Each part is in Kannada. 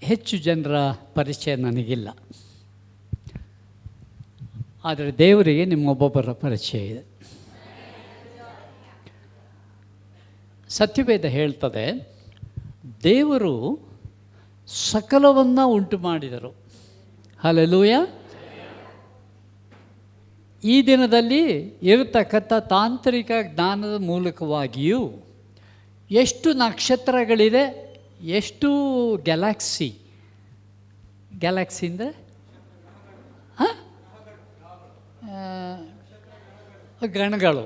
ಹೆಚ್ಚು ಜನರ ಪರಿಚಯ ನನಗಿಲ್ಲ, ಆದರೆ ದೇವರಿಗೆ ನಿಮ್ಮೊಬ್ಬೊಬ್ಬರ ಪರಿಚಯ ಇದೆ. ಸತ್ಯವೇದ ಹೇಳ್ತದೆ, ದೇವರು ಸಕಲವನ್ನು ಉಂಟು ಮಾಡಿದರು. ಹಲ್ಲೆಲೂಯಾ. ಈ ದಿನದಲ್ಲಿ ಇರತಕ್ಕಂಥ ತಾಂತ್ರಿಕ ಜ್ಞಾನದ ಮೂಲಕವಾಗಿಯೂ ಎಷ್ಟು ನಕ್ಷತ್ರಗಳಿದೆ, ಎಷ್ಟು ಗ್ಯಾಲಕ್ಸಿ ಅಂದರೆ ಗಣಗಳು,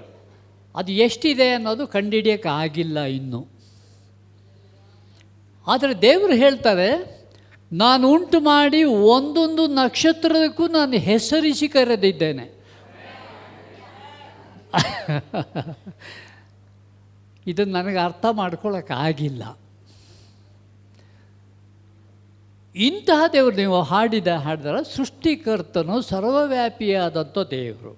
ಅದು ಎಷ್ಟಿದೆ ಅನ್ನೋದು ಕಂಡುಹಿಡಿಯೋಕ್ಕೆ ಆಗಿಲ್ಲ ಇನ್ನೂ. ಆದರೆ ದೇವರು ಹೇಳ್ತಾರೆ, ನಾನು ಉಂಟು ಮಾಡಿ ಒಂದೊಂದು ನಕ್ಷತ್ರಕ್ಕೂ ನಾನು ಹೆಸರಿಸಿ ಕರೆದಿದ್ದೇನೆ. ಇದನ್ನು ನನಗೆ ಅರ್ಥ ಮಾಡ್ಕೊಳ್ಳೋಕ್ಕಾಗಿಲ್ಲ. ಇಂತಹ ದೇವರು, ನೀವು ಹಾಡಿದರೆ ಸೃಷ್ಟಿಕರ್ತನು ಸರ್ವವ್ಯಾಪಿಯಾದಂಥ ದೇವರು,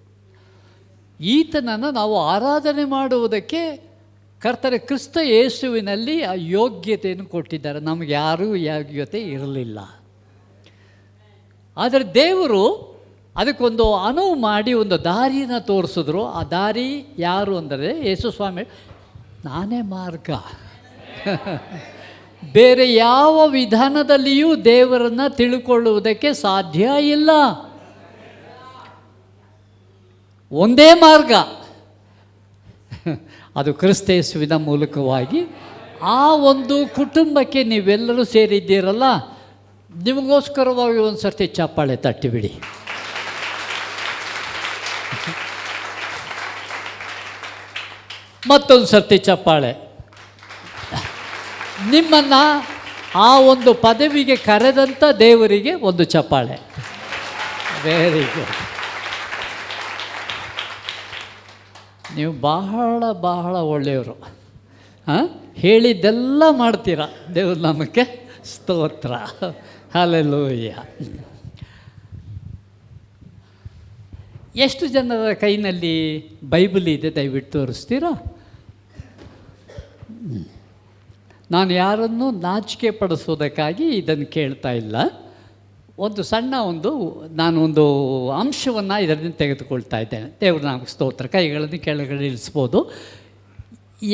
ಈತನನ್ನು ನಾವು ಆರಾಧನೆ ಮಾಡುವುದಕ್ಕೆ ಕರ್ತನ ಕ್ರಿಸ್ತ ಯೇಸುವಿನಲ್ಲಿ ಆ ಯೋಗ್ಯತೆಯನ್ನು ಕೊಟ್ಟಿದ್ದಾರೆ. ನಮಗೆ ಯಾರೂ ಯೋಗ್ಯತೆ ಇರಲಿಲ್ಲ. ಆದರೆ ದೇವರು ಅದಕ್ಕೊಂದು ಅನುವು ಮಾಡಿ ಒಂದು ದಾರಿನ ತೋರಿಸಿದ್ರು. ಆ ದಾರಿ ಯಾರು ಅಂದರೆ ಯೇಸು ಸ್ವಾಮಿ, ನಾನೇ ಮಾರ್ಗ. ಬೇರೆ ಯಾವ ವಿಧಾನದಲ್ಲಿಯೂ ದೇವರನ್ನು ತಿಳ್ಕೊಳ್ಳುವುದಕ್ಕೆ ಸಾಧ್ಯ ಇಲ್ಲ. ಒಂದೇ ಮಾರ್ಗ, ಅದು ಕ್ರಿಸ್ತ ಯೇಸುವಿನ ಮೂಲಕವಾಗಿ. ಆ ಒಂದು ಕುಟುಂಬಕ್ಕೆ ನೀವೆಲ್ಲರೂ ಸೇರಿದ್ದೀರಲ್ಲ, ನಿಮಗೋಸ್ಕರವಾಗಿ ಒಂದು ಸರ್ತಿ ಚಪ್ಪಾಳೆ ತಟ್ಟಿಬಿಡಿ. ಮತ್ತೊಂದು ಸರ್ತಿ ಚಪ್ಪಾಳೆ. ನಿಮ್ಮನ್ನು ಆ ಒಂದು ಪದವಿಗೆ ಕರೆದಂಥ ದೇವರಿಗೆ ಒಂದು ಚಪ್ಪಾಳೆ. Very good. ನೀವು ಬಹಳ ಬಹಳ ಒಳ್ಳೆಯವರು. ಹೇಳಿದ್ದೆಲ್ಲ ಮಾಡ್ತೀರ. ದೇವ್ರ ನಾಮಕ್ಕೆ ಸ್ತೋತ್ರ. ಹಲ್ಲೆಲೂಯಾ. ಎಷ್ಟು ಜನರ ಕೈನಲ್ಲಿ ಬೈಬಲ್ ಇದೆ ದಯವಿಟ್ಟು ತೋರಿಸ್ತೀರಾ? ನಾನು ಯಾರನ್ನು ನಾಚಿಕೆ ಪಡಿಸೋದಕ್ಕಾಗಿ ಇದನ್ನು ಕೇಳ್ತಾ ಇಲ್ಲ. ಒಂದು ಸಣ್ಣ ನಾನು ಒಂದು ಅಂಶವನ್ನು ಇದರಿಂದ ತೆಗೆದುಕೊಳ್ತಾ ಇದ್ದೇನೆ. ದೇವ್ರ ನಾಮಕ್ಕೆ ಸ್ತೋತ್ರ. ಕೈಗಳನ್ನು ಕೆಳಗಡೆ ಇಳಿಸ್ಬೋದು.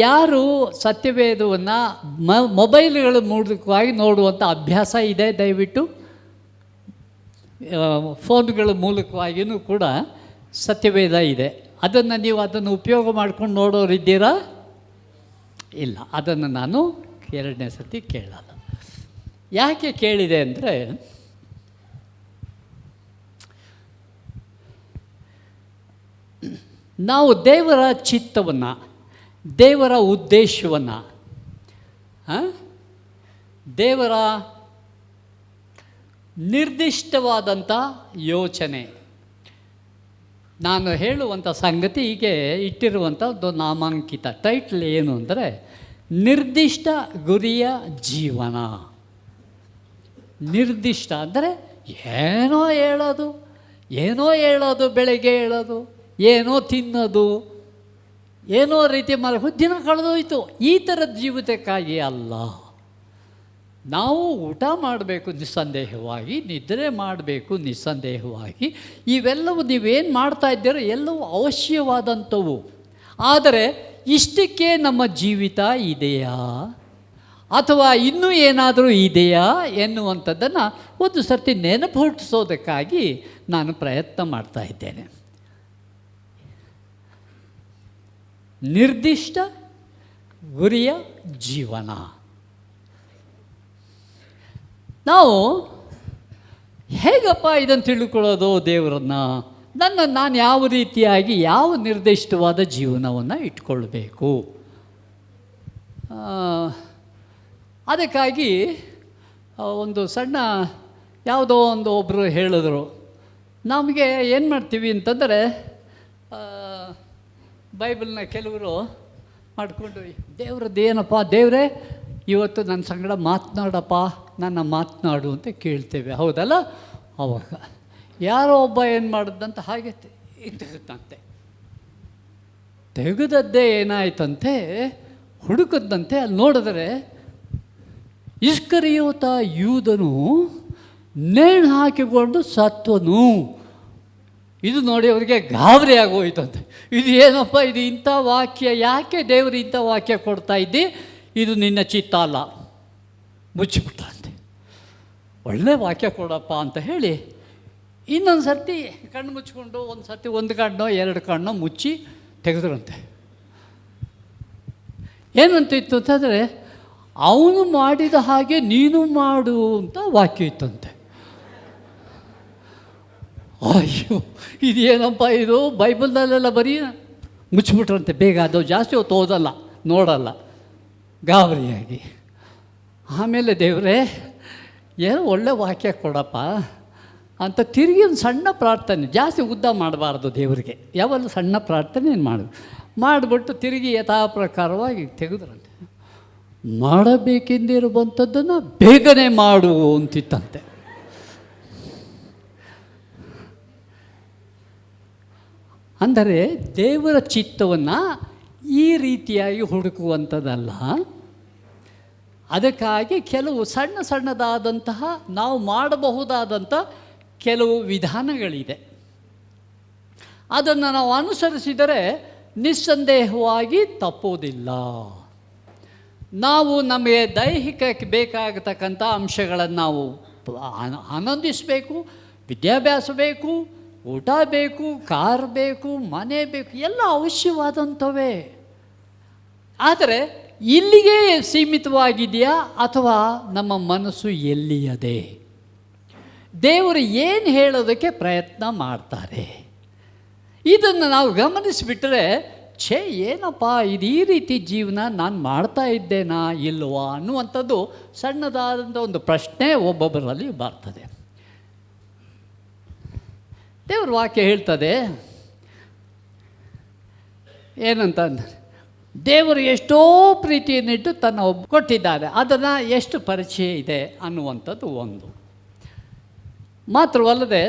ಯಾರು ಸತ್ಯವೇದವನ್ನು ಮೊಬೈಲ್ಗಳ ಮೂಲಕವಾಗಿ ನೋಡುವಂಥ ಅಭ್ಯಾಸ ಇದೆ, ದಯವಿಟ್ಟು ಫೋನ್ಗಳ ಮೂಲಕವಾಗಿಯೂ ಕೂಡ ಸತ್ಯವೇದ ಇದೆ. ಅದನ್ನು ಉಪಯೋಗ ಮಾಡ್ಕೊಂಡು ನೋಡೋರಿದ್ದೀರಾ? ಇಲ್ಲ. ಅದನ್ನು ನಾನು ಎರಡನೇ ಸರ್ತಿ ಕೇಳಲ್ಲ. ಯಾಕೆ ಕೇಳಿದೆ ಅಂದರೆ, ನಾವು ದೇವರ ಚಿತ್ತವನ್ನು, ದೇವರ ಉದ್ದೇಶವನ್ನು, ದೇವರ ನಿರ್ದಿಷ್ಟವಾದಂಥ ಯೋಚನೆ, ನಾನು ಹೇಳುವಂಥ ಸಂಗತಿ ಹೀಗೆ ಇಟ್ಟಿರುವಂಥ ಒಂದು ನಾಮಾಂಕಿತ ಟೈಟ್ಲ್ ಏನು ಅಂದರೆ, ನಿರ್ದಿಷ್ಟ ಗುರಿಯ ಜೀವನ. ನಿರ್ದಿಷ್ಟ ಅಂದರೆ ಏನೋ ಹೇಳೋದು, ಬೆಳಗ್ಗೆ ಹೇಳೋದು, ಏನೋ ತಿನ್ನೋದು, ಏನೋ ರೀತಿ ದಿನ ಕಳೆದೋಯ್ತು, ಈ ಥರದ ಜೀವಿತಕ್ಕಾಗಿ ಅಲ್ಲ. ನಾವು ಊಟ ಮಾಡಬೇಕು ನಿಸ್ಸಂದೇಹವಾಗಿ, ನಿದ್ರೆ ಮಾಡಬೇಕು ನಿಸ್ಸಂದೇಹವಾಗಿ. ಇವೆಲ್ಲವೂ ನೀವೇನು ಮಾಡ್ತಾ ಇದ್ದೀರೋ ಎಲ್ಲವೂ ಅವಶ್ಯವಾದಂಥವು. ಆದರೆ ಇಷ್ಟಕ್ಕೆ ನಮ್ಮ ಜೀವಿತ ಇದೆಯಾ ಅಥವಾ ಇನ್ನೂ ಏನಾದರೂ ಇದೆಯಾ ಎನ್ನುವಂಥದ್ದನ್ನು ಒಂದು ಸರ್ತಿ ನೆನಪು ಹುಟ್ಟಿಸೋದಕ್ಕಾಗಿ ನಾನು ಪ್ರಯತ್ನ ಮಾಡ್ತಾ ಇದ್ದೇನೆ. ನಿರ್ದಿಷ್ಟ ಗುರಿಯ ಜೀವನ. ನಾವು ಹೇಗಪ್ಪ ಇದನ್ನು ತಿಳ್ಕೊಳ್ಳೋದು ದೇವರನ್ನು? ನಾನು ಯಾವ ರೀತಿಯಾಗಿ ಯಾವ ನಿರ್ದಿಷ್ಟವಾದ ಜೀವನವನ್ನು ಇಟ್ಕೊಳ್ಬೇಕು? ಅದಕ್ಕಾಗಿ ಒಂದು ಸಣ್ಣ ಯಾವುದೋ ಒಬ್ಬರು ಹೇಳಿದ್ರು, ನಮಗೆ ಏನು ಮಾಡ್ತೀವಿ ಅಂತಂದರೆ ಬೈಬಲ್ನ ಕೆಲವರು ಮಾಡಿಕೊಂಡು ದೇವ್ರದ್ದೇನಪ್ಪ, ದೇವರೇ ಇವತ್ತು ನನ್ನ ಸಂಗಡ ಮಾತನಾಡಪ್ಪ, ನನ್ನ ಮಾತನಾಡು ಅಂತ ಕೇಳ್ತೇವೆ, ಹೌದಲ್ಲ? ಅವಾಗ ಯಾರೋ ಒಬ್ಬ ಏನು ಮಾಡಿದಂತ ಹಾಗೆ ತೆಗೆದಂತೆ, ತೆಗೆದದ್ದೇ ಏನಾಯ್ತಂತೆ, ಹುಡುಕದಂತೆ ಅಲ್ಲಿ ನೋಡಿದ್ರೆ ಇಸ್ಕರಿಯೋತ ಯೂದನು ನೇಣು ಹಾಕಿಕೊಂಡು ಸತ್ವನು. ಇದು ನೋಡಿ ಅವರಿಗೆ ಗಾಬರಿ ಆಗೋಯ್ತಂತೆ. ಇದು ಏನಪ್ಪ, ಇದು ಇಂಥ ವಾಕ್ಯ, ಯಾಕೆ ದೇವರು ಇಂಥ ವಾಕ್ಯ ಕೊಡ್ತಾ ಇದ್ದಿ, ಇದು ನಿನ್ನ ಚಿತ್ತ ಅಲ್ಲ, ಮುಚ್ಚಿಬಿಟ್ರಂತೆ. ಒಳ್ಳೆ ವಾಕ್ಯ ಕೊಡಪ್ಪ ಅಂತ ಹೇಳಿ ಇನ್ನೊಂದು ಸರ್ತಿ ಕಣ್ಣು ಮುಚ್ಕೊಂಡು ಒಂದು ಸರ್ತಿ ಒಂದು ಕಣ್ಣೋ ಎರಡು ಕಣ್ಣೋ ಮುಚ್ಚಿ ತೆಗೆದ್ರಂತೆ. ಏನಂತಿತ್ತು ಅಂತಂದರೆ, ಅವನು ಮಾಡಿದ ಹಾಗೆ ನೀನು ಮಾಡು ಅಂತ ವಾಕ್ಯ ಇತ್ತಂತೆ. ಅಯ್ಯೋ, ಇದೇನಪ್ಪ ಇದು, ಬೈಬಲ್ನಲ್ಲೆಲ್ಲ ಬರೀ ಮುಚ್ಚಿಬಿಟ್ರಂತೆ ಬೇಗ. ಅದು ಜಾಸ್ತಿ ಹೊತ್ತು ಓದಲ್ಲ, ನೋಡಲ್ಲ, ಗಾಬರಿಯಾಗಿ. ಆಮೇಲೆ ದೇವರೇ ಏನೋ ಒಳ್ಳೆ ವಾಕ್ಯ ಕೊಡಪ್ಪ ಅಂತ ತಿರುಗಿ ಒಂದು ಸಣ್ಣ ಪ್ರಾರ್ಥನೆ, ಜಾಸ್ತಿ ಉದ್ದ ಮಾಡಬಾರ್ದು ದೇವರಿಗೆ, ಯಾವಲ್ಲ ಸಣ್ಣ ಪ್ರಾರ್ಥನೆ ಮಾಡಿಬಿಟ್ಟು ತಿರುಗಿ ಯಥಾ ಪ್ರಕಾರವಾಗಿ ತೆಗೆದ್ರಂತೆ. ಮಾಡಬೇಕೆಂದಿರುವಂಥದ್ದನ್ನು ಬೇಗನೆ ಮಾಡು ಅಂತಿತ್ತಂತೆ. ಅಂದರೆ ದೇವರ ಚಿತ್ತವನ್ನು ಈ ರೀತಿಯಾಗಿ ಹುಡುಕುವಂಥದ್ದಲ್ಲ. ಅದಕ್ಕಾಗಿ ಕೆಲವು ಸಣ್ಣ ಸಣ್ಣದಾದಂತಹ ನಾವು ಮಾಡಬಹುದಾದಂಥ ಕೆಲವು ವಿಧಾನಗಳಿದೆ. ಅದನ್ನು ನಾವು ಅನುಸರಿಸಿದರೆ ನಿಸ್ಸಂದೇಹವಾಗಿ ತಪ್ಪುವುದಿಲ್ಲ. ನಾವು ನಮಗೆ ದೈಹಿಕಕ್ಕೆ ಬೇಕಾಗತಕ್ಕಂಥ ಅಂಶಗಳನ್ನು ನಾವು ಆನಂದಿಸಬೇಕು. ವಿದ್ಯಾಭ್ಯಾಸ ಬೇಕು, ಊಟ ಬೇಕು, ಕಾರ್ ಬೇಕು, ಮನೆ ಬೇಕು, ಎಲ್ಲ ಅವಶ್ಯವಾದಂಥವೇ. ಆದರೆ ಇಲ್ಲಿಗೆ ಸೀಮಿತವಾಗಿದೆಯಾ ಅಥವಾ ನಮ್ಮ ಮನಸ್ಸು ಎಲ್ಲಿಯದೆ? ದೇವರು ಏನು ಹೇಳೋದಕ್ಕೆ ಪ್ರಯತ್ನ ಮಾಡ್ತಾರೆ, ಇದನ್ನು ನಾವು ಗಮನಿಸಿಬಿಟ್ರೆ, ಛೇ ಏನಪ್ಪ ಇದು, ಈ ರೀತಿ ಜೀವನ ನಾನು ಮಾಡ್ತಾ ಇದ್ದೇನಾ ಇಲ್ವಾ ಅನ್ನುವಂಥದ್ದು ಸಣ್ಣದಾದಂಥ ಒಂದು ಪ್ರಶ್ನೆ ಒಬ್ಬೊಬ್ಬರಲ್ಲಿ ಬರ್ತದೆ. ದೇವ್ರ ವಾಕ್ಯ ಹೇಳ್ತದೆ ಏನಂತ ಅಂದರೆ, ದೇವರು ಎಷ್ಟೋ ಪ್ರೀತಿಯನ್ನಿಟ್ಟು ತನ್ನ ಕೊಟ್ಟಿದ್ದಾರೆ, ಅದನ್ನು ಎಷ್ಟು ಪರಿಚಯ ಇದೆ ಅನ್ನುವಂಥದ್ದು ಒಂದು. ಮಾತ್ರವಲ್ಲದೆ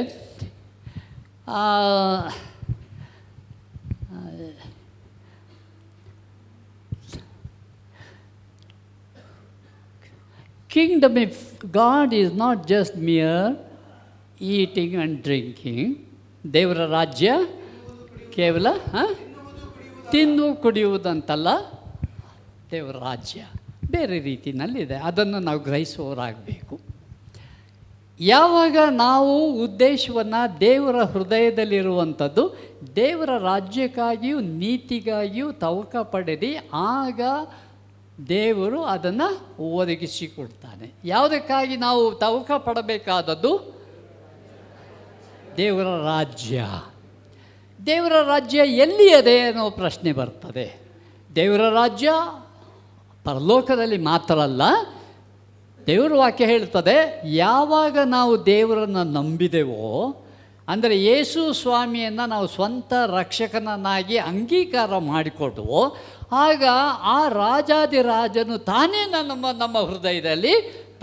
Kingdom of God is not just mere eating and drinking. ದೇವರ ರಾಜ್ಯ ಕೇವಲ ತಿಂದು ಕುಡಿಯುವುದಂತಲ್ಲ, ದೇವರ ರಾಜ್ಯ ಬೇರೆ ರೀತಿಯಲ್ಲಿದೆ. ಅದನ್ನು ನಾವು ಗ್ರಹಿಸುವವರಾಗಬೇಕು. ಯಾವಾಗ ನಾವು ಉದ್ದೇಶವನ್ನು ದೇವರ ಹೃದಯದಲ್ಲಿರುವಂಥದ್ದು ದೇವರ ರಾಜ್ಯಕ್ಕಾಗಿಯೂ ನೀತಿಗಾಗಿಯೂ ತವಕ ಪಡೆದು, ಆಗ ದೇವರು ಅದನ್ನು ಒದಗಿಸಿಕೊಡ್ತಾನೆ. ಯಾವುದಕ್ಕಾಗಿ ನಾವು ತವಕ ಪಡಬೇಕಾದದ್ದು? ದೇವರ ರಾಜ್ಯ. ದೇವರ ರಾಜ್ಯ ಎಲ್ಲಿಯದೆ ಅನ್ನೋ ಪ್ರಶ್ನೆ ಬರ್ತದೆ. ದೇವರ ರಾಜ್ಯ ಪರಲೋಕದಲ್ಲಿ ಮಾತ್ರ ಅಲ್ಲ. ದೇವರ ವಾಕ್ಯ ಹೇಳ್ತದೆ, ಯಾವಾಗ ನಾವು ದೇವರನ್ನು ನಂಬಿದೆವೋ, ಅಂದರೆ ಯೇಸು ಸ್ವಾಮಿಯನ್ನು ನಾವು ಸ್ವಂತ ರಕ್ಷಕನನ್ನಾಗಿ ಅಂಗೀಕಾರ ಮಾಡಿಕೊಡುವೋ, ಆಗ ಆ ರಾಜಾದಿರಾಜನು ತಾನೇ ನಮ್ಮ ಹೃದಯದಲ್ಲಿ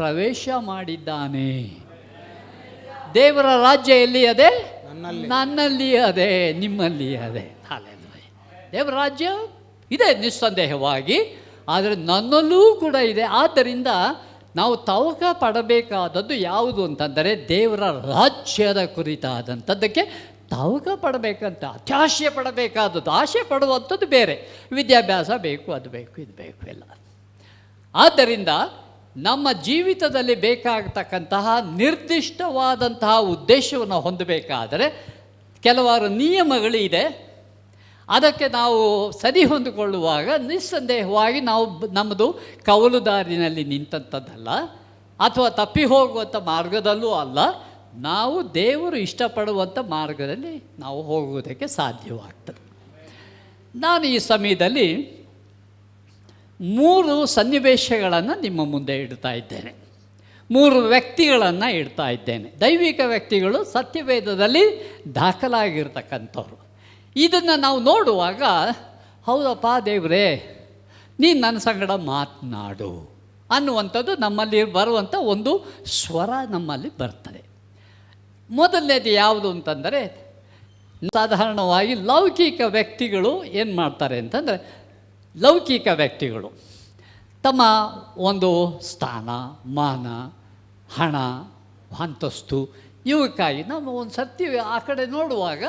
ಪ್ರವೇಶ ಮಾಡಿದ್ದಾನೆ. ದೇವರ ರಾಜ್ಯ ಎಲ್ಲಿ ಅದೇ? ನನ್ನಲ್ಲಿ ಅದೇ, ನಿಮ್ಮಲ್ಲಿ ಅದೇ. ದೇವರ ರಾಜ್ಯ ಇದೆ ನಿಸ್ಸಂದೇಹವಾಗಿ, ಆದರೆ ನನ್ನಲ್ಲೂ ಕೂಡ ಇದೆ. ಆದ್ದರಿಂದ ನಾವು ತವಕ ಪಡಬೇಕಾದದ್ದು ಯಾವುದು ಅಂತಂದರೆ ದೇವರ ರಾಜ್ಯದ ಕುರಿತಾದಂಥದ್ದಕ್ಕೆ ತವಕ ಪಡಬೇಕಂತ, ಅತ್ಯಾಶೆ ಪಡಬೇಕಾದದ್ದು. ಆಶೆ ಪಡುವಂಥದ್ದು ಬೇರೆ, ವಿದ್ಯಾಭ್ಯಾಸ ಬೇಕು, ಅದು ಬೇಕು, ಇದು ಬೇಕು ಎಲ್ಲ. ಆದ್ದರಿಂದ ನಮ್ಮ ಜೀವಿತದಲ್ಲಿ ಬೇಕಾಗತಕ್ಕಂತಹ ನಿರ್ದಿಷ್ಟವಾದಂತಹ ಉದ್ದೇಶವನ್ನು ಹೊಂದಬೇಕಾದರೆ ಕೆಲವಾರು ನಿಯಮಗಳಿದೆ. ಅದಕ್ಕೆ ನಾವು ಸರಿ ಹೊಂದಿಕೊಳ್ಳುವಾಗ ನಿಸ್ಸಂದೇಹವಾಗಿ ನಾವು ನಮ್ಮದು ಕವಲುದಾರಿನಲ್ಲಿ ನಿಂತಂಥದ್ದಲ್ಲ, ಅಥವಾ ತಪ್ಪಿ ಹೋಗುವಂಥ ಮಾರ್ಗದಲ್ಲೂ ಅಲ್ಲ. ನಾವು ದೇವರು ಇಷ್ಟಪಡುವಂಥ ಮಾರ್ಗದಲ್ಲಿ ನಾವು ಹೋಗುವುದಕ್ಕೆ ಸಾಧ್ಯವಾಗ್ತದೆ. ನಾನು ಈ ಸಮಯದಲ್ಲಿ 3 ಸನ್ನಿವೇಶಗಳನ್ನು ನಿಮ್ಮ ಮುಂದೆ ಇಡ್ತಾ ಇದ್ದೇನೆ. 3 ವ್ಯಕ್ತಿಗಳನ್ನು ಇಡ್ತಾ ಇದ್ದೇನೆ. ದೈವಿಕ ವ್ಯಕ್ತಿಗಳು, ಸತ್ಯವೇದದಲ್ಲಿ ದಾಖಲಾಗಿರ್ತಕ್ಕಂಥವ್ರು. ಇದನ್ನು ನಾವು ನೋಡುವಾಗ, ಹೌದಪ್ಪ ದೇವರೇ ನೀನು ನನ್ನ ಸಂಗಡ ಮಾತನಾಡು ಅನ್ನುವಂಥದ್ದು ನಮ್ಮಲ್ಲಿ ಬರುವಂಥ ಒಂದು ಸ್ವರ ನಮ್ಮಲ್ಲಿ ಬರ್ತದೆ. ಮೊದಲನೇದು ಯಾವುದು ಅಂತಂದರೆ, ಸಾಧಾರಣವಾಗಿ ಲೌಕಿಕ ವ್ಯಕ್ತಿಗಳು ಏನು ಮಾಡ್ತಾರೆ ಅಂತಂದರೆ, ಲೌಕಿಕ ವ್ಯಕ್ತಿಗಳು ತಮ್ಮ ಒಂದು ಸ್ಥಾನ, ಮಾನ, ಹಣ, ಅಂತಸ್ತು ಇವಕ್ಕಾಗಿ ನಾವು ಒಂದು ಸರ್ತಿ ಆ ಕಡೆ ನೋಡುವಾಗ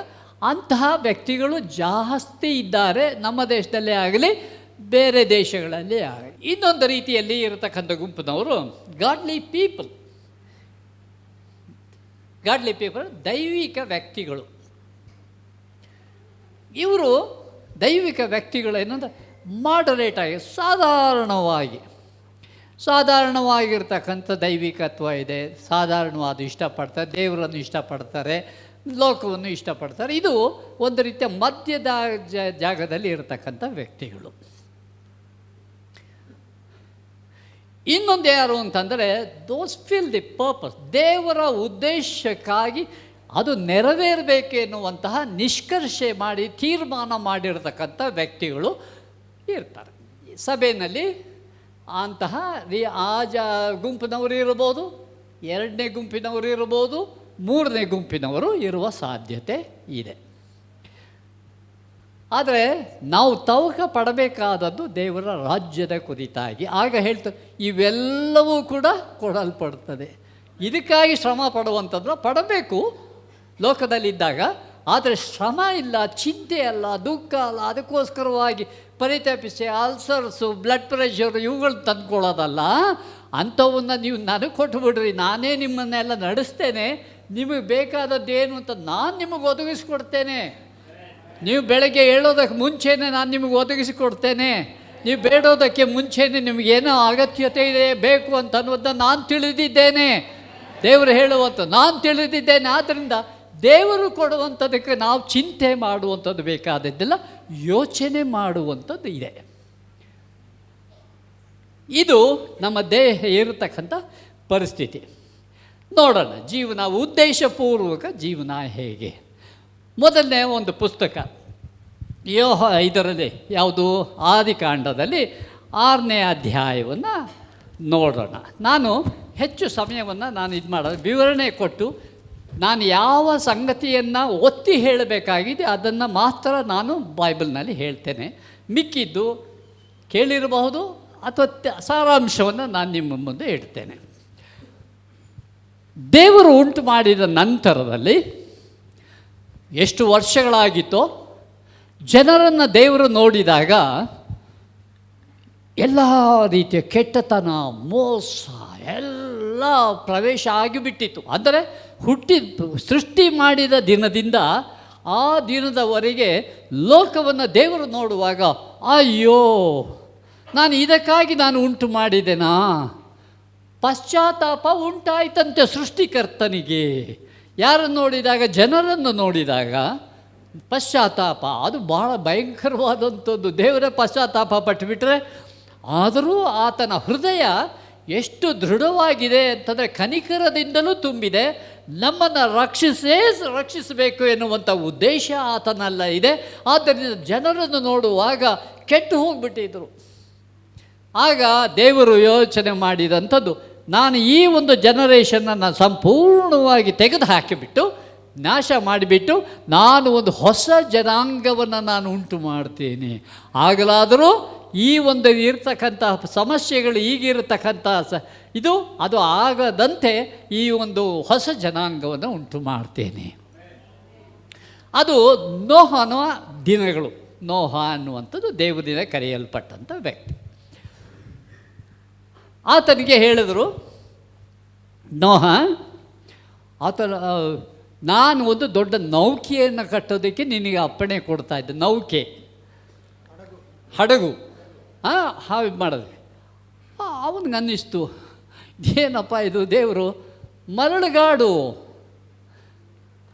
ಅಂತಹ ವ್ಯಕ್ತಿಗಳು ಜಾಸ್ತಿ ಇದ್ದಾರೆ, ನಮ್ಮ ದೇಶದಲ್ಲೇ ಆಗಲಿ ಬೇರೆ ದೇಶಗಳಲ್ಲಿ ಆಗಲಿ. ಇನ್ನೊಂದು ರೀತಿಯಲ್ಲಿ ಇರತಕ್ಕಂಥ ಗುಂಪಿನವರು ಗಾಡ್ಲಿ ಪೀಪಲ್. ದೈವಿಕ ವ್ಯಕ್ತಿಗಳು. ಇವರು ದೈವಿಕ ವ್ಯಕ್ತಿಗಳು ಏನಂದ್ರೆ ಮಾಡರೇಟಾಗಿ ಸಾಧಾರಣವಾಗಿರ್ತಕ್ಕಂಥ ದೈವಿಕತ್ವ ಇದೆ. ಸಾಧಾರಣವಾದ ಇಷ್ಟಪಡ್ತಾರೆ, ದೇವರನ್ನು ಇಷ್ಟಪಡ್ತಾರೆ, ಲೋಕವನ್ನು ಇಷ್ಟಪಡ್ತಾರೆ. ಇದು ಒಂದು ರೀತಿಯ ಮಧ್ಯದ ಜಾಗದಲ್ಲಿ ಇರತಕ್ಕಂಥ ವ್ಯಕ್ತಿಗಳು. ಇನ್ನೊಂದು ಯಾರು ಅಂತಂದರೆ ದೋಸ್ ಫಿಲ್ ದಿ ಪರ್ಪಸ್. ದೇವರ ಉದ್ದೇಶಕ್ಕಾಗಿ ಅದು ನೆರವೇರಬೇಕು ಎನ್ನುವಂತಹ ನಿಷ್ಕರ್ಷೆ ಮಾಡಿ ತೀರ್ಮಾನ ಮಾಡಿರತಕ್ಕಂಥ ವ್ಯಕ್ತಿಗಳು ಇರ್ತಾರೆ ಸಭೆಯಲ್ಲಿ. ಅಂತಹ ಗುಂಪಿನವರು ಇರ್ಬೋದು, ಎರಡನೇ ಗುಂಪಿನವರು ಇರ್ಬೋದು, ಮೂರನೇ ಗುಂಪಿನವರು ಇರುವ ಸಾಧ್ಯತೆ ಇದೆ. ಆದರೆ ನಾವು ತವಕ ಪಡಬೇಕಾದದ್ದು ದೇವರ ರಾಜ್ಯದ ಕುರಿತಾಗಿ. ಆಗ ಹೇಳ್ತಾರೆ ಇವೆಲ್ಲವೂ ಕೂಡ ಕೊಡಲ್ಪಡ್ತದೆ. ಇದಕ್ಕಾಗಿ ಶ್ರಮ ಪಡುವಂಥದ್ದು ಪಡಬೇಕು ಲೋಕದಲ್ಲಿದ್ದಾಗ. ಆದರೆ ಶ್ರಮ ಇಲ್ಲ, ಚಿಂತೆ ಅಲ್ಲ, ದುಃಖ ಅಲ್ಲ, ಅದಕ್ಕೋಸ್ಕರವಾಗಿ ಪರಿತಪಿಸಿ ಅಲ್ಸರ್ಸು, ಬ್ಲಡ್ ಪ್ರೆಷರು ಇವುಗಳು ತಂದ್ಕೊಳ್ಳೋದಲ್ಲ. ಅಂಥವನ್ನ ನೀವು ನನಗೆ ಕೊಟ್ಟುಬಿಡ್ರಿ, ನಾನೇ ನಿಮ್ಮನ್ನೆಲ್ಲ ನಡೆಸ್ತೇನೆ, ನಿಮಗೆ ಬೇಕಾದದ್ದೇನು ಅಂತ ನಾನು ನಿಮಗೆ ಒದಗಿಸ್ಕೊಡ್ತೇನೆ. ನೀವು ಬೆಳಗ್ಗೆ ಹೇಳೋದಕ್ಕೆ ಮುಂಚೆನೇ ನಾನು ನಿಮಗೆ ಒದಗಿಸಿಕೊಡ್ತೇನೆ. ನೀವು ಬೇಡೋದಕ್ಕೆ ಮುಂಚೆನೇ ನಿಮಗೇನೋ ಅಗತ್ಯತೆ ಇದೆ, ಬೇಕು ಅಂತ ಅನ್ನೋದನ್ನು ನಾನು ತಿಳಿದಿದ್ದೇನೆ. ದೇವರು ಹೇಳುವಂಥ ನಾನು ತಿಳಿದಿದ್ದೇನೆ. ಆದ್ದರಿಂದ ದೇವರು ಕೊಡುವಂಥದ್ದಕ್ಕೆ ನಾವು ಚಿಂತೆ ಮಾಡುವಂಥದ್ದು ಬೇಕಾದದ್ದೆಲ್ಲ ಯೋಚನೆ ಮಾಡುವಂಥದ್ದು ಇದೆ. ಇದು ನಮ್ಮ ದೇಹ ಇರತಕ್ಕಂಥ ಪರಿಸ್ಥಿತಿ. ನೋಡೋಣ ಜೀವನ, ಉದ್ದೇಶಪೂರ್ವಕ ಜೀವನ ಹೇಗೆ. ಮೊದಲನೇ ಒಂದು ಪುಸ್ತಕ ಇದರಲ್ಲಿ ಯಾವುದು, ಆದಿಕಾಂಡದಲ್ಲಿ 6ನೇ ಅಧ್ಯಾಯವನ್ನು ನೋಡೋಣ. ನಾನು ಹೆಚ್ಚು ಸಮಯವನ್ನು ಇದು ಮಾಡೋದು ವಿವರಣೆ ಕೊಟ್ಟು ನಾನು ಯಾವ ಸಂಗತಿಯನ್ನು ಒತ್ತಿ ಹೇಳಬೇಕಾಗಿದೆ ಅದನ್ನು ಮಾತ್ರ ನಾನು ಬೈಬಲ್ನಲ್ಲಿ ಹೇಳ್ತೇನೆ. ಮಿಕ್ಕಿದ್ದು ಕೇಳಿರಬಹುದು ಅಥವಾ ಸಾರಾಂಶವನ್ನು ನಾನು ನಿಮ್ಮ ಮುಂದೆ ಇಡ್ತೇನೆ. ದೇವರು ಉಂಟು ಮಾಡಿದ ನಂತರದಲ್ಲಿ ಎಷ್ಟು ವರ್ಷಗಳಾಗಿತ್ತೋ ಜನರನ್ನು ದೇವರು ನೋಡಿದಾಗ ಎಲ್ಲ ರೀತಿಯ ಕೆಟ್ಟತನ, ಮೋಸ ಎಲ್ಲ ಪ್ರವೇಶ ಆಗಿಬಿಟ್ಟಿತ್ತು. ಅಂದರೆ ಸೃಷ್ಟಿ ಮಾಡಿದ ದಿನದಿಂದ ಆ ದಿನದವರೆಗೆ ಲೋಕವನ್ನು ದೇವರು ನೋಡುವಾಗ ಅಯ್ಯೋ ನಾನು ಇದಕ್ಕಾಗಿ ಉಂಟು ಮಾಡಿದೆನಾ, ಪಶ್ಚಾತ್ತಾಪ ಉಂಟಾಯ್ತಂತೆ ಸೃಷ್ಟಿಕರ್ತನಿಗೆ. ಯಾರನ್ನು ನೋಡಿದಾಗ, ಜನರನ್ನು ನೋಡಿದಾಗ ಪಶ್ಚಾತ್ತಾಪ, ಅದು ಭಾಳ ಭಯಂಕರವಾದಂಥದ್ದು. ದೇವರೇ ಪಶ್ಚಾತ್ತಾಪ ಪಟ್ಟುಬಿಟ್ರೆ, ಆದರೂ ಆತನ ಹೃದಯ ಎಷ್ಟು ದೃಢವಾಗಿದೆ ಅಂತಂದರೆ ಕನಿಕರದಿಂದಲೂ ತುಂಬಿದೆ. ನಮ್ಮನ್ನು ರಕ್ಷಿಸಬೇಕು ಎನ್ನುವಂಥ ಉದ್ದೇಶ ಆತನಲ್ಲ ಇದೆ. ಆದ್ದರಿಂದ ಜನರನ್ನು ನೋಡುವಾಗ ಕೆಟ್ಟು ಹೋಗಿಬಿಟ್ಟಿದ್ರು. ಆಗ ದೇವರು ಯೋಚನೆ ಮಾಡಿದಂಥದ್ದು, ನಾನು ಈ ಒಂದು ಜನರೇಷನನ್ನು ಸಂಪೂರ್ಣವಾಗಿ ತೆಗೆದು ಹಾಕಿಬಿಟ್ಟು, ನಾಶ ಮಾಡಿಬಿಟ್ಟು ನಾನು ಒಂದು ಹೊಸ ಜನಾಂಗವನ್ನು ನಾನು ಉಂಟು ಮಾಡ್ತೇನೆ. ಆಗಲಾದರೂ ಈ ಒಂದು ಇರ್ತಕ್ಕಂಥ ಸಮಸ್ಯೆಗಳು ಈಗಿರತಕ್ಕಂಥ ಅದು ಆಗದಂತೆ ಈ ಒಂದು ಹೊಸ ಜನಾಂಗವನ್ನು ಉಂಟು ಮಾಡ್ತೇನೆ. ಅದು ನೋಹನ ದಿನಗಳು. ನೋಹ ಅನ್ನುವಂಥದ್ದು ದೇವರಿಂದ ಕರೆಯಲ್ಪಟ್ಟಂಥ ವ್ಯಕ್ತಿ. ಆತನಿಗೆ ಹೇಳಿದರು, ನೋಹ, ನಾನು ಒಂದು ದೊಡ್ಡ ನೌಕೆಯನ್ನು ಕಟ್ಟೋದಕ್ಕೆ ನಿನಗೆ ಅಪ್ಪಣೆ ಕೊಡ್ತಾ ಇದ್ದೆ. ನೌಕೆ, ಹಡಗು ಹಾಗೆ ಮಾಡೋದು. ಅವನಿಗೆ ಅನ್ನಿಸ್ತು, ಏನಪ್ಪ ಇದು, ದೇವರು ಮರಳುಗಾಡು,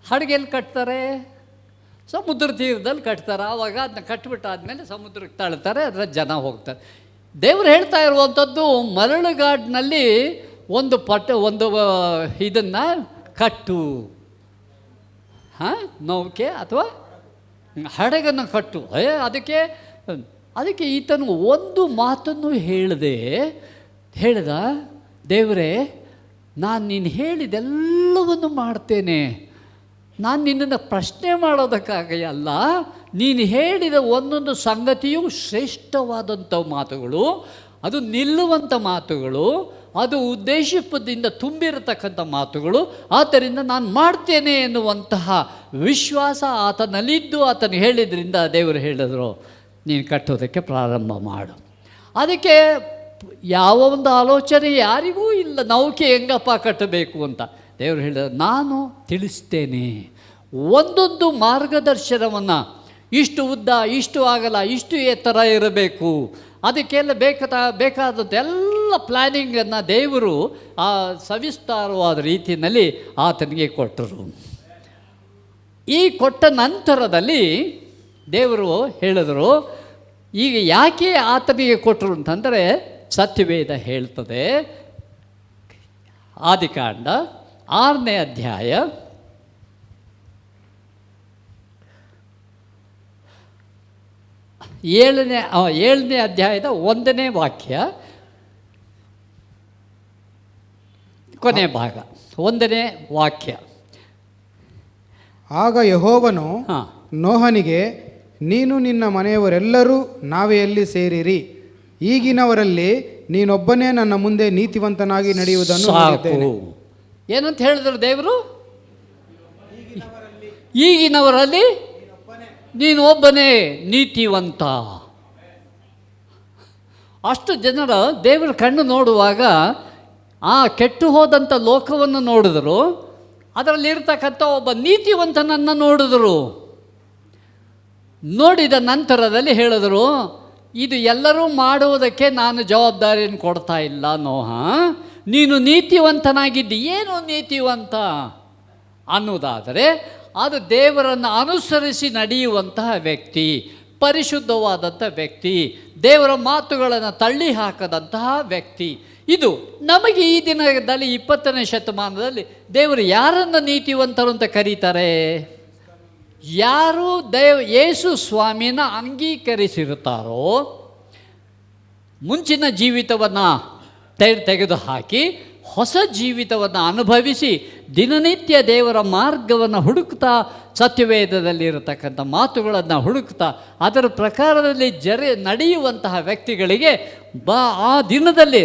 ಹಡಗೆಲ್ಲಿ ಕಟ್ತಾರೆ, ಸಮುದ್ರ ತೀರದಲ್ಲಿ ಕಟ್ತಾರೆ. ಆವಾಗ ಅದನ್ನ ಕಟ್ಟಿಬಿಟ್ಟಾದ್ಮೇಲೆ ಸಮುದ್ರಕ್ಕೆ ತಳ್ತಾರೆ, ಅದರ ಜನ ಹೋಗ್ತಾರೆ. ದೇವರು ಹೇಳ್ತಾ ಇರುವಂಥದ್ದು, ಮರಳುಗಾಡಿನಲ್ಲಿ ಒಂದು ಇದನ್ನು ಕಟ್ಟು, ನೌಕೆ ಅಥವಾ ಹಡಗನ್ನು ಕಟ್ಟು. ಅದಕ್ಕೆ ಈತನು ಒಂದು ಮಾತನ್ನು ಹೇಳ್ದ, ದೇವರೇ, ನಾನು ನೀನು ಹೇಳಿದೆಲ್ಲವನ್ನು ಮಾಡ್ತೇನೆ. ನಾನು ನಿನ್ನನ್ನು ಪ್ರಶ್ನೆ ಮಾಡೋದಕ್ಕಾಗಲ್ಲ. ನೀನು ಹೇಳಿದ ಒಂದೊಂದು ಸಂಗತಿಯು ಶ್ರೇಷ್ಠವಾದಂಥ ಮಾತುಗಳು. ಅದು ನಿಲ್ಲುವಂಥ ಮಾತುಗಳು, ಅದು ಉದ್ದೇಶದಿಂದ ತುಂಬಿರತಕ್ಕಂಥ ಮಾತುಗಳು. ಆದ್ದರಿಂದ ನಾನು ಮಾಡ್ತೇನೆ ಎನ್ನುವಂತಹ ವಿಶ್ವಾಸ ಆತನಲ್ಲಿದ್ದು ಆತನು ಹೇಳಿದ್ರಿಂದ ದೇವರು ಹೇಳಿದರು, ನೀನು ಕಟ್ಟೋದಕ್ಕೆ ಪ್ರಾರಂಭ ಮಾಡು. ಅದಕ್ಕೆ ಯಾವ ಒಂದು ಆಲೋಚನೆ ಯಾರಿಗೂ ಇಲ್ಲ, ನೌಕೆ ಹೆಂಗಪ್ಪ ಕಟ್ಟಬೇಕು ಅಂತ. ದೇವರು ಹೇಳಿದ್ರು, ನಾನು ತಿಳಿಸ್ತೇನೆ. ಒಂದೊಂದು ಮಾರ್ಗದರ್ಶನವನ್ನು, ಇಷ್ಟು ಉದ್ದ, ಇಷ್ಟು ಆಗಲ್ಲ, ಇಷ್ಟು ಎತ್ತರ ಇರಬೇಕು, ಅದಕ್ಕೆಲ್ಲ ಬೇಕಾದಂಥ ಎಲ್ಲ ಪ್ಲ್ಯಾನಿಂಗನ್ನು ದೇವರು ಆ ಸವಿಸ್ತಾರವಾದ ರೀತಿಯಲ್ಲಿ ಆತನಿಗೆ ಕೊಟ್ಟರು. ಈ ಕೊಟ್ಟ ನಂತರದಲ್ಲಿ ದೇವರು ಹೇಳಿದರು, ಈಗ ಯಾಕೆ ಆತನಿಗೆ ಕೊಟ್ಟರು ಅಂತಂದರೆ ಸತ್ಯವೇದ ಹೇಳ್ತದೆ. ಆದಿಕಾಂಡ 6ನೇ ಅಧ್ಯಾಯ 7ನೇ ಅಧ್ಯಾಯದ 1ನೇ ವಾಕ್ಯ, ಕೊನೆ ಭಾಗ, 1ನೇ ವಾಕ್ಯ. ಆಗ ಯೆಹೋವನು ನೋಹನಿಗೆ, ನೀನು ನಿನ್ನ ಮನೆಯವರೆಲ್ಲರೂ ನಾವೆಯಲ್ಲಿ ಸೇರಿರಿ, ಈಗಿನವರಲ್ಲಿ ನೀನೊಬ್ಬನೇ ನನ್ನ ಮುಂದೆ ನೀತಿವಂತನಾಗಿ ನಡೆಯುವುದನ್ನು ನೋಡಿದ್ದೇನೆ. ಏನಂತ ಹೇಳಿದ್ರು ದೇವರು? ಈಗಿನವರಲ್ಲಿ ನೀನು ಒಬ್ಬನೇ ನೀತಿವಂತ. ಅಷ್ಟು ಜನರ ದೇವರ ಕಣ್ಣು ನೋಡುವಾಗ ಆ ಕೆಟ್ಟು ಹೋದಂಥ ಲೋಕವನ್ನು ನೋಡಿದ್ರು, ಅದರಲ್ಲಿರ್ತಕ್ಕಂಥ ಒಬ್ಬ ನೀತಿವಂತನನ್ನು ನೋಡಿದ್ರು. ನೋಡಿದ ನಂತರದಲ್ಲಿ ಹೇಳಿದರು, ಇದು ಎಲ್ಲರೂ ಮಾಡುವುದಕ್ಕೆ ನಾನು ಜವಾಬ್ದಾರಿಯನ್ನು ಕೊಡ್ತಾ ಇಲ್ಲ ನೋಹ, ನೀನು ನೀತಿವಂತನಾಗಿದ್ದಿ. ಏನು ನೀತಿವಂತ ಅನ್ನೋದಾದರೆ ಅದು ದೇವರನ್ನು ಅನುಸರಿಸಿ ನಡೆಯುವಂತಹ ವ್ಯಕ್ತಿ, ಪರಿಶುದ್ಧವಾದಂಥ ವ್ಯಕ್ತಿ, ದೇವರ ಮಾತುಗಳನ್ನು ತಳ್ಳಿ ಹಾಕದಂತಹ ವ್ಯಕ್ತಿ. ಇದು ನಮಗೆ ಈ ದಿನದಲ್ಲಿ 20ನೇ ಶತಮಾನದಲ್ಲಿ ದೇವರು ಯಾರನ್ನು ನೀತಿವಂತರು ಅಂತ ಕರೀತಾರೆ? ಯಾರು ಯೇಸು ಸ್ವಾಮಿನ ಅಂಗೀಕರಿಸಿರುತ್ತಾರೋ, ಮುಂಚಿನ ಜೀವಿತವನ್ನು ತೆಗೆದುಹಾಕಿ ಹೊಸ ಜೀವಿತವನ್ನು ಅನುಭವಿಸಿ ದಿನನಿತ್ಯ ದೇವರ ಮಾರ್ಗವನ್ನು ಹುಡುಕ್ತಾ, ಸತ್ಯವೇದದಲ್ಲಿರತಕ್ಕಂಥ ಮಾತುಗಳನ್ನು ಹುಡುಕ್ತಾ ಅದರ ಪ್ರಕಾರದಲ್ಲಿ ನಡೆಯುವಂತಹ ವ್ಯಕ್ತಿಗಳಿಗೆ ಆ ದಿನದಲ್ಲಿ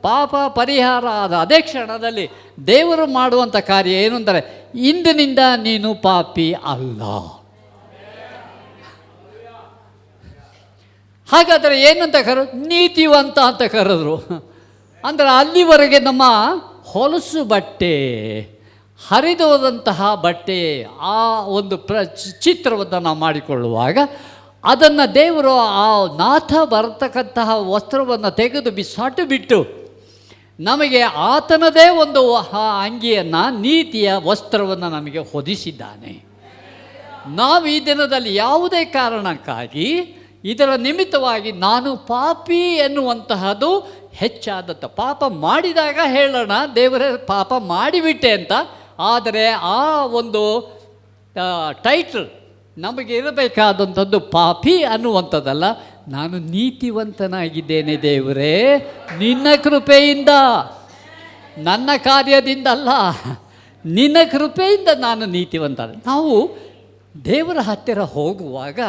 ಪಾಪ ಪರಿಹಾರ ಆದ ಅದೇ ಕ್ಷಣದಲ್ಲಿ ದೇವರು ಮಾಡುವಂಥ ಕಾರ್ಯ ಏನು ಅಂದರೆ, ಇಂದಿನಿಂದ ನೀನು ಪಾಪಿ ಅಲ್ಲ. ಹಾಗಾದರೆ ಏನಂತ ನೀತಿವಂತ ಅಂತ ಕರೆದ್ರು. ಅಂದರೆ ಅಲ್ಲಿವರೆಗೆ ನಮ್ಮ ಹೊಲಸು ಬಟ್ಟೆ, ಹರಿದೋದಂತಹ ಬಟ್ಟೆ, ಆ ಒಂದು ಚಿತ್ರವನ್ನು ನಾವು ಮಾಡಿಕೊಳ್ಳುವಾಗ ಅದನ್ನು ದೇವರು ಆ ನಾಥ ಬರತಕ್ಕಂತಹ ವಸ್ತ್ರವನ್ನು ತೆಗೆದು ಬಿಸಾಟು ಬಿಟ್ಟು ನಮಗೆ ಆತನದೇ ಒಂದು ಅಂಗಿಯನ್ನು, ನೀತಿಯ ವಸ್ತ್ರವನ್ನು ನಮಗೆ ಹೊದಿಸಿದ್ದಾನೆ. ನಾವು ಈ ದಿನದಲ್ಲಿ ಯಾವುದೇ ಕಾರಣಕ್ಕಾಗಿ ಇದರ ನಿಮಿತ್ತವಾಗಿ ನಾನು ಪಾಪಿ ಎನ್ನುವಂತಹದ್ದು ಹೆಚ್ಚಾದದ್ದು. ಪಾಪ ಮಾಡಿದಾಗ ಹೇಳೋಣ ದೇವರೇ ಪಾಪ ಮಾಡಿಬಿಟ್ಟೆ ಅಂತ, ಆದರೆ ಆ ಒಂದು ಟೈಟಲ್ ನಮಗೆ ಇರಬೇಕಾದಂಥದ್ದು ಪಾಪಿ ಅನ್ನುವಂಥದ್ದಲ್ಲ. ನಾನು ನೀತಿವಂತನಾಗಿದ್ದೇನೆ ದೇವರೇ, ನಿನ್ನ ಕೃಪೆಯಿಂದ, ನನ್ನ ಕಾರ್ಯದಿಂದಲ್ಲ, ನಿನ್ನ ಕೃಪೆಯಿಂದ ನಾನು ನೀತಿವಂತ. ನಾವು ದೇವರ ಹತ್ತಿರ ಹೋಗುವಾಗ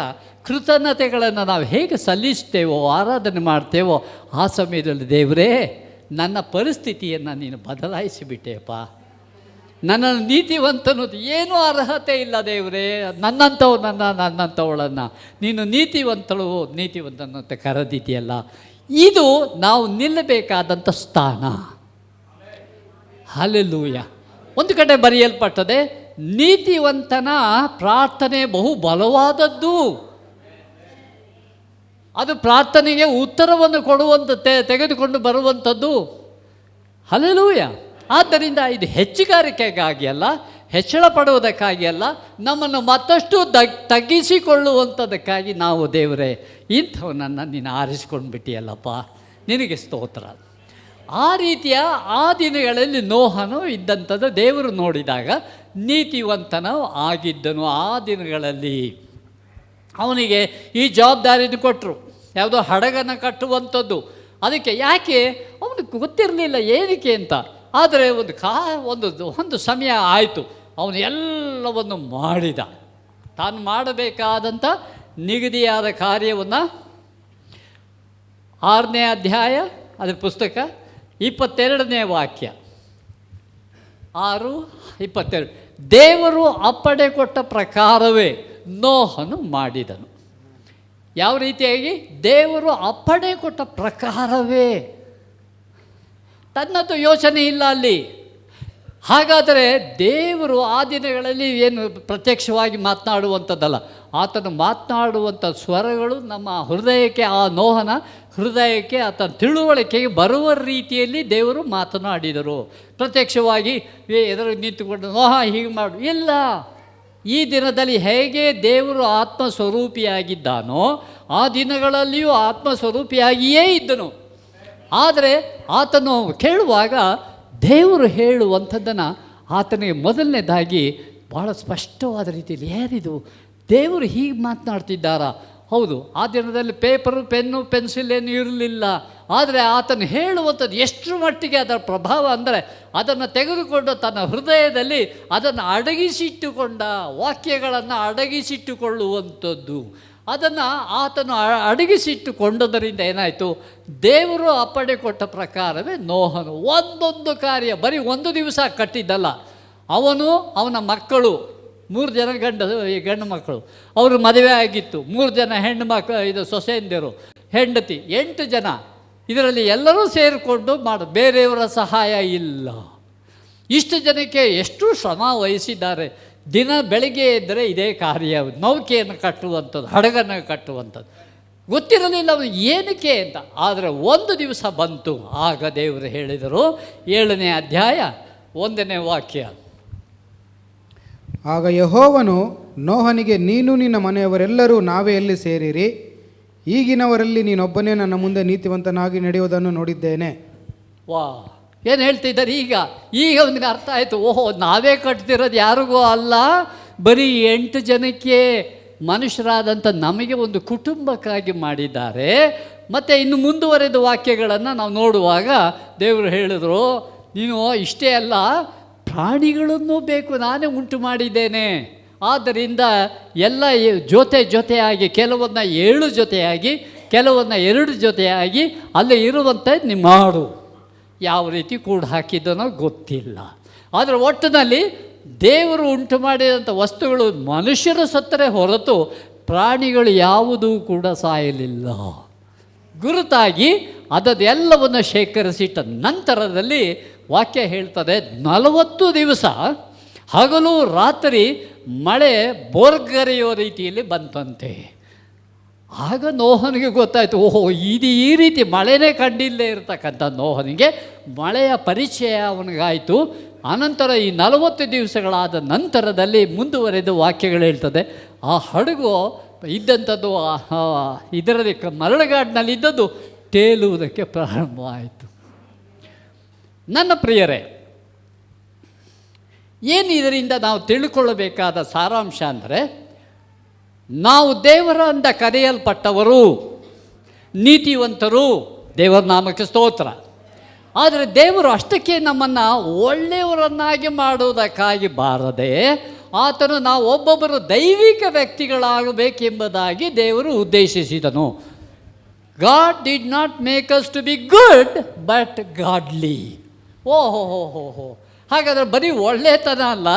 ಕೃತಜ್ಞತೆಗಳನ್ನು ನಾವು ಹೇಗೆ ಸಲ್ಲಿಸ್ತೇವೋ, ಆರಾಧನೆ ಮಾಡ್ತೇವೋ, ಆ ಸಮಯದಲ್ಲಿ ದೇವರೇ ನನ್ನ ಪರಿಸ್ಥಿತಿಯನ್ನು ನೀನು ಬದಲಾಯಿಸಿಬಿಟ್ಟೆಯಪ್ಪ, ನನ್ನನ್ನು ನೀತಿವಂತನದು ಏನೂ ಅರ್ಹತೆ ಇಲ್ಲ ದೇವರೇ, ನನ್ನಂಥವಳನ್ನು ನೀನು ನೀತಿವಂತನಂತ ಕರೆದಿದೆಯಲ್ಲ. ಇದು ನಾವು ನಿಲ್ಲಬೇಕಾದಂಥ ಸ್ಥಾನ. ಹಲ್ಲೆಲೂಯ. ಒಂದು ಕಡೆ ಬರೆಯಲ್ಪಟ್ಟದೆ, ನೀತಿವಂತನ ಪ್ರಾರ್ಥನೆ ಬಹು ಬಲವಾದದ್ದು, ಅದು ಪ್ರಾರ್ಥನೆಗೆ ಉತ್ತರವನ್ನು ಕೊಡುವಂಥ ತೆಗೆದುಕೊಂಡು ಬರುವಂಥದ್ದು. ಹಲ್ಲೆಲೂಯ. ಆದ್ದರಿಂದ ಇದು ಹೆಚ್ಚುಗಾರಿಕೆಗಾಗಿ ಅಲ್ಲ, ಹೆಚ್ಚಳ ಪಡುವುದಕ್ಕಾಗಿ ಅಲ್ಲ, ನಮ್ಮನ್ನು ಮತ್ತಷ್ಟು ತಗ್ಗಿಸಿಕೊಳ್ಳುವಂಥದ್ದಕ್ಕಾಗಿ ನಾವು ದೇವರೇ ಇಂಥವನನ್ನು ನೀನು ಆರಿಸ್ಕೊಂಡು ಬಿಟ್ಟಿಯಲ್ಲಪ್ಪ, ನಿನಗೆ ಸ್ತೋತ್ರ. ಆ ರೀತಿಯ ಆ ದಿನಗಳಲ್ಲಿ ನೋಹನು ಇದ್ದಂಥದ್ದು ದೇವರು ನೋಡಿದಾಗ ನೀತಿವಂತನು ಆಗಿದ್ದನು. ಆ ದಿನಗಳಲ್ಲಿ ಅವನಿಗೆ ಈ ಜವಾಬ್ದಾರಿಯನ್ನು ಕೊಟ್ಟರು, ಯಾವುದೋ ಹಡಗನ್ನು ಕಟ್ಟುವಂಥದ್ದು. ಅದಕ್ಕೆ ಯಾಕೆ ಅವನಿಗೆ ಗೊತ್ತಿರಲಿಲ್ಲ ಏನಕ್ಕೆ ಅಂತ. ಆದರೆ ಒಂದು ಸಮಯ ಆಯಿತು, ಅವನು ಎಲ್ಲವನ್ನು ಮಾಡಿದ. ತಾನು ಮಾಡಬೇಕಾದಂಥ ನಿಗದಿಯಾದ ಕಾರ್ಯವನ್ನು 6ನೇ ಅಧ್ಯಾಯ ಅದರ ಪುಸ್ತಕ 22ನೇ ವಾಕ್ಯ. 6:22. ದೇವರು ಅಪ್ಪಣೆ ಕೊಟ್ಟ ಪ್ರಕಾರವೇ ನೋಹನು ಮಾಡಿದನು. ಯಾವ ರೀತಿಯಾಗಿ? ದೇವರು ಅಪ್ಪಣೆ ಕೊಟ್ಟ ಪ್ರಕಾರವೇ. ತನ್ನದು ಯೋಚನೆ ಇಲ್ಲ ಅಲ್ಲಿ. ಹಾಗಾದರೆ ದೇವರು ಆ ದಿನಗಳಲ್ಲಿ ಏನು ಪ್ರತ್ಯಕ್ಷವಾಗಿ ಮಾತನಾಡುವಂಥದ್ದಲ್ಲ, ಆತನು ಮಾತನಾಡುವಂಥ ಸ್ವರಗಳು ನಮ್ಮ ಹೃದಯಕ್ಕೆ, ಆ ನೋಹನ ಹೃದಯಕ್ಕೆ, ಆತನ ತಿಳುವಳಿಕೆಗೆ ಬರುವ ರೀತಿಯಲ್ಲಿ ದೇವರು ಮಾತನಾಡಿದರು. ಪ್ರತ್ಯಕ್ಷವಾಗಿ ಎದುರು ನಿಂತುಕೊಂಡು ನೋಹ ಹೀಗೆ ಮಾಡು ಇಲ್ಲ. ಈ ದಿನದಲ್ಲಿ ಹೇಗೆ ದೇವರು ಆತ್ಮಸ್ವರೂಪಿಯಾಗಿದ್ದಾನೋ ಆ ದಿನಗಳಲ್ಲಿಯೂ ಆತ್ಮಸ್ವರೂಪಿಯಾಗಿಯೇ ಇದ್ದನು. ಆದರೆ ಆತನು ಕೇಳುವಾಗ ದೇವರು ಹೇಳುವಂಥದ್ದನ್ನು ಆತನಿಗೆ ಮೊದಲನೇದಾಗಿ ಭಾಳ ಸ್ಪಷ್ಟವಾದ ರೀತಿಯಲ್ಲಿ, ಏನಿದು ದೇವರು ಹೀಗೆ ಮಾತನಾಡ್ತಿದ್ದಾರಾ? ಹೌದು, ಆ ದಿನದಲ್ಲಿ ಪೇಪರು, ಪೆನ್ನು, ಪೆನ್ಸಿಲ್ ಏನು ಇರಲಿಲ್ಲ. ಆದರೆ ಆತನು ಹೇಳುವಂಥದ್ದು ಎಷ್ಟು ಮಟ್ಟಿಗೆ ಅದರ ಪ್ರಭಾವ ಅಂದರೆ, ಅದನ್ನು ತೆಗೆದುಕೊಂಡು ತನ್ನ ಹೃದಯದಲ್ಲಿ ಅದನ್ನು ಅಡಗಿಸಿಟ್ಟುಕೊಂಡ, ವಾಕ್ಯಗಳನ್ನು ಅಡಗಿಸಿಟ್ಟುಕೊಳ್ಳುವಂಥದ್ದು. ಅದನ್ನು ಆತನು ಅಡಗಿಸಿಟ್ಟುಕೊಂಡದರಿಂದ ಏನಾಯಿತು? ದೇವರು ಅಪ್ಪಣೆ ಕೊಟ್ಟ ಪ್ರಕಾರವೇ ನೋಹನು ಒಂದೊಂದು ಕಾರ್ಯ, ಬರೀ ಒಂದು ದಿವಸ ಕಟ್ಟಿದ್ದಲ್ಲ. ಅವನು, ಅವನ ಮಕ್ಕಳು 3 ಜನ ಗಂಡು ಮಕ್ಕಳು, ಅವರು ಮದುವೆ ಆಗಿತ್ತು. 3 ಜನ ಹೆಣ್ಣು ಇದು ಸೊಸೆಯಂದಿರು, ಹೆಂಡತಿ, 8 ಜನ. ಇದರಲ್ಲಿ ಎಲ್ಲರೂ ಸೇರಿಕೊಂಡು ಬೇರೆಯವರ ಸಹಾಯ ಇಲ್ಲ. ಇಷ್ಟು ಜನಕ್ಕೆ ಎಷ್ಟು ಶ್ರಮ ವಹಿಸಿದ್ದಾರೆ. ದಿನ ಬೆಳಗ್ಗೆ ಇದ್ದರೆ ಇದೇ ಕಾರ್ಯ, ನೌಕೆಯನ್ನು ಕಟ್ಟುವಂಥದ್ದು, ಹಡಗನ್ನು ಕಟ್ಟುವಂಥದ್ದು. ಗೊತ್ತಿರಲಿಲ್ಲ ಅವನು ಏನಕ್ಕೆ ಅಂತ. ಆದರೆ ಒಂದು ದಿವಸ ಬಂತು, ಆಗ ದೇವರು ಹೇಳಿದರು. 7ನೇ ಅಧ್ಯಾಯ 1ನೇ ವಾಕ್ಯ. ಆಗ ಯೆಹೋವನು ನೋಹನಿಗೆ, ನೀನು ನಿನ್ನ ಮನೆಯವರೆಲ್ಲರೂ ನಾವೇ ಎಲ್ಲಿ ಸೇರಿರಿ? ಈಗಿನವರಲ್ಲಿ ನೀನೊಬ್ಬನೇ ನನ್ನ ಮುಂದೆ ನೀತಿವಂತನಾಗಿ ನಡೆಯುವುದನ್ನು ನೋಡಿದ್ದೇನೆ. ವಾ, ಏನು ಹೇಳ್ತಿದ್ದಾರೆ ಈಗ ಅವನಿಗೆ ಅರ್ಥ ಆಯಿತು. ಓಹೋ, ನಾವೇ ಕಟ್ತಿರೋದು ಯಾರಿಗೂ ಅಲ್ಲ, ಬರೀ 8 ಜನಕ್ಕೆ, ಮನುಷ್ಯರಾದಂಥ ನಮಗೆ ಒಂದು ಕುಟುಂಬಕ್ಕಾಗಿ ಮಾಡಿದ್ದಾರೆ. ಮತ್ತು ಇನ್ನು ಮುಂದುವರೆದ ವಾಕ್ಯಗಳನ್ನು ನಾವು ನೋಡುವಾಗ ದೇವರು ಹೇಳಿದರು, ನೀನು ಇಷ್ಟೇ ಅಲ್ಲ, ಪ್ರಾಣಿಗಳನ್ನು ಬೇಕು, ನಾನೇ ಉಂಟು ಮಾಡಿದ್ದೇನೆ. ಆದ್ದರಿಂದ ಎಲ್ಲ ಜೊತೆಯಾಗಿ, ಕೆಲವನ್ನ 7 ಜೊತೆಯಾಗಿ, ಕೆಲವನ್ನ 2 ಜೊತೆಯಾಗಿ ಅಲ್ಲೇ ಇರುವಂತೆ ನೀ ಮಾಡು. ಯಾವ ರೀತಿ ಕೂಡ ಹಾಕಿದ್ದನೋ ಗೊತ್ತಿಲ್ಲ. ಆದರೆ ಒಟ್ಟಿನಲ್ಲಿ ದೇವರು ಉಂಟು ಮಾಡಿದಂಥ ವಸ್ತುಗಳು ಮನುಷ್ಯರು ಸತ್ತರೆ ಹೊರತು ಪ್ರಾಣಿಗಳು ಯಾವುದೂ ಕೂಡ ಸಾಯಲಿಲ್ಲ. ಗುರುತಾಗಿ ಅದೆಲ್ಲವನ್ನು ಶೇಖರಿಸಿಟ್ಟ ನಂತರದಲ್ಲಿ ವಾಕ್ಯ ಹೇಳ್ತದೆ, 40 ದಿವಸ ಹಗಲು ರಾತ್ರಿ ಮಳೆ ಬೋರ್ಗರೆಯೋ ರೀತಿಯಲ್ಲಿ ಬಂತಂತೆ. ಆಗ ನೋಹನಿಗೆ ಗೊತ್ತಾಯಿತು, ಓಹೋ, ಇದು ಈ ರೀತಿ ಮಳೆನೇ ಕಂಡಿಲ್ಲೇ ಇರತಕ್ಕಂಥ ನೋಹನಿಗೆ ಮಳೆಯ ಪರಿಚಯ ಅವನಿಗಾಯಿತು. ಅನಂತರ ಈ 40 ದಿವಸಗಳಾದ ನಂತರದಲ್ಲಿ ಮುಂದುವರೆದ ವಾಕ್ಯಗಳು ಹೇಳ್ತದೆ, ಆ ಹಡಗು ಇದ್ದಂಥದ್ದು ಇದರಲ್ಲಿ ಮರಳುಗಾಡಿನಲ್ಲಿದ್ದದ್ದು ತೇಲುವುದಕ್ಕೆ ಪ್ರಾರಂಭವಾಯಿತು. ನನ್ನ ಪ್ರಿಯರೇ, ಏನು ಇದರಿಂದ ನಾವು ತಿಳ್ಕೊಳ್ಳಬೇಕಾದ ಸಾರಾಂಶ ಅಂದರೆ, ನಾವು ದೇವರಿಂದ ಕರೆಯಲ್ಪಟ್ಟವರು, ನೀತಿವಂತರು, ದೇವರ ನಾಮಕ್ಕೆ ಸ್ತೋತ್ರ. ಆದರೆ ದೇವರು ಅಷ್ಟಕ್ಕೆ ನಮ್ಮನ್ನು ಒಳ್ಳೆಯವರನ್ನಾಗಿ ಮಾಡುವುದಕ್ಕಾಗಿ ಬಾರದೆ, ಆತನು ನಾವು ಒಬ್ಬೊಬ್ಬರು ದೈವಿಕ ವ್ಯಕ್ತಿಗಳಾಗಬೇಕೆಂಬುದಾಗಿ ದೇವರು ಉದ್ದೇಶಿಸಿದನು. God did not make us to be good but godly. ಓಹೋ, ಹಾಗಾದರೆ ಬರೀ ಒಳ್ಳೆತನ ಅಲ್ಲ,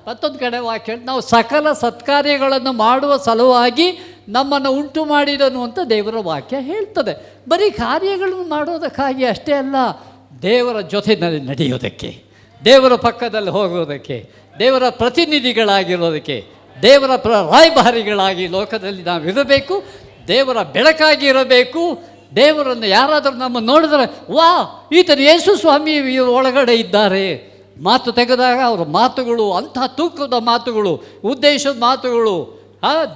ಮತ್ತೊಂದು ಕಡೆ ವಾಕ್ಯ, ನಾವು ಸಕಲ ಸತ್ಕಾರ್ಯಗಳನ್ನು ಮಾಡುವ ಸಲುವಾಗಿ ನಮ್ಮನ್ನು ಉಂಟು ಮಾಡಿದನು ಅಂತ ದೇವರ ವಾಕ್ಯ ಹೇಳ್ತದೆ. ಬರೀ ಕಾರ್ಯಗಳನ್ನು ಮಾಡೋದಕ್ಕಾಗಿ ಅಷ್ಟೇ ಅಲ್ಲ, ದೇವರ ಜೊತೆಯಲ್ಲಿ ನಡೆಯೋದಕ್ಕೆ, ದೇವರ ಪಕ್ಕದಲ್ಲಿ ಹೋಗೋದಕ್ಕೆ, ದೇವರ ಪ್ರತಿನಿಧಿಗಳಾಗಿರೋದಕ್ಕೆ, ದೇವರ ರಾಯಭಾರಿಗಳಾಗಿ ಲೋಕದಲ್ಲಿ ನಾವು ಇರಬೇಕು, ದೇವರ ಬೆಳಕಾಗಿ ಇರಬೇಕು. ದೇವರನ್ನು ಯಾರಾದರೂ ನಮ್ಮ ನೋಡಿದ್ರೆ, ವಾ, ಈತನು ಯೇಸು ಸ್ವಾಮಿ ಒಳಗಡೆ ಇದ್ದಾರೆ. ಮಾತು ತೆಗೆದಾಗ ಅವರ ಮಾತುಗಳು ಅಂಥ ತೂಕದ ಮಾತುಗಳು, ಉದ್ದೇಶದ ಮಾತುಗಳು,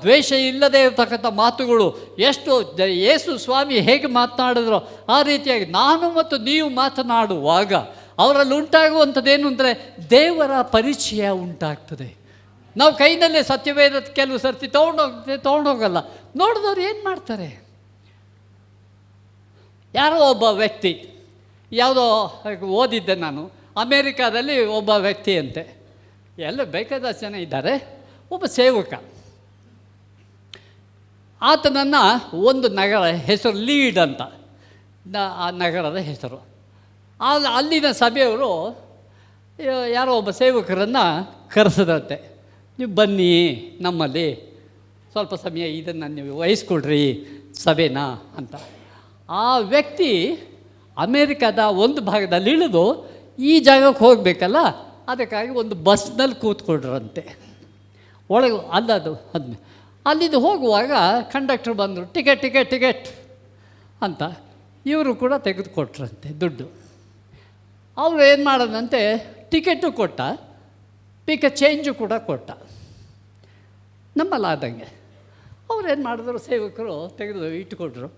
ದ್ವೇಷ ಇಲ್ಲದೆ ಇರತಕ್ಕಂಥ ಮಾತುಗಳು. ಎಷ್ಟು ಯೇಸು ಸ್ವಾಮಿ ಹೇಗೆ ಮಾತನಾಡಿದ್ರೋ ಆ ರೀತಿಯಾಗಿ ನಾನು ಮತ್ತು ನೀವು ಮಾತನಾಡುವಾಗ ಅವರಲ್ಲಿ ಉಂಟಾಗುವಂಥದ್ದೇನು ಅಂದರೆ ದೇವರ ಪರಿಚಯ ಉಂಟಾಗ್ತದೆ. ನಾವು ಕೈನಲ್ಲೇ ಸತ್ಯವೇದ ಕೆಲವು ಸರ್ತಿ ತೊಗೊಂಡೋಗಲ್ಲ. ನೋಡಿದವ್ರು ಏನು ಮಾಡ್ತಾರೆ? ಯಾರೋ ಒಬ್ಬ ವ್ಯಕ್ತಿ, ಯಾವುದೋ ಓದಿದ್ದೆ ನಾನು, ಅಮೇರಿಕಾದಲ್ಲಿ ಒಬ್ಬ ವ್ಯಕ್ತಿ ಅಂತೆ, ಎಲ್ಲ ಬೇಕಾದಷ್ಟು ಜನ ಇದ್ದಾರೆ, ಒಬ್ಬ ಸೇವಕ. ಆತನನ್ನು ಒಂದು ನಗರ ಹೆಸರು ಲೀಡ್ ಅಂತ, ಆ ನಗರದ ಹೆಸರು. ಅಲ್ಲಿನ ಸಭೆಯವರು ಯಾರೋ ಒಬ್ಬ ಸೇವಕರನ್ನು ಕರೆಸದಂತೆ, ನೀವು ಬನ್ನಿ ನಮ್ಮಲ್ಲಿ ಸ್ವಲ್ಪ ಸಮಯ ಇದನ್ನು ನೀವು ವಹಿಸ್ಕೊಡ್ರಿ ಸಭೆನ ಅಂತ. ಆ ವ್ಯಕ್ತಿ ಅಮೇರಿಕಾದ ಒಂದು ಭಾಗದಲ್ಲಿ ಇಳಿದು ಈ ಜಾಗಕ್ಕೆ ಹೋಗಬೇಕಲ್ಲ, ಅದಕ್ಕಾಗಿ ಒಂದು ಬಸ್ನಲ್ಲಿ ಕೂತ್ಕೊಡ್ರಂತೆ. ಒಳಗೆ ಅಲ್ಲಿದ್ದು ಹೋಗುವಾಗ ಕಂಡಕ್ಟರ್ ಬಂದರು, ಟಿಕೆಟ್ ಟಿಕೆಟ್ ಟಿಕೆಟ್ ಅಂತ. ಇವರು ಕೂಡ ತೆಗೆದುಕೊಟ್ರಂತೆ ದುಡ್ಡು. ಅವರು ಏನು ಮಾಡೋದಂತೆ, ಟಿಕೆಟು ಕೊಟ್ಟ, ಚೇಂಜು ಕೂಡ ಕೊಟ್ಟ. ನಮ್ಮಲ್ಲಾದಂಗೆ ಅವ್ರು ಏನು ಮಾಡಿದ್ರು, ಸೇವಕರು ತೆಗೆದು ಇಟ್ಟುಕೊಟ್ರು.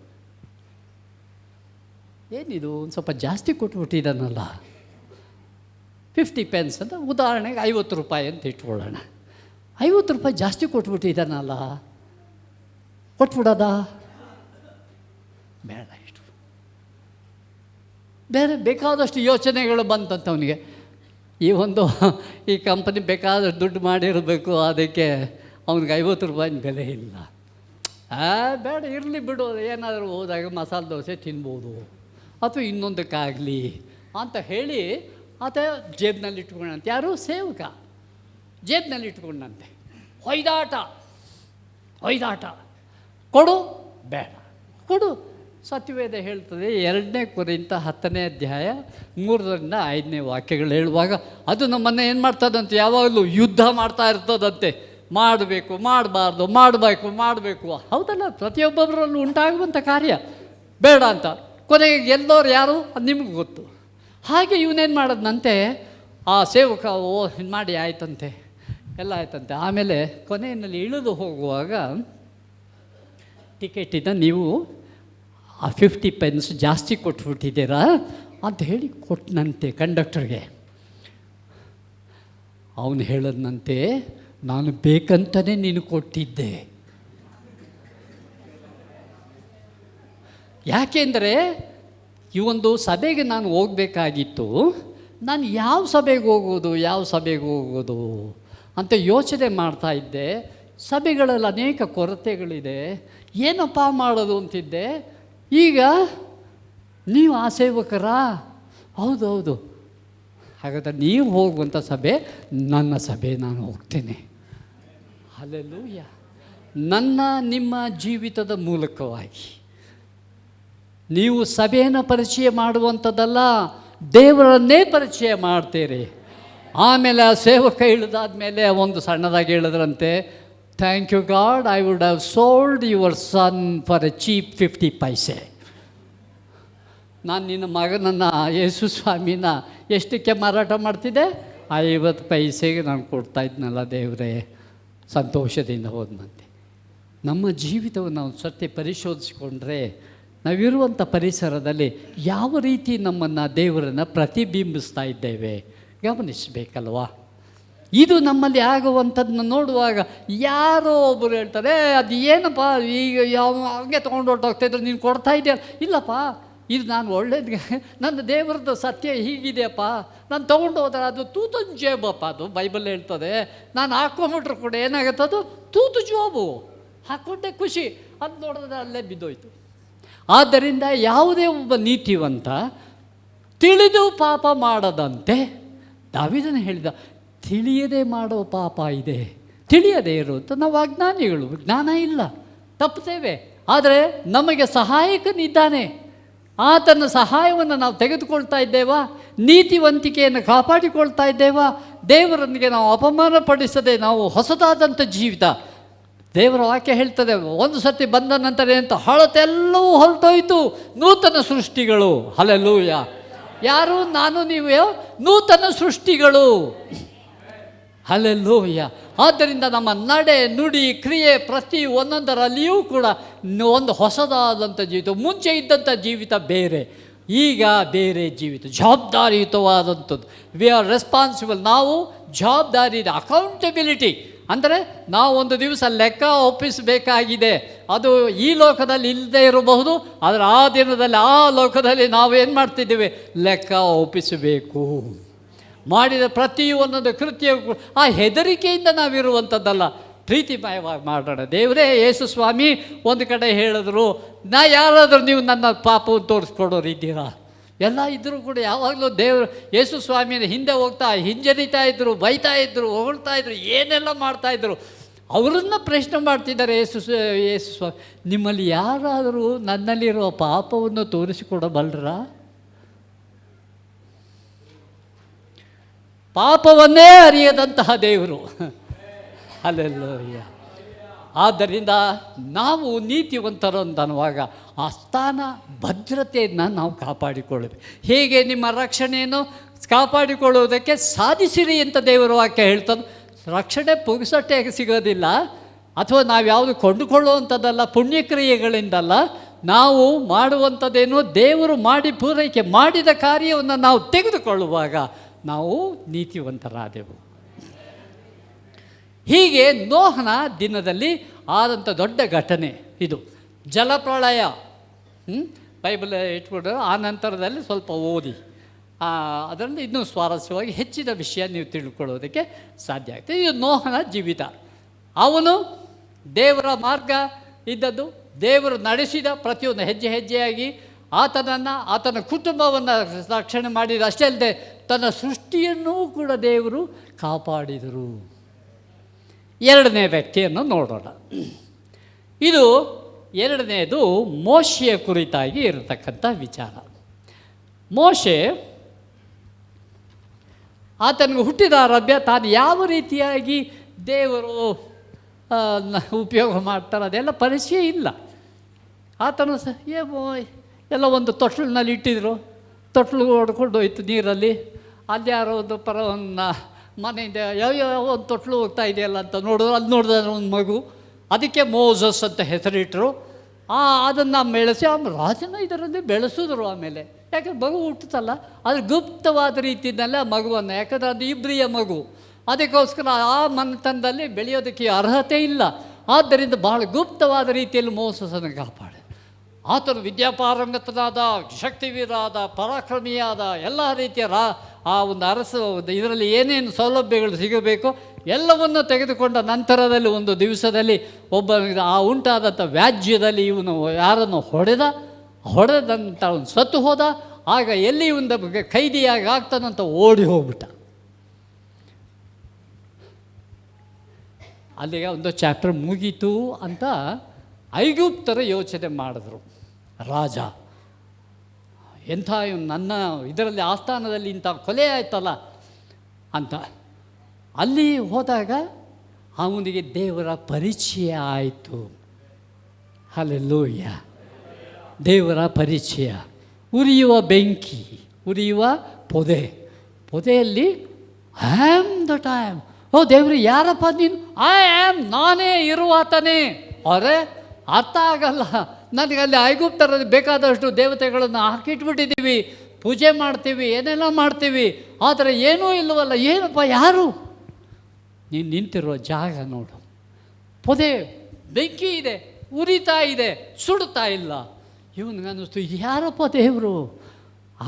ಏನಿದು ಒಂದು ಸ್ವಲ್ಪ ಜಾಸ್ತಿ ಕೊಟ್ಬಿಟ್ಟಿದ್ದಾನಲ್ಲ, 50 ಪೆನ್ಸ್ ಅಂತ, ಉದಾಹರಣೆಗೆ 50 ರೂಪಾಯಿ ಅಂತ ಇಟ್ಕೊಳ್ಳೋಣ. 50 ರೂಪಾಯಿ ಜಾಸ್ತಿ ಕೊಟ್ಬಿಟ್ಟಿದ್ದಾನಲ್ಲ, ಕೊಟ್ಬಿಡೋದಾ? ಬೇಡ. ಇಷ್ಟು ಬೇರೆ ಬೇಕಾದಷ್ಟು ಯೋಚನೆಗಳು ಬಂತಂತ ಅವನಿಗೆ. ಈ ಕಂಪನಿ ಬೇಕಾದಷ್ಟು ದುಡ್ಡು ಮಾಡಿರಬೇಕು, ಅದಕ್ಕೆ ಅವ್ನಿಗೆ 50 ರೂಪಾಯಿನ ಬೆಲೆ ಇಲ್ಲ. ಬೇಡ, ಇರಲಿ ಬಿಡು, ಏನಾದರೂ ಹೋದಾಗ ಮಸಾಲೆ ದೋಸೆ ತಿನ್ಬೋದು ಅಥವಾ ಇನ್ನೊಂದಕ್ಕಾಗಲಿ ಅಂತ ಹೇಳಿ ಆತ ಜೇಬ್ನಲ್ಲಿ ಇಟ್ಕೊಂಡಂತೆ. ಯಾರು? ಸೇವಕ ಜೇಬ್ನಲ್ಲಿ ಇಟ್ಕೊಂಡಂತೆ. ಹೊಯ್ದಾಟ. ಕೊಡು, ಬೇಡ, ಕೊಡು. ಸತ್ಯವೇದ ಹೇಳ್ತದೆ, 2ನೇ ಕೊರಿಂಥ 10ನೇ ಅಧ್ಯಾಯ 3ರಿಂದ 5ನೇ ವಾಕ್ಯಗಳು ಹೇಳುವಾಗ ಅದು ನಮ್ಮನ್ನು ಏನು ಮಾಡ್ತದಂತೆ, ಯಾವಾಗಲೂ ಯುದ್ಧ ಮಾಡ್ತಾ ಇರ್ತದಂತೆ. ಮಾಡಬೇಕು, ಮಾಡಬಾರ್ದು, ಮಾಡಬೇಕು. ಹೌದಲ್ಲ, ಪ್ರತಿಯೊಬ್ಬೊಬ್ಬರಲ್ಲೂ ಉಂಟಾಗುವಂಥ ಕಾರ್ಯ. ಬೇಡ ಅಂತ ಕೊನೆಗೆ ಗೆಲ್ಲೋರು ಯಾರು ಅದು ನಿಮ್ಗೆ ಗೊತ್ತು. ಹಾಗೆ ಇವನೇನು ಮಾಡೋದಂತೆ, ಆ ಸೇವಕ ಇದು ಮಾಡಿ ಆಯ್ತಂತೆ, ಎಲ್ಲ ಆಯ್ತಂತೆ. ಆಮೇಲೆ ಕೊನೆಯಲ್ಲಿ ಇಳಿದು ಹೋಗುವಾಗ ಟಿಕೆಟಿನ ನೀವು ಆ 50 ಪೆನ್ಸ್ ಜಾಸ್ತಿ ಕೊಟ್ಬಿಟ್ಟಿದ್ದೀರಾ ಅಂತ ಹೇಳಿ ಕೊಟ್ಟನಂತೆ ಕಂಡಕ್ಟರ್ಗೆ. ಅವನು ಹೇಳದಂತೆ, ನಾನು ಬೇಕಂತಲೇ ನೀನು ಕೊಟ್ಟಿದ್ದೆ. ಯಾಕೆಂದರೆ ಈ ಒಂದು ಸಭೆಗೆ ನಾನು ಹೋಗಬೇಕಾಗಿತ್ತು. ನಾನು ಯಾವ ಸಭೆಗೆ ಹೋಗೋದು ಅಂತ ಯೋಚನೆ ಮಾಡ್ತಾ ಇದ್ದೆ. ಸಭೆಗಳಲ್ಲಿ ಅನೇಕ ಕೊರತೆಗಳಿದೆ, ಏನಪ್ಪ ಮಾಡೋದು ಅಂತಿದ್ದೆ. ಈಗ ನೀವು ಆ ಸೇವಕರಾ? ಹೌದೌದು. ಹಾಗಾದರೆ ನೀವು ಹೋಗುವಂಥ ಸಭೆ ನನ್ನ ಸಭೆ, ನಾನು ಹೋಗ್ತೇನೆ. ಹಲ್ಲೆಲೂಯಾ. ನನ್ನ ನಿಮ್ಮ ಜೀವಿತದ ಮೂಲಕವಾಗಿ ನೀವು ಸಭೆಯನ್ನು ಪರಿಚಯ ಮಾಡುವಂಥದ್ದಲ್ಲ, ದೇವರನ್ನೇ ಪರಿಚಯ ಮಾಡ್ತೀರಿ. ಆಮೇಲೆ ಆ ಸೇವಕ ಇಳಿದಾದ ಮೇಲೆ ಒಂದು ಸಣ್ಣದಾಗಿ ಹೇಳಿದ್ರಂತೆ, thank you God, I would have sold your son for a cheap 50 paise. ನಾನು ನಿನ್ನ ಮಗನನ್ನು ಯೇಸು ಸ್ವಾಮಿನ ಎಷ್ಟಕ್ಕೆ ಮಾರಾಟ ಮಾಡ್ತಿದ್ದೆ? 50 ಪೈಸೆಗೆ ನಾನು ಕೊಡ್ತಾಯಿದ್ನಲ್ಲ ದೇವರೇ. ಸಂತೋಷದಿಂದ ಹೋದನಂತೆ. ನಮ್ಮ ಜೀವಿತವನ್ನು ನಾವು ಸತ್ಯ ಪರಿಶೋಧಿಸಿಕೊಂಡ್ರೆ ನಾವಿರುವಂಥ ಪರಿಸರದಲ್ಲಿ ಯಾವ ರೀತಿ ನಮ್ಮನ್ನು ದೇವರನ್ನು ಪ್ರತಿಬಿಂಬಿಸ್ತಾ ಇದ್ದೇವೆ ಗಮನಿಸಬೇಕಲ್ವಾ? ಇದು ನಮ್ಮಲ್ಲಿ ಆಗುವಂಥದ್ದನ್ನ ನೋಡುವಾಗ ಯಾರೋ ಒಬ್ಬರು ಹೇಳ್ತಾರೆ, ಅದು ಏನಪ್ಪ ಈಗ ಹಂಗೆ ತೊಗೊಂಡು ಹೊರಟೋಗ್ತಾಯಿದ್ರು, ನೀನು ಕೊಡ್ತಾ ಇದೆಯಲ್ಲ. ಇಲ್ಲಪ್ಪ, ಇದು ನಾನು ಒಳ್ಳೇದು, ನನ್ನ ದೇವರದ್ದು ಸತ್ಯ ಹೀಗಿದೆಯಪ್ಪ, ನಾನು ತೊಗೊಂಡು ಹೋದರೆ ಅದು ತೂತು ಜೇಬಪ್ಪ. ಅದು ಬೈಬಲ್ ಹೇಳ್ತದೆ. ನಾನು ಹಾಕ್ಕೊಂಬಿಟ್ರು ಕೂಡ ಏನಾಗುತ್ತೆ, ಅದು ತೂತು ಜೋಬು. ಹಾಕ್ಕೊಂಡೆ ಖುಷಿ, ಅದು ನೋಡಿದ್ರೆ ಅಲ್ಲೇ ಬಿದ್ದೋಯ್ತು. ಆದ್ದರಿಂದ ಯಾವುದೇ ಒಬ್ಬ ನೀತಿವಂತ ತಿಳಿದು ಪಾಪ ಮಾಡದಂತೆ, ದಾವೀದನು ಹೇಳಿದ, ತಿಳಿಯದೆ ಮಾಡೋ ಪಾಪ ಇದೆ, ತಿಳಿಯದೇ ಇರುವಂಥ ನಾವು ಅಜ್ಞಾನಿಗಳು, ಜ್ಞಾನ ಇಲ್ಲ, ತಪ್ಪುತ್ತೇವೆ. ಆದರೆ ನಮಗೆ ಸಹಾಯಕನಿದ್ದಾನೆ, ಆತನ ಸಹಾಯವನ್ನು ನಾವು ತೆಗೆದುಕೊಳ್ತಾ ಇದ್ದೇವಾ? ನೀತಿವಂತಿಕೆಯನ್ನು ಕಾಪಾಡಿಕೊಳ್ತಾ ಇದ್ದೇವಾ? ದೇವರೊಂದಿಗೆ ನಾವು ಅಪಮಾನಪಡಿಸದೆ ನಾವು ಹೊಸದಾದಂಥ ಜೀವಿತ. ದೇವರ ವಾಕ್ಯ ಹೇಳ್ತದೆ, ಒಂದು ಸರ್ತಿ ಬಂದ ನಂತರ ಎಂತ ಹಳತೆಲ್ಲವೂ ಹೊರಟೋಯ್ತು, ನೂತನ ಸೃಷ್ಟಿಗಳು. ಹಲ್ಲೆಲೂಯ. ಯಾರು? ನಾನು, ನೀವು ನೂತನ ಸೃಷ್ಟಿಗಳು. ಹಲ್ಲೆಲೂಯ. ಆದ್ದರಿಂದ ನಮ್ಮ ನಡೆ, ನುಡಿ, ಕ್ರಿಯೆ ಪ್ರತಿ ಒಂದೊಂದರಲ್ಲಿಯೂ ಕೂಡ ಒಂದು ಹೊಸದಾದಂಥ ಜೀವಿತ. ಮುಂಚೆ ಇದ್ದಂಥ ಜೀವಿತ ಬೇರೆ, ಈಗ ಬೇರೆ ಜೀವಿತ, ಜವಾಬ್ದಾರಿಯುತವಾದಂಥದ್ದು. We are responsible. ನಾವು ಜವಾಬ್ದಾರಿ ಇದೆ, ಅಕೌಂಟಬಿಲಿಟಿ. ಅಂದರೆ ನಾವು ಒಂದು ದಿವಸ ಲೆಕ್ಕ ಒಪ್ಪಿಸಬೇಕಾಗಿದೆ. ಅದು ಈ ಲೋಕದಲ್ಲಿ ಇಲ್ಲದೆ ಇರಬಹುದು, ಆದರೆ ಆ ದಿನದಲ್ಲಿ ಆ ಲೋಕದಲ್ಲಿ ನಾವು ಏನು ಮಾಡ್ತಿದ್ದೇವೆ? ಲೆಕ್ಕ ಒಪ್ಪಿಸಬೇಕು. ಮಾಡಿದ ಪ್ರತಿಯೊಂದೊಂದು ಕೃತ್ಯ ಆ ಹೆದರಿಕೆಯಿಂದ ನಾವಿರುವಂಥದ್ದಲ್ಲ. ಪ್ರೀತಿಮಯವಾಗಿ ಮಾಡೋಣ. ದೇವರೇ ಯೇಸು ಸ್ವಾಮಿ ಒಂದು ಕಡೆ ಹೇಳಿದ್ರು, ಯಾರಾದರೂ ನೀವು ನನ್ನ ಪಾಪವನ್ನು ತೋರಿಸ್ಕೊಡೋರು ಇದ್ದೀರಾ? ಎಲ್ಲ ಇದ್ದರೂ ಕೂಡ ಯಾವಾಗಲೂ ದೇವರು ಯೇಸು ಸ್ವಾಮಿಯ ಹಿಂದೆ ಹೋಗ್ತಾ ಹಿಂಜರಿತಾ ಇದ್ದರು, ಬೈತಾ ಇದ್ದರು, ಹೊಗಳ್ತಾ ಇದ್ರು, ಏನೆಲ್ಲ ಮಾಡ್ತಾಯಿದ್ರು. ಅವರನ್ನು ಪ್ರಶ್ನೆ ಮಾಡ್ತಿದ್ದಾರೆ ಯೇಸು ಸ್ವಾಮಿ, ನಿಮ್ಮಲ್ಲಿ ಯಾರಾದರೂ ನನ್ನಲ್ಲಿರುವ ಪಾಪವನ್ನು ತೋರಿಸಿಕೊಡಬಲ್ಲರ? ಪಾಪವನ್ನೇ ಅರಿಯದಂತಹ ದೇವರು. ಅಲ್ಲೆಲ್ಲೋಯ್ಯ. ಆದ್ದರಿಂದ ನಾವು ನೀತಿವಂತರು ಅಂತನ್ನುವಾಗ ಆ ಸ್ಥಾನ ಭದ್ರತೆಯನ್ನು ನಾವು ಕಾಪಾಡಿಕೊಳ್ಳಬೇಕು. ಹೇಗೆ ನಿಮ್ಮ ರಕ್ಷಣೆಯನ್ನು ಕಾಪಾಡಿಕೊಳ್ಳುವುದಕ್ಕೆ ಸಾಧಿಸಿರಿ ಅಂತ ದೇವರ ವಾಕ್ಯ ಹೇಳ್ತದೆ. ರಕ್ಷಣೆ ಪುಗ್ಸಟ್ಟೆಗೆ ಸಿಗೋದಿಲ್ಲ, ಅಥವಾ ನಾವು ಯಾವುದು ಕೊಂಡುಕೊಳ್ಳುವಂಥದ್ದಲ್ಲ, ಪುಣ್ಯಕ್ರಿಯೆಗಳಿಂದಲ್ಲ. ನಾವು ಮಾಡುವಂಥದ್ದೇನು, ದೇವರು ಮಾಡಿ ಪೂರೈಕೆ ಮಾಡಿದ ಕಾರ್ಯವನ್ನು ನಾವು ತೆಗೆದುಕೊಳ್ಳುವಾಗ ನಾವು ನೀತಿವಂತರಾದೆವು. ಹೀಗೆ ನೋಹನ ದಿನದಲ್ಲಿ ಆದಂಥ ದೊಡ್ಡ ಘಟನೆ ಇದು ಜಲಪ್ರಳಯ. ಬೈಬಲ್ ಇಟ್ಬಿಟ್ಟು ಆ ನಂತರದಲ್ಲಿ ಸ್ವಲ್ಪ ಓದಿ, ಅದರಲ್ಲಿ ಇನ್ನೂ ಸ್ವಾರಸ್ಯವಾಗಿ ಹೆಚ್ಚಿನ ವಿಷಯ ನೀವು ತಿಳ್ಕೊಳ್ಳೋದಕ್ಕೆ ಸಾಧ್ಯ ಆಗ್ತದೆ. ಇದು ನೋಹನ ಜೀವಿತ. ಅವನು ದೇವರ ಮಾರ್ಗ ಇದ್ದದ್ದು, ದೇವರು ನಡೆಸಿದ ಪ್ರತಿಯೊಂದು ಹೆಜ್ಜೆ ಹೆಜ್ಜೆಯಾಗಿ ಆತನನ್ನು, ಆತನ ಕುಟುಂಬವನ್ನು ರಕ್ಷಣೆ ಮಾಡಿದ. ಅಷ್ಟೇ ಅಲ್ಲದೆ ತನ್ನ ಸೃಷ್ಟಿಯನ್ನೂ ಕೂಡ ದೇವರು ಕಾಪಾಡಿದರು. ಎರಡನೇ ವ್ಯಕ್ತಿಯನ್ನು ನೋಡೋಣ. ಇದು ಎರಡನೇದು ಮೋಶೆಯ ಕುರಿತಾಗಿ ಇರತಕ್ಕಂಥ ವಿಚಾರ. ಮೋಶೆ ಆತನಿಗೆ ಹುಟ್ಟಿದ ಆರಭ್ಯ ತಾನು ಯಾವ ರೀತಿಯಾಗಿ ದೇವರು ಉಪಯೋಗ ಮಾಡ್ತಾರೆ ಅದೆಲ್ಲ ಪರಿಚಯ ಇಲ್ಲ. ಆತನು ಎಲ್ಲ ಒಂದು ತೊಟ್ಲಿನಲ್ಲಿ ಇಟ್ಟಿದ್ರು, ತೊಟ್ಲು ಹೊಡ್ಕೊಂಡು ಹೋಯ್ತು ನೀರಲ್ಲಿ. ಅಲ್ಲಿ ಯಾರೋ ಒಂದು ಒಂದು ಮನೆಯಿಂದ ಯಾವ ಒಂದು ತೊಟ್ಲು ಹೋಗ್ತಾ ಇದೆಯಲ್ಲ ಅಂತ ನೋಡಿದ್ರು. ಅಲ್ಲಿ ನೋಡಿದ್ರೆ ಒಂದು ಮಗು, ಅದಕ್ಕೆ ಮೋಸಸ್ ಅಂತ ಹೆಸರಿಟ್ಟರು. ಅದನ್ನು ಬೆಳೆಸಿ ರಾಜನ ಇದರಲ್ಲಿ ಬೆಳೆಸಿದ್ರು. ಆಮೇಲೆ ಯಾಕಂದ್ರೆ ಮಗು ಹುಟ್ಟುತ್ತಲ್ಲ, ಅದು ಗುಪ್ತವಾದ ರೀತಿಯಲ್ಲೇ ಆ ಮಗುವನ್ನು, ಯಾಕಂದರೆ ಅದು ಇಬ್ರಿಯ ಮಗು, ಅದಕ್ಕೋಸ್ಕರ ಆ ಮನೆತನದಲ್ಲಿ ಬೆಳೆಯೋದಕ್ಕೆ ಅರ್ಹತೆ ಇಲ್ಲ. ಆದ್ದರಿಂದ ಬಹಳ ಗುಪ್ತವಾದ ರೀತಿಯಲ್ಲಿ ಮೋಸಸನ್ನು ಕಾಪಾಡ. ಆತನು ವಿದ್ಯಾಪಾರಂಗತನಾದ, ಶಕ್ತಿವೀರಾದ, ಪರಾಕ್ರಮಿಯಾದ, ಎಲ್ಲ ರೀತಿಯ ಆ ಒಂದು ಇದರಲ್ಲಿ ಏನೇನು ಸೌಲಭ್ಯಗಳು ಸಿಗಬೇಕು ಎಲ್ಲವನ್ನು ತೆಗೆದುಕೊಂಡ ನಂತರದಲ್ಲಿ ಒಂದು ದಿವಸದಲ್ಲಿ ಆ ಉಂಟಾದಂಥ ವ್ಯಾಜ್ಯದಲ್ಲಿ ಇವನು ಯಾರನ್ನು ಹೊಡೆದಂಥ ಅವನು ಸತ್ತು ಹೋದ. ಆಗ ಎಲ್ಲಿ ಒಂದು ಕೈದಿಯಾಗಿ ಆಗ್ತಾನಂತ ಓಡಿ ಹೋಗ್ಬಿಟ್ಟ. ಅಲ್ಲಿಗೆ ಒಂದು ಚಾಪ್ಟರ್ ಮುಗೀತು ಅಂತ ಐಗುಪ್ತರ ಯೋಚನೆ ಮಾಡಿದ್ರು. ರಾಜ ಎಂಥ ನನ್ನ ಇದರಲ್ಲಿ ಆಸ್ಥಾನದಲ್ಲಿ ಇಂಥ ಕೊಲೆ ಆಯ್ತಲ್ಲ ಅಂತ. ಅಲ್ಲಿ ಹೋದಾಗ ಅವನಿಗೆ ದೇವರ ಪರಿಚಯ ಆಯಿತು. ಹಲ್ಲೆಲೂಯ. ದೇವರ ಪರಿಚಯ. ಉರಿಯುವ ಬೆಂಕಿ, ಉರಿಯುವ ಪೊದೆಯಲ್ಲಿ I am that I am. ಓ ದೇವರು ಯಾರಪ್ಪ ನೀನು? ಐ ಆಮ್, ನಾನೇ ಇರುವಾತನೇ. ಅವರೇ ಅರ್ಥ ಆಗಲ್ಲ ನನಗೆ. ಅಲ್ಲಿ ಐಗುಪ್ತರಲ್ಲಿ ಬೇಕಾದಷ್ಟು ದೇವತೆಗಳನ್ನು ಹಾಕಿಟ್ಬಿಟ್ಟಿದ್ದೀವಿ, ಪೂಜೆ ಮಾಡ್ತೀವಿ, ಏನೆಲ್ಲ ಮಾಡ್ತೀವಿ, ಆದರೆ ಏನೂ ಇಲ್ಲವಲ್ಲ. ಏನಪ್ಪ, ಯಾರು? ನೀನು ನಿಂತಿರುವ ಜಾಗ ನೋಡು, ಪೊದೆ ಬೆಂಕಿ ಇದೆ, ಉರಿತಾ ಇದೆ, ಸುಡ್ತಾ ಇಲ್ಲ. ಇವನಿಗನ್ನಿಸ್ತು ಯಾರಪ್ಪ ದೇವರು?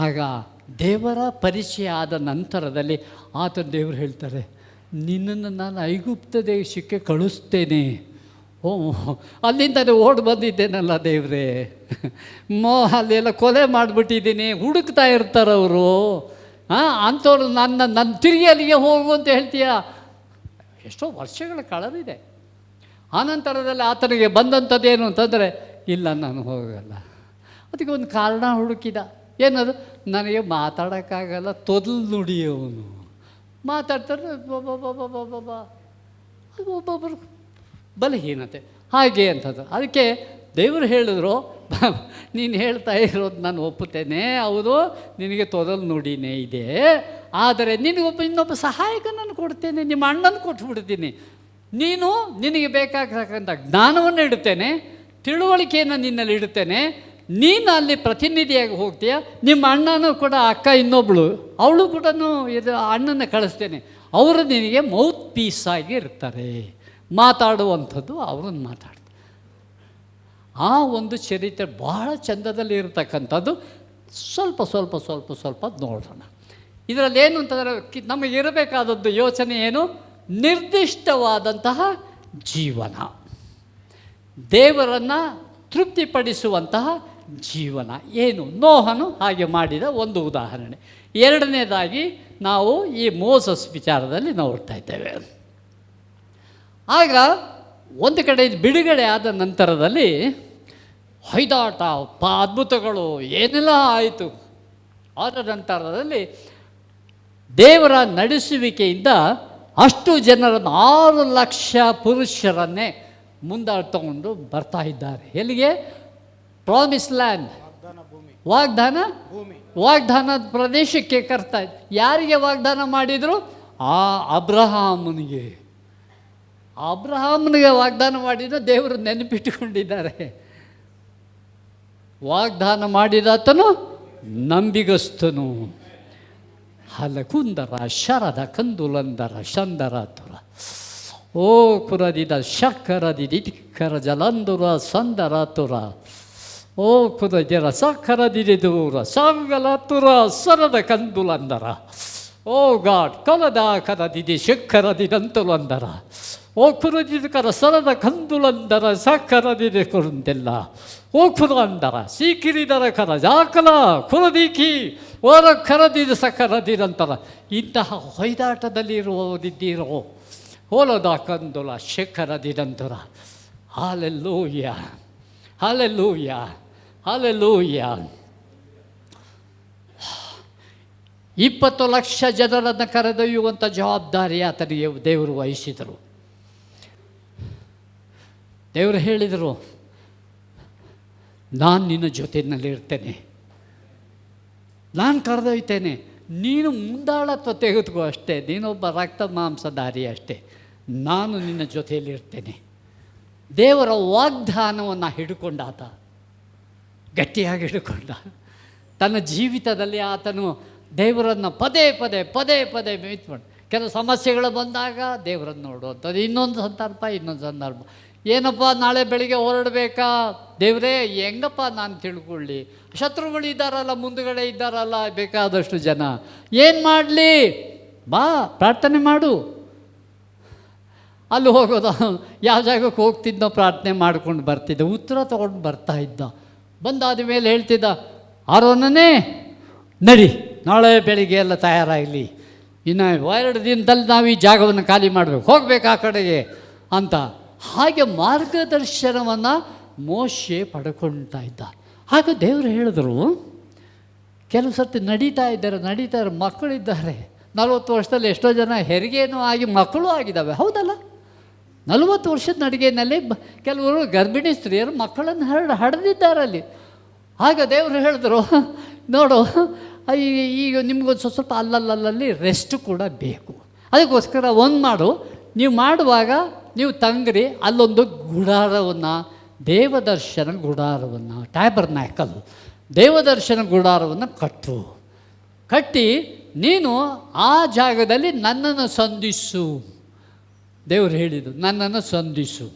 ಆಗ ದೇವರ ಪರಿಚಯ ಆದ ನಂತರದಲ್ಲಿ ದೇವರು ಹೇಳ್ತಾರೆ, ನಿನ್ನನ್ನು ನಾನು ಐಗುಪ್ತ ದೇಶಕ್ಕೆ ಕಳಿಸ್ತೇನೆ. ಅಲ್ಲಿಂದಲೇ ಓಡಿ ಬಂದಿದ್ದೇನಲ್ಲ ದೇವರೇ, ಅಲ್ಲೆಲ್ಲ ಕೊಲೆ ಮಾಡಿಬಿಟ್ಟಿದ್ದೀನಿ, ಹುಡುಕ್ತಾ ಇರ್ತಾರವರು. ಅಂಥವ್ರು ನನ್ನ ತಿರುಗಿ ಅಲ್ಲಿಗೆ ಹೋಗು ಅಂತ ಹೇಳ್ತೀಯ. ಎಷ್ಟೋ ವರ್ಷಗಳ ಕಳೆದಿದೆ. ಆನಂತರದಲ್ಲಿ ಆತನಿಗೆ ಬಂದಂಥದ್ದೇನು ಅಂತಂದರೆ, ಇಲ್ಲ ನಾನು ಹೋಗಲ್ಲ. ಅದಕ್ಕೆ ಒಂದು ಕಾರಣ ಹುಡುಕಿದ. ಏನದು? ನನಗೆ ಮಾತಾಡೋಕ್ಕಾಗಲ್ಲ, ತೊದಲು ನುಡಿಯವನು. ಮಾತಾಡ್ತಾರೆ ಒಬ್ಬೊಬ್ಬರು ಬಲಹೀನತೆ ಹಾಗೆ ಅಂತದ್ದು. ಅದಕ್ಕೆ ದೇವರು ಹೇಳಿದ್ರು, ನೀನು ಹೇಳ್ತಾ ಇರೋದು ನಾನು ಒಪ್ಪುತ್ತೇನೆ, ಹೌದು ನಿನಗೆ ತೊದಲು ನುಡಿನೇ ಇದೆ, ಆದರೆ ಇನ್ನೊಬ್ಬ ಸಹಾಯಕನನ್ನು ಕೊಡ್ತೇನೆ, ನಿಮ್ಮ ಅಣ್ಣನ ಕೊಟ್ಬಿಡ್ತೀನಿ. ನಿನಗೆ ಬೇಕಾಗತಕ್ಕಂಥ ಜ್ಞಾನವನ್ನು ಇಡುತ್ತೇನೆ, ತಿಳುವಳಿಕೆಯನ್ನು ನಿನ್ನಲ್ಲಿ ಇಡುತ್ತೇನೆ. ನೀನು ಅಲ್ಲಿ ಪ್ರತಿನಿಧಿಯಾಗಿ ಹೋಗ್ತೀಯ. ನಿಮ್ಮ ಅಣ್ಣನೂ ಕೂಡ, ಅಕ್ಕ ಇನ್ನೊಬ್ಬಳು, ಅವಳು ಕೂಡ ಅಣ್ಣನ ಕಳಿಸ್ತೇನೆ. ಅವರು ನಿನಗೆ ಮೌತ್ ಪೀಸ್ ಆಗಿ ಇರ್ತಾರೆ, ಮಾತಾಡುವಂಥದ್ದು ಅವ್ರನ್ನ ಮಾತಾಡ್ತಾರೆ. ಆ ಒಂದು ಚರಿತ್ರೆ ಬಹಳ ಚಂದದಲ್ಲಿ ಇರತಕ್ಕಂಥದ್ದು. ಸ್ವಲ್ಪ ನೋಡೋಣ. ಇದರಲ್ಲಿ ಏನು ಅಂತಂದರೆ, ನಮಗಿರಬೇಕಾದದ್ದು ಯೋಚನೆ ಏನು? ನಿರ್ದಿಷ್ಟವಾದಂತಹ ಜೀವನ, ದೇವರನ್ನು ತೃಪ್ತಿಪಡಿಸುವಂತಹ ಜೀವನ. ಏನು ನೋಹನು ಹಾಗೆ ಮಾಡಿದ ಒಂದು ಉದಾಹರಣೆ. ಎರಡನೇದಾಗಿ ನಾವು ಈ ಮೋಸಸ್ ವಿಚಾರದಲ್ಲಿ ನೋಡ್ತಾ ಇದ್ದೇವೆ. ಆಗ ಒಂದು ಕಡೆ ಬಿಡುಗಡೆ ಆದ ನಂತರದಲ್ಲಿ ಹೊಯ್ದಾಟ, ಅದ್ಭುತಗಳು ಏನೆಲ್ಲ ಆಯಿತು. ಆದ ನಂತರದಲ್ಲಿ ದೇವರ ನಡೆಸುವಿಕೆಯಿಂದ ಅಷ್ಟು ಜನರನ್ನು 6 ಲಕ್ಷ ಪುರುಷರನ್ನೇ ಮುಂದಾಡ್ತಕೊಂಡು ಬರ್ತಾ ಇದ್ದಾರೆ. ಎಲ್ಲಿಗೆ? ಪ್ರಾಮಿಸ್ ಲ್ಯಾಂಡ್, ವಾಗ್ದಾನದ ಪ್ರದೇಶಕ್ಕೆ ಕರ್ತಾ. ಯಾರಿಗೆ ವಾಗ್ದಾನ ಮಾಡಿದರು? ಅಬ್ರಹಾಮನಿಗೆ ವಾಗ್ದಾನ ಮಾಡಿದ ದೇವರು ನೆನಪಿಟ್ಟುಕೊಂಡಿದ್ದಾರೆ. ವಾಗ್ದಾನ ಮಾಡಿದಾತನು ನಂಬಿಗಸ್ತನು. ಹಲಕುಂದರ ಶರದ ಕಂದುಲಂದರ ಶಂದರ ತುರ ಓ ಕುರದಿದ ಶಕ್ಕರದಿದಿಕ್ಕರ ಜಲಂದುರ ಸಂದರ ತುರ ಓ ಕುರದಿರ ಸಕ್ಕರದಿದಿ ದೂರ ಸಾಗಲ ತುರ ಸರದ ಕಂದುಲಂದರ ಓ ಗಾಡ್ ಕಲದ ಕರದಿದಿ ಶಕ್ಕರದಿದಂತುಲಂದರ ಓ ಕುರದಿಕರ ಸರದ ಕಂದುಲಂದರ ಸಕ್ಕರದಿದೆ ಕೊರಂತೆಲ್ಲ ಓ ಕುರಂದರ ಸೀಕಿರಿದರ ಕರ ಜಾಕಲ ಕುರದೀಕಿ ಓರ ಕರದಿದ ಸಕರದಿರಂತರ. ಇಂತಹ ಹೊಯ್ದಾಟದಲ್ಲಿರುವುದಿದ್ದೀರೋ ಹೋಲದ ಕಂದುಲ ಶೇಖರದಿರಂತರ. Hallelujah, hallelujah, hallelujah. 20 ಲಕ್ಷ ಜನರನ್ನು ಕರೆದೊಯ್ಯುವಂಥ ಜವಾಬ್ದಾರಿ ಆತನಿಗೆ ದೇವರು ವಹಿಸಿದರು. ದೇವರು ಹೇಳಿದರು, ನಾನು ನಿನ್ನ ಜೊತೆಯಲ್ಲಿರ್ತೇನೆ, ನಾನು ಕರೆದೊಯ್ತೇನೆ, ನೀನು ಮುಂದಾಳತ್ವ ತೆಗೆದುಕೋ ಅಷ್ಟೇ, ನೀನೊಬ್ಬ ರಕ್ತ ಮಾಂಸಧಾರಿ ಅಷ್ಟೇ, ನಾನು ನಿನ್ನ ಜೊತೆಯಲ್ಲಿರ್ತೇನೆ. ದೇವರ ವಾಗ್ದಾನವನ್ನು ಹಿಡ್ಕೊಂಡಾತ, ಗಟ್ಟಿಯಾಗಿ ಹಿಡ್ಕೊಂಡ. ತನ್ನ ಜೀವಿತದಲ್ಲಿ ಆತನು ದೇವರನ್ನು ಪದೇ ಪದೇ ಪದೇ ಪದೇ ಮೀಟ್ ಕೆಲವು ಸಮಸ್ಯೆಗಳು ಬಂದಾಗ ದೇವರನ್ನು ನೋಡುವಂಥದ್ದು. ಇನ್ನೊಂದು ಸಂದರ್ಭ ಏನಪ್ಪ ನಾಳೆ ಬೆಳಿಗ್ಗೆ ಹೊರಡಬೇಕಾ ದೇವರೇ, ಹೆಂಗಪ್ಪ ನಾನು ತಿಳ್ಕೊಳ್ಳಿ, ಶತ್ರುಗಳು ಇದ್ದಾರಲ್ಲ, ಮುಂದುಗಡೆ ಇದ್ದಾರಲ್ಲ ಬೇಕಾದಷ್ಟು ಜನ, ಏನು ಮಾಡಲಿ, ಬಾ ಪ್ರಾರ್ಥನೆ ಮಾಡು. ಅಲ್ಲಿ ಹೋಗೋದು, ಯಾವ ಜಾಗಕ್ಕೆ ಹೋಗ್ತಿದ್ದೋ ಪ್ರಾರ್ಥನೆ ಮಾಡ್ಕೊಂಡು ಬರ್ತಿದ್ದ, ಉತ್ತರ ತೊಗೊಂಡು ಬರ್ತಾ ಇದ್ದ. ಬಂದಾದ ಮೇಲೆ ಹೇಳ್ತಿದ್ದ, ಆರೋನನೇ ನಡಿ, ನಾಳೆ ಬೆಳಿಗ್ಗೆ ಎಲ್ಲ ತಯಾರಾಗಲಿ, ಇನ್ನು 2 ದಿನದಲ್ಲಿ ನಾವು ಈ ಜಾಗವನ್ನು ಖಾಲಿ ಮಾಡಬೇಕು, ಹೋಗ್ಬೇಕು ಆ ಕಡೆಗೆ ಅಂತ. ಹಾಗೆ ಮಾರ್ಗದರ್ಶನವನ್ನು ಮೋಶೆ ಪಡ್ಕೊಳ್ತಾ ಇದ್ದ. ಆಗ ದೇವರು ಹೇಳಿದ್ರು, ಕೆಲವು ಸರ್ತಿ ನಡೀತಾ ಇದ್ದಾರೆ, ಮಕ್ಕಳಿದ್ದಾರೆ. 40 ವರ್ಷದಲ್ಲಿ ಎಷ್ಟೋ ಜನ ಹೆರಿಗೆನೂ ಆಗಿ ಮಕ್ಕಳು ಆಗಿದ್ದಾವೆ, ಹೌದಲ್ಲ? 40 ವರ್ಷದ ನಡಿಗೆಯಲ್ಲಿ ಕೆಲವರು ಗರ್ಭಿಣಿ ಸ್ತ್ರೀಯರು ಮಕ್ಕಳನ್ನು ಹಡೆದಿದ್ದಾರೆ ಅಲ್ಲಿ. ಆಗ ದೇವರು ಹೇಳಿದ್ರು, ನೋಡು, ಈಗ ನಿಮಗೊಂದು ಸ್ವಲ್ಪ ಅಲ್ಲಲ್ಲಿ ರೆಸ್ಟ್ ಕೂಡ ಬೇಕು. ಅದಕ್ಕೋಸ್ಕರ ಒಂದು ಮಾಡು, ನೀವು ಮಾಡುವಾಗ ನೀವು ತಂಗ್ರಿ, ಅಲ್ಲೊಂದು ಗುಡಾರವನ್ನು, ದೇವದರ್ಶನ ಗುಡಾರವನ್ನು, ಟ್ಯಾಬರ್ನ್ಯಾಕಲ್ ದೇವದರ್ಶನ ಗುಡಾರವನ್ನು ಕಟ್ಟಿ ನೀನು ಆ ಜಾಗದಲ್ಲಿ ನನ್ನನ್ನು ಸಂಧಿಸು. ದೇವರು ಹೇಳಿದ್ದು, ನನ್ನನ್ನು ಸಂಧಿಸು.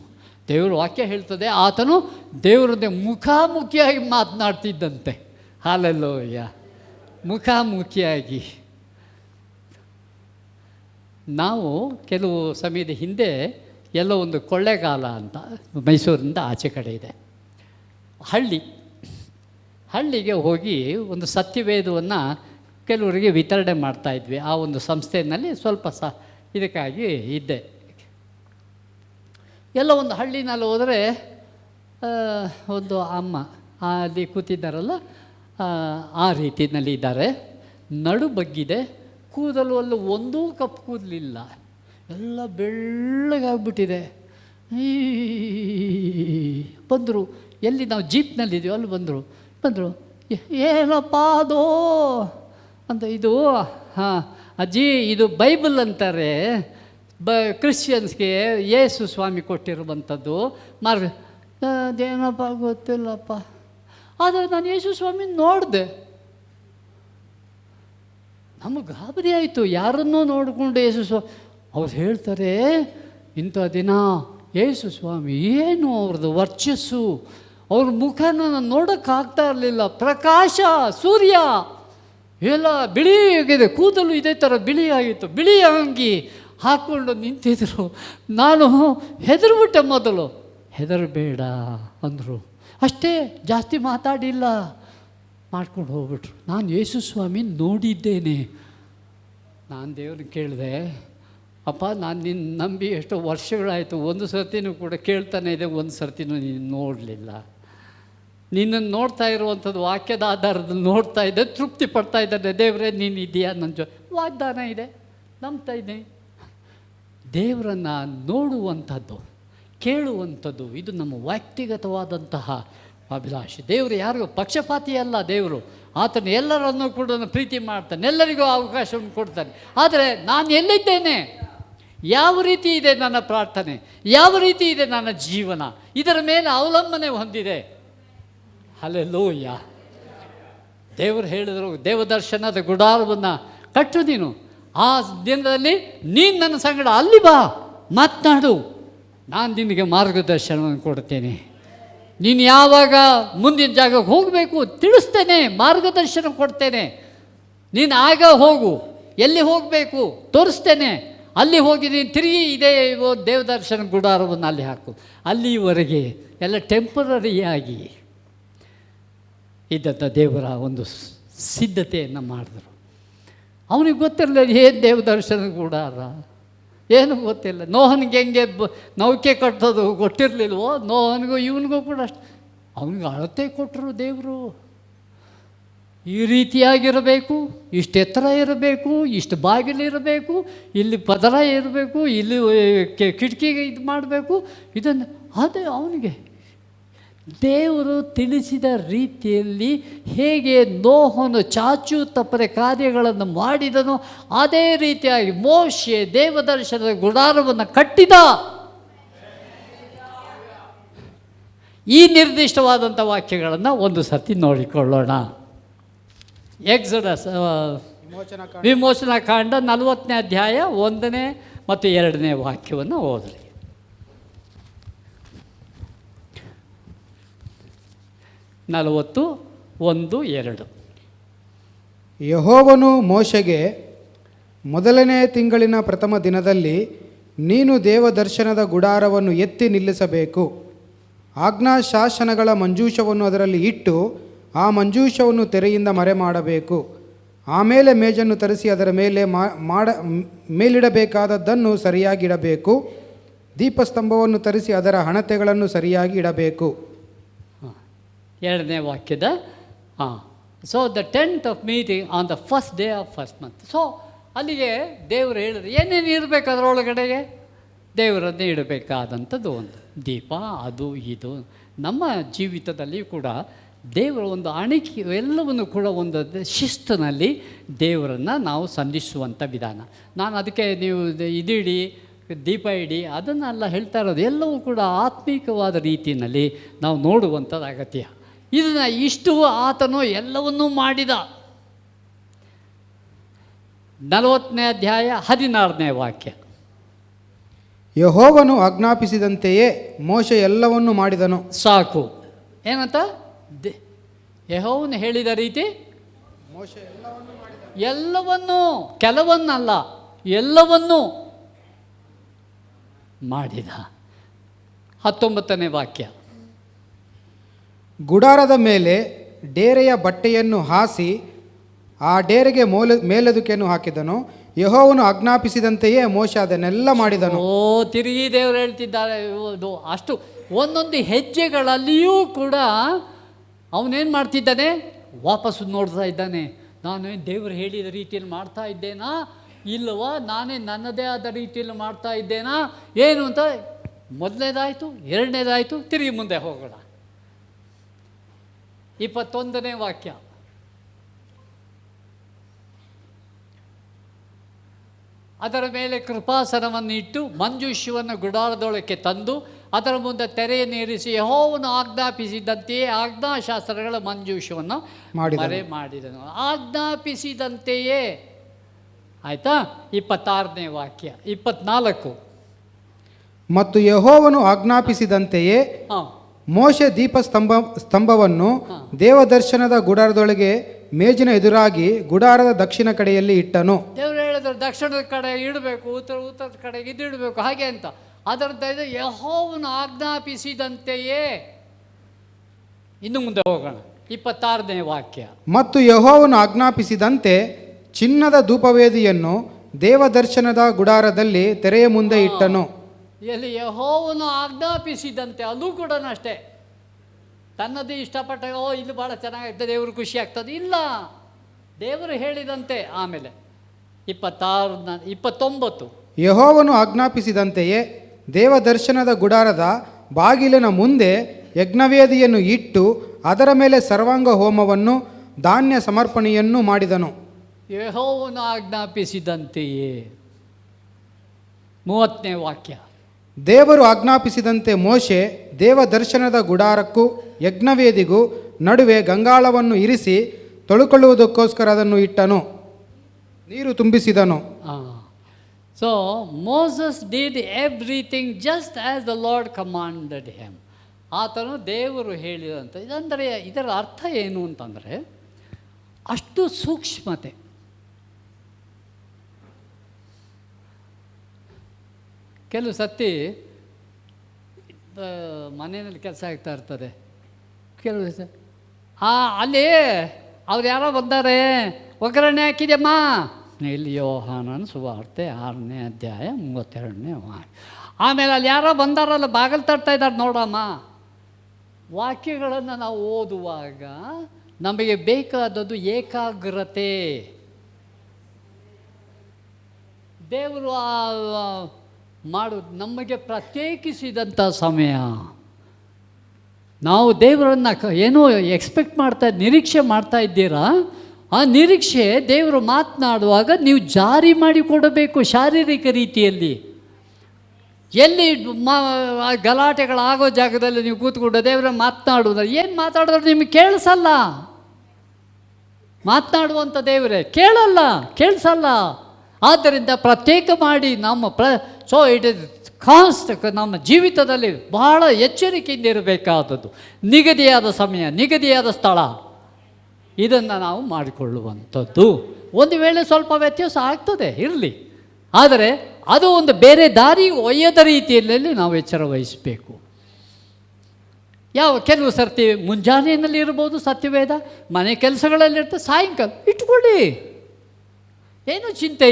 ದೇವರು ವಾಕ್ಯ ಹೇಳ್ತದೆ, ಆತನು ದೇವರೊಂದಿಗೆ ಮುಖಾಮುಖಿಯಾಗಿ ಮಾತನಾಡ್ತಿದ್ದಂತೆ. ಹಾಲೆಲ್ಲೂಯ್ಯ, ಮುಖಾಮುಖಿಯಾಗಿ. ನಾವು ಕೆಲವು ಸಮಯದ ಹಿಂದೆ ಎಲ್ಲೋ ಒಂದು ಕೊಳ್ಳೆಗಾಲ ಅಂತ ಮೈಸೂರಿಂದ ಆಚೆ ಕಡೆ ಇದೆ, ಹಳ್ಳಿಗೆ ಹೋಗಿ ಒಂದು ಸತ್ಯವೇದವನ್ನು ಕೆಲವರಿಗೆ ವಿತರಣೆ ಮಾಡ್ತಾಯಿದ್ವಿ. ಆ ಒಂದು ಸಂಸ್ಥೆಯಲ್ಲಿ ಸ್ವಲ್ಪ ಇದಕ್ಕಾಗಿ ಇದ್ದೆ. ಎಲ್ಲ ಒಂದು ಹಳ್ಳಿನಲ್ಲಿ ಹೋದರೆ ಒಂದು ಅಮ್ಮ ಅಲ್ಲಿ ಕೂತಿದ್ದಾರಲ್ಲ, ಆ ರೀತಿಯಲ್ಲಿ ಇದ್ದಾರೆ. ನಡು ಬಗ್ಗಿದೆ, ಕೂದಲು ಅಲ್ಲೂ ಒಂದೂ ಕಪ್ಪು ಕೂದಲಿಲ್ಲ, ಎಲ್ಲ ಬೆಳ್ಳಗಾಗ್ಬಿಟ್ಟಿದೆ. ಬಂದರು, ಎಲ್ಲಿ ನಾವು ಜೀಪ್ನಲ್ಲಿದ್ದೀವಿ ಅಲ್ಲಿ ಬಂದರು. ಏನಪ್ಪ ಅದು ಅಂತ. ಇದು ಅಜ್ಜಿ, ಇದು ಬೈಬಲ್ ಅಂತಾರೆ, ಕ್ರಿಶ್ಚಿಯನ್ಸ್ಗೆ ಯೇಸು ಸ್ವಾಮಿ ಕೊಟ್ಟಿರುವಂಥದ್ದು ಅದೇನಪ್ಪ ಗೊತ್ತಿಲ್ಲಪ್ಪ. ಆದರೆ ನಾನು ಯೇಸು ಸ್ವಾಮಿ ನೋಡಿದೆ, ನಮಗೆ ಗಾಬರಿ ಆಯಿತು. ಯಾರನ್ನೂ ನೋಡಿಕೊಂಡು ಯೇಸು ಸ್ವಾಮಿ ಅವ್ರು ಹೇಳ್ತಾರೆ, ಇಂಥ ದಿನ ಯೇಸು ಸ್ವಾಮಿ ಏನು ಅವ್ರದ್ದು ವರ್ಚಸ್ಸು, ಅವ್ರ ಮುಖನ ನೋಡೋಕ್ಕಾಗ್ತಾ ಇರಲಿಲ್ಲ. ಪ್ರಕಾಶ, ಸೂರ್ಯ ಎಲ್ಲ ಬಿಳಿ ಆಗಿದೆ, ಕೂದಲು ಇದೇ ಥರ ಬಿಳಿ ಆಗಿತ್ತು, ಬಿಳಿ ಅಂಗಿ, ಹಾಕ್ಕೊಂಡು ನಿಂತಿದ್ರು. ನಾನು ಹೆದರ್ಬಿಟ್ಟೆ. ಮೊದಲು ಹೆದರಬೇಡ ಅಂದರು. ಅಷ್ಟೇ, ಜಾಸ್ತಿ ಮಾತಾಡಿಲ್ಲ, ಮಾಡ್ಕೊಂಡು ಹೋಗ್ಬಿಟ್ರು. ನಾನು ಯೇಸು ಸ್ವಾಮಿ ನೋಡಿದ್ದೇನೆ. ನಾನು ದೇವ್ರನ್ನ ಕೇಳಿದೆ, ಅಪ್ಪ ನಾನು ನಿನ್ನ ನಂಬಿ ಎಷ್ಟೋ ವರ್ಷಗಳಾಯಿತು, ಒಂದು ಸರ್ತಿನೂ ಕೂಡ ಕೇಳ್ತಾನೆ ಇದೆ, ಒಂದು ಸರ್ತಿನೂ ನೀನು ನೋಡಲಿಲ್ಲ. ನಿನ್ನನ್ನು ನೋಡ್ತಾ ಇರುವಂಥದ್ದು ವಾಕ್ಯದ ಆಧಾರದಲ್ಲಿ ನೋಡ್ತಾ ಇದ್ದೆ, ತೃಪ್ತಿ ಪಡ್ತಾ ಇದ್ದಾರೆ. ದೇವರೇ ನೀನು ಇದೆಯಾ ನನ್ನ ವಾಗ್ದಾನ ಇದೆ, ನಂಬ್ತಾ ಇದ್ದೀನಿ. ದೇವರನ್ನು ನೋಡುವಂಥದ್ದು, ಕೇಳುವಂಥದ್ದು, ಇದು ನಮ್ಮ ವ್ಯಕ್ತಿಗತವಾದಂತಹ ಅಭಿಲಾಷೆ. ದೇವರು ಯಾರಿಗೂ ಪಕ್ಷಪಾತಿ ಅಲ್ಲ. ದೇವರು ಆತನು ಎಲ್ಲರನ್ನೂ ಕೂಡ ಪ್ರೀತಿ ಮಾಡ್ತಾನೆ, ಎಲ್ಲರಿಗೂ ಅವಕಾಶವನ್ನು ಕೊಡ್ತಾನೆ. ಆದರೆ ನಾನು ಎಲ್ಲಿದ್ದೇನೆ, ಯಾವ ರೀತಿ ಇದೆ ನನ್ನ ಪ್ರಾರ್ಥನೆ, ಯಾವ ರೀತಿ ಇದೆ ನನ್ನ ಜೀವನ, ಇದರ ಮೇಲೆ ಅವಲಂಬನೆ ಹೊಂದಿದೆ. ಹಲ್ಲೆಲೂಯ. ದೇವರು ಹೇಳಿದರು, ದೇವದರ್ಶನದ ಗುಡಾರವನ್ನು ಕಟ್ಟು ನೀನು. ಆ ದಿನದಲ್ಲಿ ನೀನು ನನ್ನ ಸಂಗಡ ಅಲ್ಲಿ ಬಾ, ಮಾತನಾಡು, ನಾನು ನಿನಗೆ ಮಾರ್ಗದರ್ಶನವನ್ನು ಕೊಡ್ತೇನೆ. ನೀನು ಯಾವಾಗ ಮುಂದಿನ ಜಾಗಕ್ಕೆ ಹೋಗಬೇಕು ತಿಳಿಸ್ತೇನೆ, ಮಾರ್ಗದರ್ಶನ ಕೊಡ್ತೇನೆ. ನೀನು ಆಗ ಹೋಗು, ಎಲ್ಲಿ ಹೋಗಬೇಕು ತೋರಿಸ್ತೇನೆ. ಅಲ್ಲಿ ಹೋಗಿ ನೀನು ತಿರುಗಿ ಇದೇ ದೇವದರ್ಶನ ಗುಡಾರವನ್ನು ಅಲ್ಲಿ ಹಾಕು. ಅಲ್ಲಿವರೆಗೆ ಎಲ್ಲ ಟೆಂಪರರಿಯಾಗಿ ಇದ್ದಂಥ ದೇವರ ಒಂದು ಸಿದ್ಧತೆಯನ್ನು ಮಾಡಿದ್ರು. ಅವನಿಗೆ ಗೊತ್ತಿರಲಿಲ್ಲ ಏನು ದೇವದರ್ಶನ ಗುಡಾರ, ಏನೂ ಗೊತ್ತಿಲ್ಲ. ನೋಹನಿಗೆ ಹೆಂಗೆ ನೌಕೆ ಕಟ್ಟೋದು ಗೊತ್ತಿರಲಿಲ್ವೋ, ನೋಹನಿಗೂ ಇವನಿಗೂ ಕೂಡ ಅಷ್ಟು. ಅವನಿಗೆ ಅಳತೆ ಕೊಟ್ಟರು ದೇವರು. ಈ ರೀತಿಯಾಗಿರಬೇಕು, ಇಷ್ಟು ಎತ್ತರ ಇರಬೇಕು, ಇಷ್ಟು ಬಾಗಿಲಿರಬೇಕು, ಇಲ್ಲಿ ಪದರ ಇರಬೇಕು, ಇಲ್ಲಿ ಕಿಟಕಿಗೆ ಇದು ಮಾಡಬೇಕು. ಇದನ್ನು ಅದೇ ಅವನಿಗೆ ದೇವರು ತಿಳಿಸಿದ ರೀತಿಯಲ್ಲಿ ಹೇಗೆ ನೋಹನು ಚಾಚು ತಪ್ಪದೆ ಕಾರ್ಯಗಳನ್ನು ಮಾಡಿದನೋ ಅದೇ ರೀತಿಯಾಗಿ ಮೋಶೆ ದೇವದರ್ಶನದ ಗುಡಾರವನ್ನು ಕಟ್ಟಿದ. ಈ ನಿರ್ದಿಷ್ಟವಾದಂಥ ವಾಕ್ಯಗಳನ್ನು ಒಂದು ಸರ್ತಿ ನೋಡಿಕೊಳ್ಳೋಣ. ಎಕ್ಸೋಡಸ್ ವಿಮೋಚನಾ ಕಾಂಡ 40ನೇ ಅಧ್ಯಾಯ 1ನೇ ಮತ್ತು 2ನೇ ವಾಕ್ಯವನ್ನು ಓದ್ರಿ. 40:1-2. ಯೆಹೋವನು ಮೋಶೆಗೆ, ಮೊದಲನೇ ತಿಂಗಳಿನ ಪ್ರಥಮ ದಿನದಲ್ಲಿ ನೀನು ದೇವದರ್ಶನದ ಗುಡಾರವನ್ನು ಎತ್ತಿ ನಿಲ್ಲಿಸಬೇಕು. ಆಜ್ಞಾಶಾಸನಗಳ ಮಂಜೂಷವನ್ನು ಅದರಲ್ಲಿ ಇಟ್ಟು ಆ ಮಂಜೂಷವನ್ನು ತೆರೆಯಿಂದ ಮರೆ ಮಾಡಬೇಕು. ಆಮೇಲೆ ಮೇಜನ್ನು ತರಿಸಿ ಅದರ ಮೇಲೆ ಮೇಲಿಡಬೇಕಾದದ್ದನ್ನು ಸರಿಯಾಗಿಡಬೇಕು. ದೀಪಸ್ತಂಭವನ್ನು ತರಿಸಿ ಅದರ ಹಣತೆಗಳನ್ನು ಸರಿಯಾಗಿ ಇಡಬೇಕು. 2ನೇ ವಾಕ್ಯದ so the 10th of meeting on the first day of first month. So ಅಲ್ಲಿಗೆ ದೇವರು ಹೇಳಿದ್ರು ಏನೇನು ಇರಬೇಕು ಅದರೊಳಗಡೆಗೆ. ದೇವರನ್ನೇ ಇಡಬೇಕಾದಂಥದ್ದು ಒಂದು ದೀಪ, ಅದು ಇದು. ನಮ್ಮ ಜೀವಿತದಲ್ಲಿ ಕೂಡ ದೇವರ ಒಂದು ಅಣಿಕೆ ಎಲ್ಲವನ್ನು ಕೂಡ ಒಂದು ಶಿಸ್ತಿನಲ್ಲಿ ದೇವರನ್ನು ನಾವು ಸಂಧಿಸುವಂಥ ವಿಧಾನ. ನಾನು ಅದಕ್ಕೆ ನೀವು ಇದಿಡಿ, ದೀಪ ಇಡಿ ಅದನ್ನೆಲ್ಲ ಹೇಳ್ತಾ ಇರೋದು. ಎಲ್ಲವೂ ಕೂಡ ಆತ್ಮೀಕವಾದ ರೀತಿಯಲ್ಲಿ ನಾವು ನೋಡುವಂಥದ್ದು ಅಗತ್ಯ. ಇದನ್ನು ಇಷ್ಟು ಆತನು ಎಲ್ಲವನ್ನೂ ಮಾಡಿದ. 40ನೇ ಅಧ್ಯಾಯ 16ನೇ ವಾಕ್ಯ. ಯೆಹೋವನು ಆಜ್ಞಾಪಿಸಿದಂತೆಯೇ ಮೋಶೆ ಎಲ್ಲವನ್ನೂ ಮಾಡಿದನು. ಸಾಕು. ಏನಂತ ಯೆಹೋವನು ಹೇಳಿದ ರೀತಿ ಮೋಶೆ ಎಲ್ಲವನ್ನೂ, ಕೆಲವನ್ನಲ್ಲ ಎಲ್ಲವನ್ನೂ ಮಾಡಿದ. 19ನೇ ವಾಕ್ಯ. ಗುಡಾರದ ಮೇಲೆ ಡೇರೆಯ ಬಟ್ಟೆಯನ್ನು ಹಾಸಿ ಆ ಡೇರೆಗೆ ಮೇಲದುಕೆಯನ್ನು ಹಾಕಿದನು. ಯೆಹೋವನು ಆಜ್ಞಾಪಿಸಿದಂತೆಯೇ ಮೋಶೆ ಅದನ್ನೆಲ್ಲ ಮಾಡಿದನು. ತಿರುಗಿ ದೇವರು ಹೇಳ್ತಿದ್ದಾರೆ. ಅಷ್ಟು ಒಂದೊಂದು ಹೆಜ್ಜೆಗಳಲ್ಲಿಯೂ ಕೂಡ ಅವನೇನು ಮಾಡ್ತಿದ್ದಾನೆ, ವಾಪಸ್ಸು ನೋಡ್ತಾ ಇದ್ದಾನೆ. ನಾನು ದೇವರು ಹೇಳಿದ ರೀತಿಯಲ್ಲಿ ಮಾಡ್ತಾ ಇದ್ದೇನಾ ಇಲ್ಲವಾ, ನಾನೇ ನನ್ನದೇ ಆದ ರೀತಿಯಲ್ಲಿ ಮಾಡ್ತಾ ಇದ್ದೇನಾ ಏನು ಅಂತ. ಮೊದಲನೇದಾಯಿತು, ಎರಡನೇದಾಯಿತು, ತಿರುಗಿ ಮುಂದೆ ಹೋಗೋಣ. 21ನೇ ವಾಕ್ಯ. ಅದರ ಮೇಲೆ ಕೃಪಾಸನವನ್ನು ಇಟ್ಟು ಮಂಜೂಷವನ್ನು ಗುಡಾರದೊಳಕ್ಕೆ ತಂದು ಅದರ ಮುಂದೆ ತೆರೆಯನ್ನು ಇರಿಸಿ ಯೆಹೋವನು ಆಜ್ಞಾಪಿಸಿದಂತೆಯೇ ಆಜ್ಞಾಶಾಸ್ತ್ರಗಳ ಮಂಜೂಷವನ್ನು ಮರೆ ಮಾಡಿದನು. ಆಜ್ಞಾಪಿಸಿದಂತೆಯೇ ಆಯಿತಾ. 26ನೇ ವಾಕ್ಯ. 24. ಮತ್ತು ಯೆಹೋವನು ಆಜ್ಞಾಪಿಸಿದಂತೆಯೇ ಮೋಶೆ ಸ್ತಂಭವನ್ನು ದೇವದರ್ಶನದ ಗುಡಾರದೊಳಗೆ ಮೇಜಿನ ಎದುರಾಗಿ ಗುಡಾರದ ದಕ್ಷಿಣ ಕಡೆಯಲ್ಲಿ ಇಟ್ಟನು. ದೇವರು ಹೇಳಿದ್ರು ದಕ್ಷಿಣದ ಕಡೆ ಇಡಬೇಕು, ಉತ್ತರದ ಕಡೆಗೆ ಇದಿಡಬೇಕು ಹಾಗೆ ಅಂತ. ಅದರದ್ದು ಯೆಹೋವನು ಆಜ್ಞಾಪಿಸಿದಂತೆಯೇ. ಇನ್ನು ಮುಂದೆ ಹೋಗೋಣ, 26ನೇ ವಾಕ್ಯ. ಮತ್ತು ಯೆಹೋವನು ಆಜ್ಞಾಪಿಸಿದಂತೆ ಚಿನ್ನದ ಧೂಪವೇದಿಯನ್ನು ದೇವದರ್ಶನದ ಗುಡಾರದಲ್ಲಿ ತೆರೆಯ ಮುಂದೆ ಇಟ್ಟನು. ಎಲ್ಲಿ ಯೆಹೋವನು ಆಜ್ಞಾಪಿಸಿದಂತೆ, ಅಲ್ಲೂ ಕೂಡ ಅಷ್ಟೇ ತನ್ನದು ಇಷ್ಟಪಟ್ಟ ಇದು ಭಾಳ ಚೆನ್ನಾಗಾಗ್ತದೆ, ದೇವರು ಖುಷಿ ಆಗ್ತದೆ, ಇಲ್ಲ, ದೇವರು ಹೇಳಿದಂತೆ. ಆಮೇಲೆ 29 ಯೆಹೋವನು ಆಜ್ಞಾಪಿಸಿದಂತೆಯೇ ದೇವದರ್ಶನದ ಗುಡಾರದ ಬಾಗಿಲಿನ ಮುಂದೆ ಯಜ್ಞವೇದಿಯನ್ನು ಇಟ್ಟು ಅದರ ಮೇಲೆ ಸರ್ವಾಂಗ ಹೋಮವನ್ನು ಧಾನ್ಯ ಸಮರ್ಪಣೆಯನ್ನು ಮಾಡಿದನು. ಯೆಹೋವನು ಆಜ್ಞಾಪಿಸಿದಂತೆಯೇ. 30ನೇ ವಾಕ್ಯ. ದೇವರು ಆಜ್ಞಾಪಿಸಿದಂತೆ ಮೋಶೆ ದೇವದರ್ಶನದ ಗುಡಾರಕ್ಕೂ ಯಜ್ಞವೇದಿಗೂ ನಡುವೆ ಗಂಗಾಳವನ್ನು ಇರಿಸಿ ತೊಳುಕೊಳ್ಳುವುದಕ್ಕೋಸ್ಕರ ಅದನ್ನು ಇಟ್ಟನು, ನೀರು ತುಂಬಿಸಿದನು. So Moses did everything just as the Lord commanded him. ಆತನು ದೇವರು ಹೇಳಿದಂತೆ. ಇದಂದರೆ ಇದರ ಅರ್ಥ ಏನು ಅಂತಂದರೆ, ಅಷ್ಟು ಸೂಕ್ಷ್ಮತೆ. ಕೆಲವು ಸತಿ ಮನೆಯಲ್ಲಿ ಕೆಲಸ ಆಗ್ತಾ ಇರ್ತದೆ, ಕೆಲವು ಅಲ್ಲಿ ಅವ್ರು ಯಾರೋ ಬಂದಾರೆ, ಒಗ್ಗರಣೆ ಹಾಕಿದೆಮ್ಮ. ಇಲ್ಲಿ ಯೋಹಾನನ ಸುವಾರ್ತೆ 6ನೇ ಅಧ್ಯಾಯ 32ನೇ ವಾಕ್ಯ. ಆಮೇಲೆ ಅಲ್ಲಿ ಯಾರೋ ಬಂದಾರಲ್ಲ, ಬಾಗಿಲು ತಟ್ತಾ ಇದ್ದಾರೆ ನೋಡಮ್ಮ. ವಾಕ್ಯಗಳನ್ನು ನಾವು ಓದುವಾಗ ನಮಗೆ ಬೇಕಾದದ್ದು ಏಕಾಗ್ರತೆ. ದೇವರು ಮಾಡೋದು ನಮಗೆ ಪ್ರತ್ಯೇಕಿಸಿದಂಥ ಸಮಯ. ನಾವು ದೇವರನ್ನು ಏನೋ ಎಕ್ಸ್ಪೆಕ್ಟ್ ನಿರೀಕ್ಷೆ ಮಾಡ್ತಾ ಇದ್ದೀರಾ, ಆ ನಿರೀಕ್ಷೆ ದೇವರು ಮಾತನಾಡುವಾಗ ನೀವು ಜಾರಿ ಮಾಡಿಕೊಡಬೇಕು ಶಾರೀರಿಕ ರೀತಿಯಲ್ಲಿ. ಎಲ್ಲಿ ಗಲಾಟೆಗಳಾಗೋ ಜಾಗದಲ್ಲಿ ನೀವು ಕೂತ್ಕೊಂಡು ದೇವರ ಮಾತನಾಡುವುದು, ಏನು ಮಾತಾಡಿದ್ರೆ ನಿಮಗೆ ಕೇಳಿಸಲ್ಲ. ಮಾತನಾಡುವಂಥ ದೇವರೇ ಕೇಳಿಸಲ್ಲ. ಆದ್ದರಿಂದ ಪ್ರತ್ಯೇಕ ಮಾಡಿ ಸೊ ಇಟ್ ಇಸ್ ನಮ್ಮ ಜೀವಿತದಲ್ಲಿ ಬಹಳ ಎಚ್ಚರಿಕೆಯಿಂದ ಇರಬೇಕಾದದ್ದು. ನಿಗದಿಯಾದ ಸಮಯ, ನಿಗದಿಯಾದ ಸ್ಥಳ, ಇದನ್ನು ನಾವು ಮಾಡಿಕೊಳ್ಳುವಂಥದ್ದು. ಒಂದು ವೇಳೆ ಸ್ವಲ್ಪ ವ್ಯತ್ಯಾಸ ಆಗ್ತದೆ, ಇರಲಿ, ಆದರೆ ಅದು ಒಂದು ಬೇರೆ ದಾರಿ ಒಯ್ಯದ ರೀತಿಯಲ್ಲಿ ನಾವು ಎಚ್ಚರ ವಹಿಸಬೇಕು. ಕೆಲವು ಸರ್ತಿ ಮುಂಜಾನೆಯಲ್ಲಿ ಇರ್ಬೋದು ಸತ್ಯವೇದ, ಮನೆ ಕೆಲಸಗಳಲ್ಲಿರ್ತದೆ, ಸಾಯಂಕಾಲ ಇಟ್ಕೊಳ್ಳಿ, ಏನೂ ಚಿಂತೆ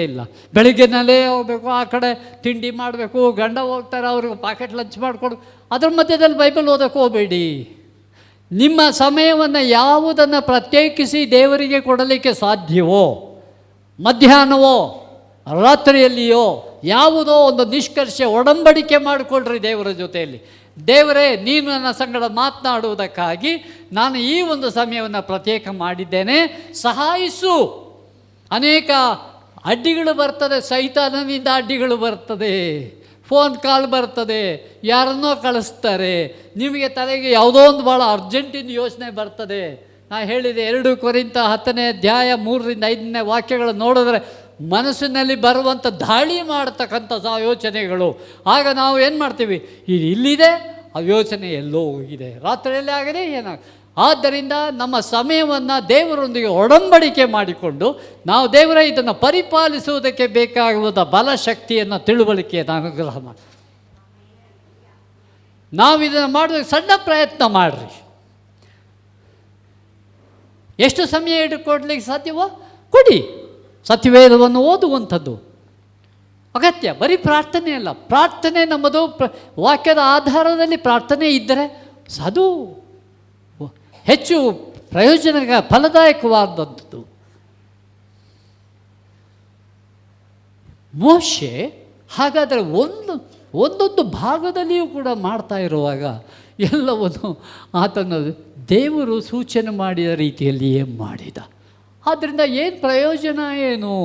ಇಲ್ಲ. ಬೆಳಿಗ್ಗೆನಲ್ಲೇ ಹೋಗಬೇಕು, ಆ ಕಡೆ ತಿಂಡಿ ಮಾಡಬೇಕು, ಗಂಡ ಹೋಗ್ತಾರೆ, ಅವ್ರಿಗೆ ಪಾಕೆಟ್ ಲಂಚ್ ಮಾಡಿಕೊಡು, ಅದ್ರ ಮಧ್ಯದಲ್ಲಿ ಬೈಬಲ್ ಓದೋಕ್ಕೆ ಹೋಗಬೇಡಿ. ನಿಮ್ಮ ಸಮಯವನ್ನು ಯಾವುದನ್ನು ಪ್ರತ್ಯೇಕಿಸಿ ದೇವರಿಗೆ ಕೊಡಲಿಕ್ಕೆ ಸಾಧ್ಯವೋ, ಮಧ್ಯಾಹ್ನವೋ ರಾತ್ರಿಯಲ್ಲಿಯೋ ಯಾವುದೋ ಒಂದು ನಿಷ್ಕರ್ಷೆ ಒಡಂಬಡಿಕೆ ಮಾಡಿಕೊಳ್ಳ್ರಿ ದೇವರ ಜೊತೆಯಲ್ಲಿ. ದೇವರೇ, ನೀನು ನನ್ನ ಸಂಗಡ ಮಾತನಾಡುವುದಕ್ಕಾಗಿ ನಾನು ಈ ಒಂದು ಸಮಯವನ್ನು ಪ್ರತ್ಯೇಕ ಮಾಡಿದ್ದೇನೆ, ಸಹಾಯಿಸು. ಅನೇಕ ಅಡ್ಡಿಗಳು ಬರ್ತದೆ, ಸೈತಾನನಿಂದ ಅಡ್ಡಿಗಳು ಬರ್ತದೆ, ಫೋನ್ ಕಾಲ್ ಬರ್ತದೆ, ಯಾರನ್ನೋ ಕಳಿಸ್ತಾರೆ, ನಿಮಗೆ ತಲೆಗೆ ಯಾವುದೋ ಒಂದು ಭಾಳ ಅರ್ಜೆಂಟಿನ ಯೋಚನೆ ಬರ್ತದೆ. ನಾನು ಹೇಳಿದೆ 2 ಕೊರಿಂಥ 10ನೇ ಅಧ್ಯಾಯ 3ರಿಂದ 5ನೇ ವಾಕ್ಯಗಳು ನೋಡಿದ್ರೆ ಮನಸ್ಸಿನಲ್ಲಿ ಬರುವಂಥ ದಾಳಿ ಮಾಡತಕ್ಕಂಥ ಯೋಚನೆಗಳು. ಆಗ ನಾವು ಏನು ಮಾಡ್ತೀವಿ, ಇಲ್ಲಿದೆ, ಆ ಯೋಚನೆ ಎಲ್ಲೋ ಹೋಗಿದೆ, ರಾತ್ರಿಯಲ್ಲೇ ಆಗಿದೆ, ಆದ್ದರಿಂದ ನಮ್ಮ ಸಮಯವನ್ನು ದೇವರೊಂದಿಗೆ ಒಡಂಬಡಿಕೆ ಮಾಡಿಕೊಂಡು ನಾವು ದೇವರೇ ಇದನ್ನು ಪರಿಪಾಲಿಸುವುದಕ್ಕೆ ಬೇಕಾಗುವ ಬಲಶಕ್ತಿಯನ್ನು, ತಿಳುವಳಿಕೆಯನ್ನು ಅನುಗ್ರಹ ಮಾಡಿ ನಾವು ಇದನ್ನು ಮಾಡೋದಕ್ಕೆ ಸಣ್ಣ ಪ್ರಯತ್ನ ಮಾಡಿರಿ. ಎಷ್ಟು ಸಮಯ ಕೊಡಲಿಕ್ಕೆ ಸಾಧ್ಯವೋ ಕೊಡಿ. ಸತ್ಯವೇದವನ್ನು ಓದುವಂಥದ್ದು ಅಗತ್ಯ, ಬರೀ ಪ್ರಾರ್ಥನೆ ಅಲ್ಲ. ಪ್ರಾರ್ಥನೆ ನಮ್ಮದು ವಾಕ್ಯದ ಆಧಾರದಲ್ಲಿ ಪ್ರಾರ್ಥನೆ ಇದ್ದರೆ ಅದು ಹೆಚ್ಚು ಫಲದಾಯಕವಾದಂಥದ್ದು. ಮೋಶೆ ಹಾಗಾದರೆ ಒಂದೊಂದು ಭಾಗದಲ್ಲಿಯೂ ಕೂಡ ಮಾಡ್ತಾ ಇರುವಾಗ ಎಲ್ಲವನ್ನು ಆತನ ದೇವರು ಸೂಚನೆ ಮಾಡಿದ ರೀತಿಯಲ್ಲಿಯೇ ಮಾಡಿದ. ಆದ್ದರಿಂದ ಏನು ಪ್ರಯೋಜನ ಏನು?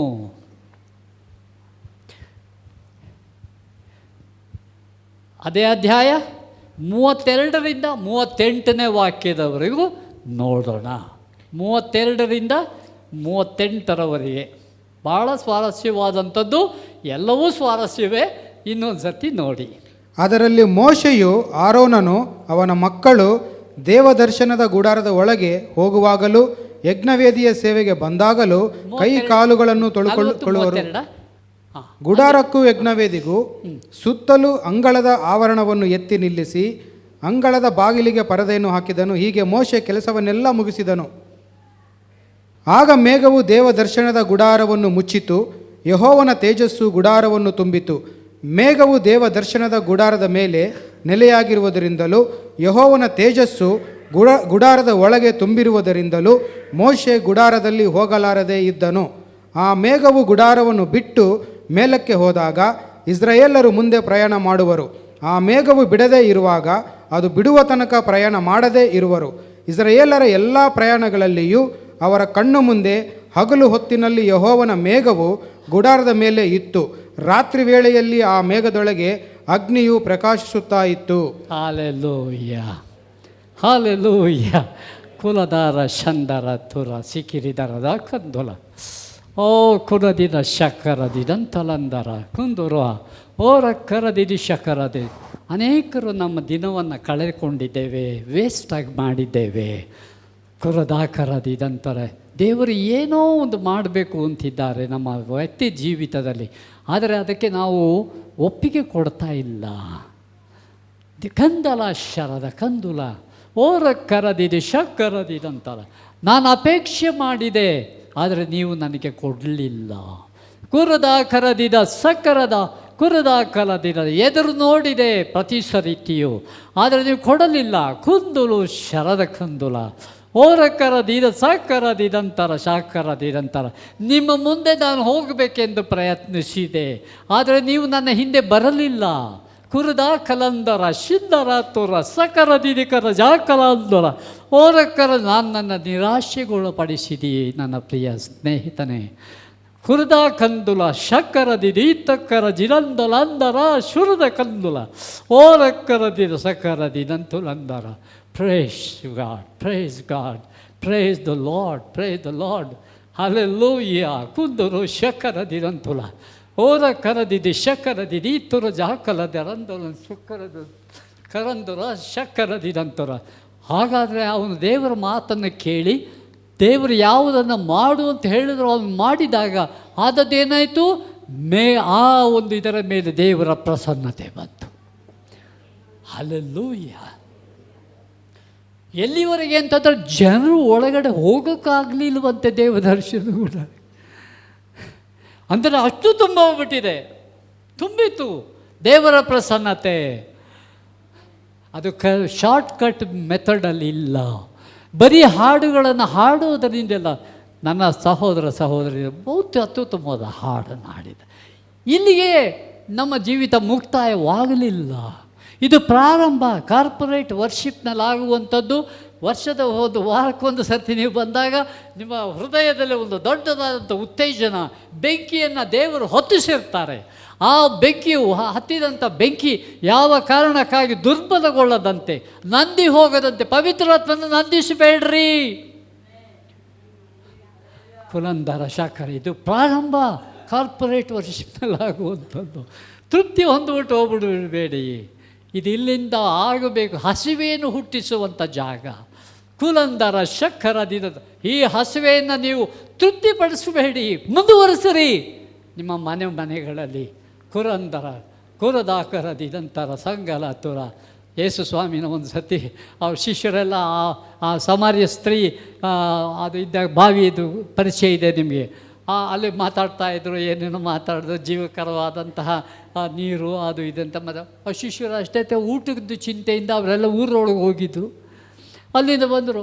ಅದೇ ಅಧ್ಯಾಯ 32ರಿಂದ 38ನೇ ವಾಕ್ಯದವರೆಗೂ ನೋಡೋಣ. 32ರಿಂದ 38ರವರೆಗೆ ಭಾಳ ಸ್ವಾರಸ್ಯವಾದಂಥದ್ದು. ಎಲ್ಲವೂ ಸ್ವಾರಸ್ಯವೇ. ಇನ್ನೊಂದು ಸರ್ತಿ ನೋಡಿ. ಅದರಲ್ಲಿ ಮೋಶೆಯು ಆರೋನನು ಅವನ ಮಕ್ಕಳು ದೇವದರ್ಶನದ ಗುಡಾರದ ಒಳಗೆ ಹೋಗುವಾಗಲೂ ಯಜ್ಞವೇದಿಯ ಸೇವೆಗೆ ಬಂದಾಗಲೂ ಕೈ ಕಾಲುಗಳನ್ನು ತೊಳೆದುಕೊಳ್ಳುವರು. ಗುಡಾರಕ್ಕೂ ಯಜ್ಞವೇದಿಗೂ ಸುತ್ತಲೂ ಅಂಗಳದ ಆವರಣವನ್ನು ಎತ್ತಿ ನಿಲ್ಲಿಸಿ ಅಂಗಳದ ಬಾಗಿಲಿಗೆ ಪರದೆಯನ್ನು ಹಾಕಿದನು. ಹೀಗೆ ಮೋಶೆ ಕೆಲಸವನ್ನೆಲ್ಲ ಮುಗಿಸಿದನು. ಆಗ ಮೇಘವು ದೇವದರ್ಶನದ ಗುಡಾರವನ್ನು ಮುಚ್ಚಿತು, ಯೆಹೋವನ ತೇಜಸ್ಸು ಗುಡಾರವನ್ನು ತುಂಬಿತು. ಮೇಘವು ದೇವದರ್ಶನದ ಗುಡಾರದ ಮೇಲೆ ನೆಲೆಯಾಗಿರುವುದರಿಂದಲೂ ಯೆಹೋವನ ತೇಜಸ್ಸು ಗುಡಾರದ ಒಳಗೆ ತುಂಬಿರುವುದರಿಂದಲೂ ಮೋಶೆ ಗುಡಾರದಲ್ಲಿ ಹೋಗಲಾರದೆ ಇದ್ದನು. ಆ ಮೇಘವು ಗುಡಾರವನ್ನು ಬಿಟ್ಟು ಮೇಲಕ್ಕೆ ಹೋದಾಗ ಇಸ್ರಾಯೇಲರು ಮುಂದೆ ಪ್ರಯಾಣ ಮಾಡುವರು. ಆ ಮೇಘವು ಬಿಡದೇ ಇರುವಾಗ ಅದು ಬಿಡುವ ತನಕ ಪ್ರಯಾಣ ಮಾಡದೇ ಇರುವರು. ಇಸ್ರಾಯೇಲರ ಎಲ್ಲ ಪ್ರಯಾಣಗಳಲ್ಲಿಯೂ ಅವರ ಕಣ್ಣು ಮುಂದೆ ಹಗಲು ಹೊತ್ತಿನಲ್ಲಿ ಯೆಹೋವನ ಮೇಘವು ಗುಡಾರದ ಮೇಲೆ ಇತ್ತು. ರಾತ್ರಿ ವೇಳೆಯಲ್ಲಿ ಆ ಮೇಘದೊಳಗೆ ಅಗ್ನಿಯು ಪ್ರಕಾಶಿಸುತ್ತಾ ಇತ್ತು. Hallelujah, hallelujah. ಕುಲದಾರ ಶಂದರ ತುರ ಸಿಕ್ಕಿರಿದರದ ಕಂದುಲ ಓ ಕುರದಿನ ಶಕರದಿದಂತಲಂದರ ಕುಂದುರ ಓರ ಕರದಿದಿ ಶಕರದಿ. ಅನೇಕರು ನಮ್ಮ ದಿನವನ್ನು ಕಳೆದುಕೊಂಡಿದ್ದೇವೆ, ವೇಸ್ಟಾಗಿ ಮಾಡಿದ್ದೇವೆ. ಕುರದಾಕರದಿದಂತಾರೆ. ದೇವರು ಏನೋ ಒಂದು ಮಾಡಬೇಕು ಅಂತಿದ್ದಾರೆ ನಮ್ಮ ವ್ಯಕ್ತಿ ಜೀವಿತದಲ್ಲಿ, ಆದರೆ ಅದಕ್ಕೆ ನಾವು ಒಪ್ಪಿಗೆ ಕೊಡ್ತಾ ಇಲ್ಲ. ಕಂದಲ ಶರದ ಕಂದುಲ ಓರ ಕರದಿದೆ ಶಕ್ಕರದಿದಂತಾರೆ. ನಾನು ಅಪೇಕ್ಷೆ ಮಾಡಿದೆ, ಆದರೆ ನೀವು ನನಗೆ ಕೊಡಲಿಲ್ಲ. ಕುರದ ಕರದಿದ ಸಕ್ಕರದ ಕುರದ ಕರದಿದ ಎದುರು ನೋಡಿದೆ ಪ್ರತಿ ಸರಿತಿಯು, ಆದರೆ ನೀವು ಕೊಡಲಿಲ್ಲ. ಕುಂದುಲು ಶರದ ಕಂದುಲ ಓರ ಕರದಿದ ಸಾಕರದಿದಂತರ ಶಾಕರದಿದಂತರ. ನಿಮ್ಮ ಮುಂದೆ ನಾನು ಹೋಗಬೇಕೆಂದು ಪ್ರಯತ್ನಿಸಿದೆ, ಆದರೆ ನೀವು ನನ್ನ ಹಿಂದೆ ಬರಲಿಲ್ಲ. ಕುರುದ ಕಲಂದರ ಶಿಂದರ ತೋರ ಸಕರದಿಕರ ಜಾಕಲಾಂದರ ಓರಕ್ಕರ. ನಾನು ನನ್ನ ನಿರಾಶೆಗೊಳಪಡಿಸಿದೆಯೇ ನನ್ನ ಪ್ರಿಯ ಸ್ನೇಹಿತನೇ. ಕುರುದ ಕಂದುಲ ಶಕ್ಕರದಿದ ಈತಕ್ಕರ ಜಿರಂದಲಂದರ ಶುರುದ ಕಂದುಲ ಓರಕ್ಕರದಿದ ಸಕರದಿದಂತುಲಂದರ. Praise God, praise God, praise the Lord, praise the Lord. Hallelujah. ಕುಂದುರು ಶಕರದಿರಂತುಲ ಓರ ಕರದಿದೆ ಶಕರದಿದಿ ತುರ ಜಾಕಲದರಂದಲ ಶಕ್ಕರದ ಕರಂದುರ ಶಕ್ಕರದಿದಂತುರ. ಹಾಗಾದರೆ ಅವನು ದೇವರ ಮಾತನ್ನು ಕೇಳಿ ದೇವರು ಯಾವುದನ್ನು ಮಾಡು ಅಂತ ಹೇಳಿದ್ರು ಅವನು ಮಾಡಿದಾಗ ಆದದ್ದೇನಾಯಿತು? ಆ ಒಂದು ಇದರ ಮೇಲೆ ದೇವರ ಪ್ರಸನ್ನತೆ ಬಂತು. ಹಲ್ಲೆಲೂಯಾ. ಎಲ್ಲಿವರೆಗೆ ಅಂತಂದ್ರೆ ಜನರು ಒಳಗಡೆ ಹೋಗೋಕ್ಕಾಗಲಿಲ್ವಂತೆ ದೇವದರ್ಶನ ಕೂಡ. ಅಂದರೆ ಅಷ್ಟು ತುಂಬ ಹೋಗ್ಬಿಟ್ಟಿದೆ, ತುಂಬಿತು ದೇವರ ಪ್ರಸನ್ನತೆ. ಅದು ಶಾರ್ಟ್ ಕಟ್ ಮೆಥಡಲ್ಲಿ ಇಲ್ಲ. ಬರೀ ಹಾಡುಗಳನ್ನು ಹಾಡುವುದರಿಂದಲ್ಲ. ನನ್ನ ಸಹೋದರ ಸಹೋದರಿ ಬಹು ಅತ್ಯುತ್ತಮವಾದ ಹಾಡನ್ನು ಹಾಡಿದ. ಇಲ್ಲಿಗೆ ನಮ್ಮ ಜೀವಿತ ಮುಕ್ತಾಯವಾಗಲಿಲ್ಲ. ಇದು ಪ್ರಾರಂಭ. ಕಾರ್ಪೊರೇಟ್ ವರ್ಷಿಪ್ನಲ್ಲಾಗುವಂಥದ್ದು ವರ್ಷದ ಒಂದು ವಾರಕ್ಕೊಂದು ಸರ್ತಿ ನೀವು ಬಂದಾಗ ನಿಮ್ಮ ಹೃದಯದಲ್ಲಿ ಒಂದು ದೊಡ್ಡದಾದಂಥ ಉತ್ತೇಜನ, ಬೆಂಕಿಯನ್ನು ದೇವರು ಹೊತ್ತಿಸಿರ್ತಾರೆ. ಆ ಬೆಂಕಿಯು ಹತ್ತಿದಂಥ ಬೆಂಕಿ ಯಾವ ಕಾರಣಕ್ಕಾಗಿ ದುರ್ಬಲಗೊಳ್ಳದಂತೆ, ನಂದಿ ಹೋಗದಂತೆ ಪವಿತ್ರಾತ್ಮನ ನಂದಿಸಬೇಡ್ರಿ. ಕುಲಂದರ ಶಾಖರ ಇದು ಪ್ರಾರಂಭ. ಕಾರ್ಪೊರೇಟ್ ವರ್ಷಿಪ್ನಲ್ಲಾಗುವಂಥದ್ದು. ತೃಪ್ತಿ ಹೊಂದ್ಬಿಟ್ಟು ಹೋಗ್ಬಿಡಬೇಡಿ. ಇದು ಇಲ್ಲಿಂದ ಆಗಬೇಕು. ಹಸಿವೆಯನ್ನು ಹುಟ್ಟಿಸುವಂಥ ಜಾಗ ಕುಲಂದರ ಶಕ್ಕರದಿದ. ಈ ಹಸಿವೆಯನ್ನು ನೀವು ತೃಪ್ತಿಪಡಿಸಬೇಡಿ, ಮುಂದುವರಿಸಿರಿ ನಿಮ್ಮ ಮನೆಗಳಲ್ಲಿ. ಕುರಂದರ ಕುರದಾಕರದಿದಂತರ ಸಂಗಲ ತುರ. ಯೇಸು ಸ್ವಾಮಿನ ಒಂದು ಸತಿ ಅವ್ರ ಶಿಷ್ಯರೆಲ್ಲ ಆ ಸಮಾರ್ಯ ಸ್ತ್ರೀ ಅದು ಇದ್ದಾಗ ಬಾವಿದು ಪರಿಚಯ ಇದೆ ನಿಮಗೆ. ಅಲ್ಲಿ ಮಾತಾಡ್ತಾಯಿದ್ರು, ಏನೇನೋ ಮಾತಾಡಿದ್ರು, ಜೀವಕರವಾದಂತಹ ನೀರು ಅದು ಇದಂತ. ಮತ್ತು ಶಿಷ್ಯರು ಅಷ್ಟೇ ಊಟದ ಚಿಂತೆಯಿಂದ ಅವರೆಲ್ಲ ಊರೊಳಗೆ ಹೋಗಿದ್ದು. ಅಲ್ಲಿಂದ ಬಂದರು.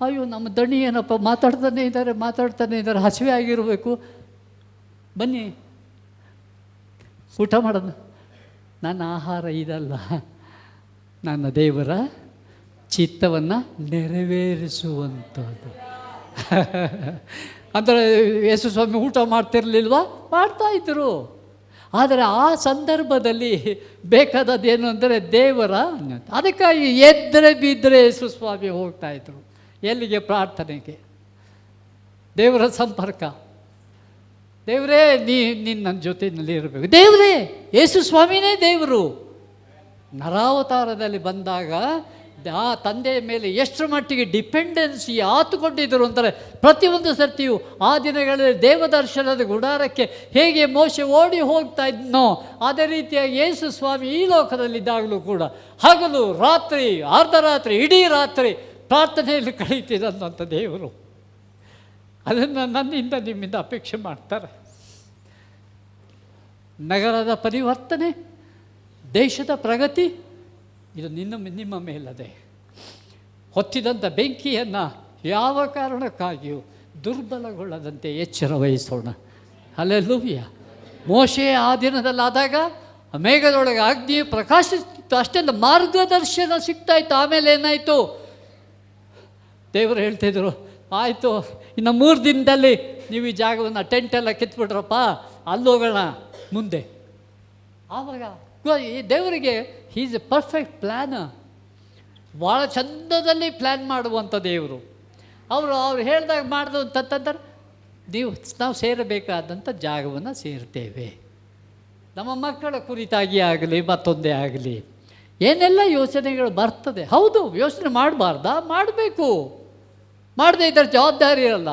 ಅಯ್ಯೋ ನಮ್ಮ ದಣಿ ಏನಪ್ಪ ಮಾತಾಡ್ತಾನೆ ಇದ್ದಾರೆ, ಹಸಿವೆ ಆಗಿರಬೇಕು, ಬನ್ನಿ ಊಟ ಮಾಡೋಣ. ನನ್ನ ಆಹಾರ ಇದಲ್ಲ, ನನ್ನ ದೇವರ ಚಿತ್ತವನ್ನು ನೆರವೇರಿಸುವಂಥದ್ದು. ಅಂದರೆ ಯೇಸು ಸ್ವಾಮಿ ಊಟ ಮಾಡ್ತಿರ್ಲಿಲ್ವಾ? ಮಾಡ್ತಾಯಿದ್ರು. ಆದರೆ ಆ ಸಂದರ್ಭದಲ್ಲಿ ಬೇಕಾದದ್ದೇನು ಅಂದರೆ ದೇವರ. ಅದಕ್ಕಾಗಿ ಎದ್ದರೆ ಬಿದ್ದರೆ ಯೇಸು ಸ್ವಾಮಿ ಹೋಗ್ತಾಯಿದ್ರು. ಎಲ್ಲಿಗೆ? ಪ್ರಾರ್ಥನೆಗೆ, ದೇವರ ಸಂಪರ್ಕ. ದೇವರೇ ನೀನು ನನ್ನ ಜೊತೆಯಲ್ಲಿ ಇರಬೇಕು. ದೇವರೇ ಯೇಸು ಸ್ವಾಮಿನೇ ದೇವರು. ನರಾವತಾರದಲ್ಲಿ ಬಂದಾಗ ಆ ತಂದೆಯ ಮೇಲೆ ಎಷ್ಟರ ಮಟ್ಟಿಗೆ ಡಿಪೆಂಡೆನ್ಸಿ ಆತುಕೊಂಡಿದ್ದರು ಅಂತಾರೆ. ಪ್ರತಿಯೊಂದು ಸರ್ತಿಯೂ ಆ ದಿನಗಳಲ್ಲಿ ದೇವದರ್ಶನದ ಗುಡಾರಕ್ಕೆ ಹೇಗೆ ಮೋಶೆ ಓಡಿ ಹೋಗ್ತಾ ಇದ್ನೋ ಅದೇ ರೀತಿಯಾಗಿ ಯೇಸು ಸ್ವಾಮಿ ಈ ಲೋಕದಲ್ಲಿದ್ದಾಗಲೂ ಕೂಡ ಹಗಲು ರಾತ್ರಿ ಅರ್ಧರಾತ್ರಿ ಇಡೀ ರಾತ್ರಿ ಪ್ರಾರ್ಥನೆಯಲ್ಲಿ ಕಳೀತಿದ್ದಂಥ ದೇವರು ಅದನ್ನು ನನ್ನಿಂದ ನಿಮ್ಮಿಂದ ಅಪೇಕ್ಷೆ ಮಾಡ್ತಾರೆ. ನಗರದ ಪರಿವರ್ತನೆ, ದೇಶದ ಪ್ರಗತಿ ಇದು ನಿಮ್ಮ ಮೇಲದೆ. ಹೊತ್ತಿದಂಥ ಬೆಂಕಿಯನ್ನು ಯಾವ ಕಾರಣಕ್ಕಾಗಿಯೂ ದುರ್ಬಲಗೊಳ್ಳದಂತೆ ಎಚ್ಚರ ವಹಿಸೋಣ. ಹಲ್ಲೆಲೂಯಾ. ಮೋಶೆ ಆ ದಿನದಲ್ಲಾದಾಗ ಮೇಘದೊಳಗೆ ಅಗ್ನಿಯು ಪ್ರಕಾಶಿಸ್ತಿತ್ತು, ಅಷ್ಟೆಲ್ಲ ಮಾರ್ಗದರ್ಶನ ಸಿಗ್ತಾಯಿತ್ತು. ಆಮೇಲೆ ಏನಾಯಿತು? ದೇವರು ಹೇಳ್ತಿದ್ರು, ಆಯಿತು ಇನ್ನು 3 ದಿನದಲ್ಲಿ ನೀವು ಈ ಜಾಗವನ್ನು ಟೆಂಟೆಲ್ಲ ಕಿತ್ಬಿಟ್ರಪ್ಪ, ಅಲ್ಲೋಗೋಣ ಮುಂದೆ. ಆವಾಗ ಈ ದೇವರಿಗೆ ಈಸ್ ಎ ಪರ್ಫೆಕ್ಟ್ ಪ್ಲ್ಯಾನ್, ಭಾಳ ಚಂದದಲ್ಲಿ ಪ್ಲ್ಯಾನ್ ಮಾಡುವಂಥ ದೇವರು. ಅವ್ರು ಹೇಳಿದಾಗ ಮಾಡಿದ್ರು ಅಂತಂದ್ರೆ ನಾವು ಸೇರಬೇಕಾದಂಥ ಜಾಗವನ್ನು ಸೇರ್ತೇವೆ. ನಮ್ಮ ಮಕ್ಕಳ ಕುರಿತಾಗಿ ಆಗಲಿ ಮತ್ತೊಂದೇ ಆಗಲಿ ಏನೆಲ್ಲ ಯೋಚನೆಗಳು ಬರ್ತದೆ. ಹೌದು, ಯೋಚನೆ ಮಾಡಬಾರ್ದಾ? ಮಾಡಬೇಕು. ಮಾಡದೇ ಇದ್ದರೆ ಜವಾಬ್ದಾರಿ ಇರಲ್ಲ.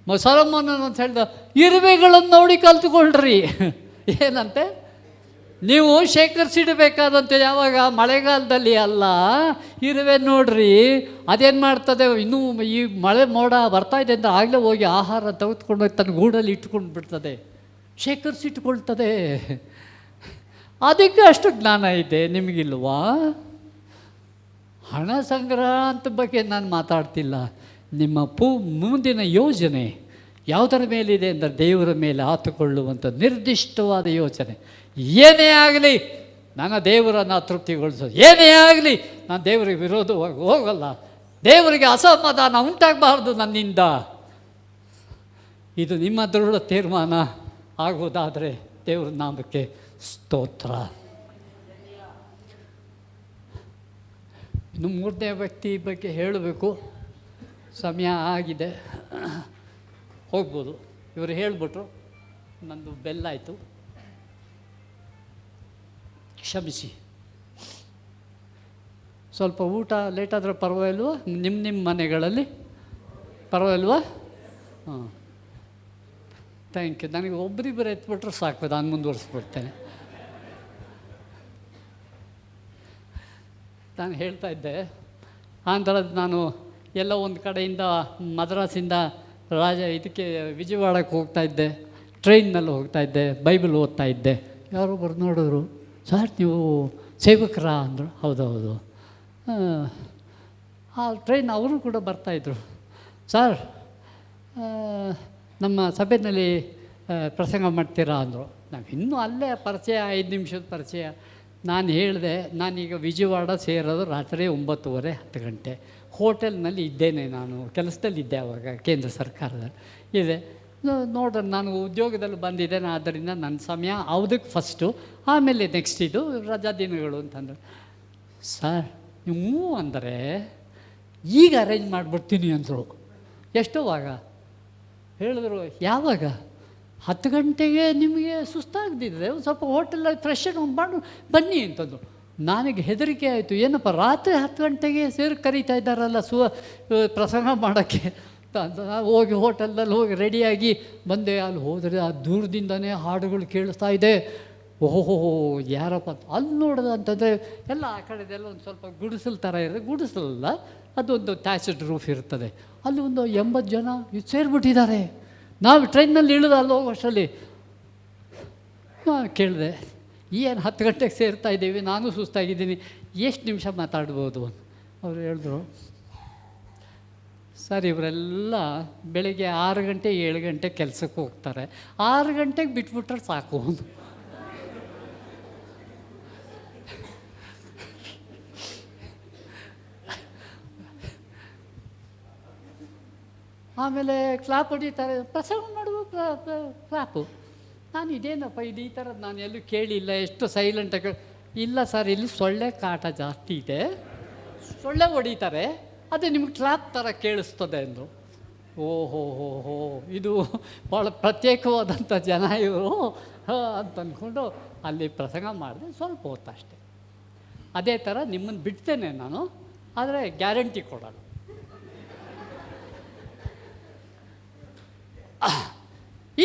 ಸೊಲೊಮೋನ ಅಂತ ಹೇಳಿದ, ಇರುವೆಗಳನ್ನು ನೋಡಿ ಕಲ್ತ್ಕೊಳ್ರಿ. ಏನಂತೆ? ನೀವು ಶೇಖರಿಸಿಡಬೇಕಾದಂತೆ ಯಾವಾಗ? ಮಳೆಗಾಲದಲ್ಲಿ ಅಲ್ಲ. ಇರುವೆ ನೋಡ್ರಿ ಅದೇನು ಮಾಡ್ತದೆ, ಇನ್ನೂ ಈ ಮಳೆ ಮೋಡ ಬರ್ತಾಯಿದೆ ಅಂತ ಆಗಲೇ ಹೋಗಿ ಆಹಾರ ತೆಗೆದುಕೊಂಡು ತನ್ನ ಗೂಡಲ್ಲಿ ಇಟ್ಕೊಂಡು ಬಿಡ್ತದೆ, ಶೇಖರಿಸಿಟ್ಕೊಳ್ತದೆ. ಅದಕ್ಕೆ ಅಷ್ಟು ಜ್ಞಾನ ಇದೆ, ನಿಮಗಿಲ್ವಾ? ಹಣ ಸಂಗ್ರಹ ಅಂತ ಬಗ್ಗೆ ನಾನು ಮಾತಾಡ್ತಿಲ್ಲ. ನಿಮ್ಮ ಮುಂದಿನ ಯೋಜನೆ ಯಾವುದರ ಮೇಲಿದೆ ಅಂದರೆ ದೇವರ ಮೇಲೆ ಆತುಕೊಳ್ಳುವಂಥ ನಿರ್ದಿಷ್ಟವಾದ ಯೋಚನೆ. ಏನೇ ಆಗಲಿ ನನ್ನ ದೇವರನ್ನು ತೃಪ್ತಿಗೊಳಿಸೋದು, ಏನೇ ಆಗಲಿ ನಾನು ದೇವರಿಗೆ ವಿರೋಧವಾಗಿ ಹೋಗಲ್ಲ, ದೇವರಿಗೆ ಅಸಮಾಧಾನ ಉಂಟಾಗಬಾರ್ದು ನನ್ನಿಂದ. ಇದು ನಿಮ್ಮ ದೃಢ ತೀರ್ಮಾನ ಆಗುವುದಾದರೆ ದೇವರ ನಾಮಕ್ಕೆ ಸ್ತೋತ್ರ. ಇನ್ನು 3ನೇ ವ್ಯಕ್ತಿ ಬಗ್ಗೆ ಹೇಳಬೇಕು, ಸಮಯ ಆಗಿದೆ, ಹೋಗ್ಬೋದು. ಇವರು ಹೇಳಿಬಿಟ್ರು, ನಂದು ಬೆಲ್ಲಾಯಿತು, ಕ್ಷಮಿಸಿ. ಸ್ವಲ್ಪ ಊಟ ಲೇಟಾದರೆ ಪರವಾಗಿಲ್ವಾ? ನಿಮ್ಮ ಮನೆಗಳಲ್ಲಿ ಪರವಾಗಿಲ್ವಾ? ಹಾಂ, ಥ್ಯಾಂಕ್ ಯು. ನನಗೆ ಒಬ್ಬರಿಬ್ಬರು ಎತ್ಬಿಟ್ರೆ ಸಾಕು, ನಾನು ಮುಂದುವರಿಸ್ಬಿಡ್ತೇನೆ. ನಾನು ಹೇಳ್ತಾ ಇದ್ದೆ, ಆಂಧ್ರದ ನಾನು ಎಲ್ಲ ಒಂದು ಕಡೆಯಿಂದ ಮದ್ರಾಸಿಂದ ಇದಕ್ಕೆ ವಿಜಯವಾಡಕ್ಕೆ ಹೋಗ್ತಾಯಿದ್ದೆ, ಟ್ರೈನ್ನಲ್ಲಿ ಹೋಗ್ತಾಯಿದ್ದೆ, ಬೈಬಲ್ ಓದ್ತಾ ಇದ್ದೆ. ಯಾರೊಬ್ಬರು ನೋಡಿದ್ರು, ಸರ್ ನೀವು ಸೇವಕರಾ ಅಂದರು. ಹೌದೌದು. ಆ ಟ್ರೈನ್ ಅವರು ಕೂಡ ಬರ್ತಾಯಿದ್ರು. ಸರ್ ನಮ್ಮ ಸಭೆಯಲ್ಲಿ ಪ್ರಸಂಗ ಮಾಡ್ತೀರಾ ಅಂದರು. ನಾವು ಇನ್ನೂ ಅಲ್ಲೇ ಪರಿಚಯ, 5 ನಿಮಿಷದ ಪರಿಚಯ. ನಾನು ಹೇಳಿದೆ, ನಾನೀಗ ವಿಜಯವಾಡ ಸೇರೋದು ರಾತ್ರಿ 9:30 10 ಗಂಟೆ. ಹೋಟೆಲ್ನಲ್ಲಿ ಇದ್ದೇನೆ, ನಾನು ಕೆಲಸದಲ್ಲಿದ್ದೆ ಆವಾಗ, ಕೇಂದ್ರ ಸರ್ಕಾರದಲ್ಲಿ ಇದೆ. ನೋಡ್ರಿ, ನಾನು ಉದ್ಯೋಗದಲ್ಲಿ ಬಂದಿದ್ದೇನೆ, ಆದ್ದರಿಂದ ನನ್ನ ಸಮಯ ಯಾವುದಕ್ಕೆ ಫಸ್ಟು, ಆಮೇಲೆ ನೆಕ್ಸ್ಟ್ ಇದು ರಜಾ ದಿನಗಳು ಅಂತಂದರೆ. ಸರ್ ನೀವು ಅಂದರೆ ಈಗ ಅರೇಂಜ್ ಮಾಡಿಬಿಡ್ತೀನಿ ಅಂದರು. ಎಷ್ಟೋವಾಗ ಹೇಳಿದ್ರು, ಯಾವಾಗ? 10 ಗಂಟೆಗೆ ನಿಮಗೆ ಸುಸ್ತಾಗ್ದಿದ್ರೆ ಒಂದು ಸ್ವಲ್ಪ ಹೋಟೆಲಲ್ಲಿ ಫ್ರೆಶ್ ಮಾಡಿ ಬನ್ನಿ ಅಂತಂದರು. ನನಗೆ ಹೆದರಿಕೆ ಆಯಿತು, ಏನಪ್ಪ ರಾತ್ರಿ 10 ಗಂಟೆಗೆ ಸೇರಿ ಕರೀತಾ ಇದ್ದಾರಲ್ಲ ಪ್ರಸಂಗ ಮಾಡೋಕ್ಕೆ. ಹೋಗಿ ಹೋಟೆಲ್ನಲ್ಲಿ ಹೋಗಿ ರೆಡಿಯಾಗಿ ಬಂದೆ. ಅಲ್ಲಿ ಹೋದರೆ ಆ ದೂರದಿಂದನೇ ಹಾಡುಗಳು ಕೇಳಿಸ್ತಾ ಇದೆ. ಓಹೋ ಯಾರಪ್ಪ ಅಂತ ಅಲ್ಲಿ ನೋಡೋದು ಅಂತಂದರೆ ಎಲ್ಲ ಆ ಕಡೆದೆಲ್ಲ ಒಂದು ಸ್ವಲ್ಪ ಗುಡಿಸಲು ಥರ ಇರುತ್ತೆ. ಗುಡಿಸಲಲ್ಲ, ಅದೊಂದು ಟ್ಯಾಚಡ್ ರೂಫ್ ಇರ್ತದೆ. ಅಲ್ಲಿ ಒಂದು 80 ಜನ ಸೇರಿಬಿಟ್ಟಿದ್ದಾರೆ. ನಾವು ಟ್ರೈನಲ್ಲಿ ಇಳಿದು ಅಲ್ಲಿ ಹೋಗೋಷ್ಟರಲ್ಲಿ ಕೇಳಿದೆ, ಏನು 10 ಗಂಟೆಗೆ ಸೇರ್ತಾ ಇದ್ದೀವಿ, ನಾನು ಸುಸ್ತಾಗಿದ್ದೀನಿ, ಎಷ್ಟು ನಿಮಿಷ ಮಾತಾಡ್ಬೋದು? ಅವರು ಹೇಳಿದ್ರು, ಸರ್ ಇವರೆಲ್ಲ ಬೆಳಗ್ಗೆ 6 ಗಂಟೆ 7 ಗಂಟೆ ಕೆಲಸಕ್ಕೆ ಹೋಗ್ತಾರೆ, 6 ಗಂಟೆಗೆ ಬಿಟ್ಬಿಟ್ರೆ ಸಾಕು. ಆಮೇಲೆ ಕ್ಲಾಪ್ ಹೊಡಿತಾರೆ, ಪ್ರಸಂಗ ಮಾಡುವ ಕ್ಲಾಪು. ನಾನು ಇದೇನಪ್ಪ ಇದು ಈ ಥರದ್ದು ನಾನು ಎಲ್ಲೂ ಕೇಳಿಲ್ಲ, ಎಷ್ಟು ಸೈಲೆಂಟಾಗಿ. ಇಲ್ಲ ಸರ್, ಇಲ್ಲಿ ಸೊಳ್ಳೆ ಕಾಟ ಜಾಸ್ತಿ ಇದೆ, ಸೊಳ್ಳೆ ಹೊಡಿತಾರೆ, ಅದು ನಿಮ್ಗೆ ಕ್ಲಾಪ್ ಥರ ಕೇಳಿಸ್ತದೆ ಅಂದರು. ಓಹೋ ಹೋ ಹೋ, ಇದು ಭಾಳ ಪ್ರತ್ಯೇಕವಾದಂಥ ಜನ ಇವರು ಅಂತ ಅಂದ್ಕೊಂಡು ಅಲ್ಲಿ ಪ್ರಸಂಗ ಮಾಡಿದೆ. ಸ್ವಲ್ಪ ಹೊತ್ತು ಅಷ್ಟೆ. ಅದೇ ಥರ ನಿಮ್ಮನ್ನು ಬಿಡ್ತೇನೆ ನಾನು, ಆದರೆ ಗ್ಯಾರಂಟಿ ಕೊಡೋಣ.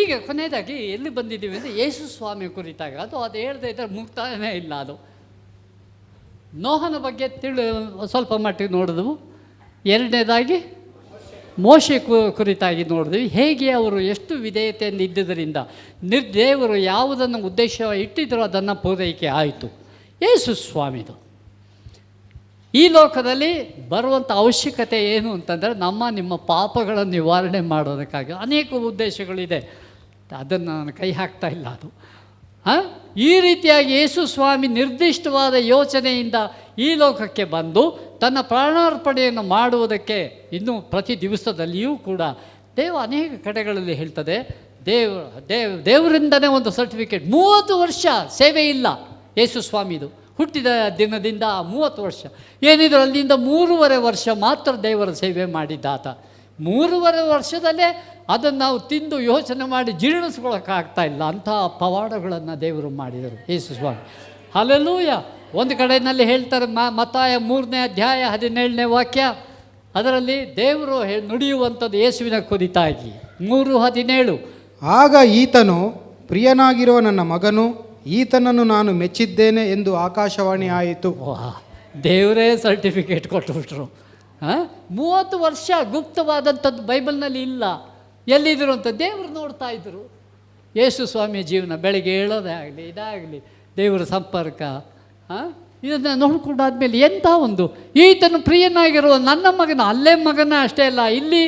ಈಗ ಕೊನೆಯದಾಗಿ ಎಲ್ಲಿ ಬಂದಿದ್ದೀವಿ ಅಂದರೆ ಯೇಸು ಸ್ವಾಮಿ ಕುರಿತಾಗ ಅದು ಹೇಳದೇ ಇದ್ದರೆ ಮುಕ್ತಾಯನೇ ಇಲ್ಲ. ಅದು ನೋಹನ ಬಗ್ಗೆ ಸ್ವಲ್ಪ ಮಟ್ಟಿಗೆ ನೋಡಿದ್ವು. ಎರಡನೇದಾಗಿ ಮೋಶೆ ಕುರಿತಾಗಿ ನೋಡಿದ್ವಿ. ಹೇಗೆ ಅವರು ಎಷ್ಟು ವಿಧೇಯತೆಯಿಂದ ಇದ್ದುದರಿಂದ ದೇವರು ಯಾವುದನ್ನು ಉದ್ದೇಶ ಇಟ್ಟಿದ್ದರೋ ಅದನ್ನು ಪೂರೈಕೆ ಆಯಿತು. ಯೇಸು ಸ್ವಾಮಿದು ಈ ಲೋಕದಲ್ಲಿ ಬರುವಂಥ ಅವಶ್ಯಕತೆ ಏನು ಅಂತಂದರೆ ನಿಮ್ಮ ಪಾಪಗಳನ್ನು ನಿವಾರಣೆ ಮಾಡೋದಕ್ಕಾಗಿ ಅನೇಕ ಉದ್ದೇಶಗಳಿದೆ. ಅದನ್ನು ನಾನು ಕೈ ಹಾಕ್ತಾ ಇಲ್ಲ. ಅದು ಈ ರೀತಿಯಾಗಿ ಯೇಸು ಸ್ವಾಮಿ ನಿರ್ದಿಷ್ಟವಾದ ಯೋಚನೆಯಿಂದ ಈ ಲೋಕಕ್ಕೆ ಬಂದು ತನ್ನ ಪ್ರಾಣಾರ್ಪಣೆಯನ್ನು ಮಾಡುವುದಕ್ಕೆ ಇನ್ನೂ ಪ್ರತಿ ದಿವಸದಲ್ಲಿಯೂ ಕೂಡ ಅನೇಕ ಕಡೆಗಳಲ್ಲಿ ಹೇಳ್ತದೆ, ದೇವರಿಂದನೇ ಒಂದು ಸರ್ಟಿಫಿಕೇಟ್. 30 ವರ್ಷ ಸೇವೆ ಇಲ್ಲ ಯೇಸು ಸ್ವಾಮಿದು. ಹುಟ್ಟಿದ ದಿನದಿಂದ 30 ವರ್ಷ ಏನಿದ್ರು ಅಲ್ಲಿಂದ 3.5 ವರ್ಷ ಮಾತ್ರ ದೇವರ ಸೇವೆ ಮಾಡಿದ್ದಾತ. 3.5 ವರ್ಷದಲ್ಲೇ ಅದನ್ನು ನಾವು ತಿಂದು ಯೋಚನೆ ಮಾಡಿ ಜೀರ್ಣಿಸ್ಕೊಳ್ಳೋಕ್ಕಾಗ್ತಾ ಇಲ್ಲ. ಅಂತಹ ಪವಾಡಗಳನ್ನು ದೇವರು ಮಾಡಿದರು ಯೇಸು ಸ್ವಾಮಿ. ಹಲ್ಲೆಲೂಯಾ. ಒಂದು ಕಡೆಯಲ್ಲಿ ಹೇಳ್ತಾರೆ ಮತ್ತಾಯ 3ನೇ ಅಧ್ಯಾಯ 17ನೇ ವಾಕ್ಯ, ಅದರಲ್ಲಿ ದೇವರು ನುಡಿಯುವಂಥದ್ದು ಯೇಸುವಿನ ಕುರಿತಾಗಿ 3:17. ಆಗ ಈತನು ಪ್ರಿಯನಾಗಿರುವ ನನ್ನ ಮಗನು, ಈತನನ್ನು ನಾನು ಮೆಚ್ಚಿದ್ದೇನೆ ಎಂದು ಆಕಾಶವಾಣಿ ಆಯಿತು. ದೇವರೇ ಸರ್ಟಿಫಿಕೇಟ್ ಕೊಟ್ಟುಬಿಟ್ರು. 30 ವರ್ಷ ಗುಪ್ತವಾದಂಥದ್ದು ಬೈಬಲ್ನಲ್ಲಿ ಇಲ್ಲ. ಎಲ್ಲಿದ್ದರು ಅಂತ ದೇವರು ನೋಡ್ತಾ ಇದ್ದರು. ಯೇಸು ಸ್ವಾಮಿಯ ಜೀವನ ಬೆಳಗ್ಗೆ ಹೇಳೋದೇ ಆಗಲಿ ಇದಾಗಲಿ ದೇವರ ಸಂಪರ್ಕ ಇದನ್ನು ನೋಡ್ಕೊಂಡಾದ್ಮೇಲೆ ಎಂಥ ಒಂದು ಈತನು ಪ್ರಿಯನಾಗಿರುವ ನನ್ನ ಮಗನ, ಅಲ್ಲೇ ಮಗನ ಅಷ್ಟೇ ಅಲ್ಲ, ಇಲ್ಲಿ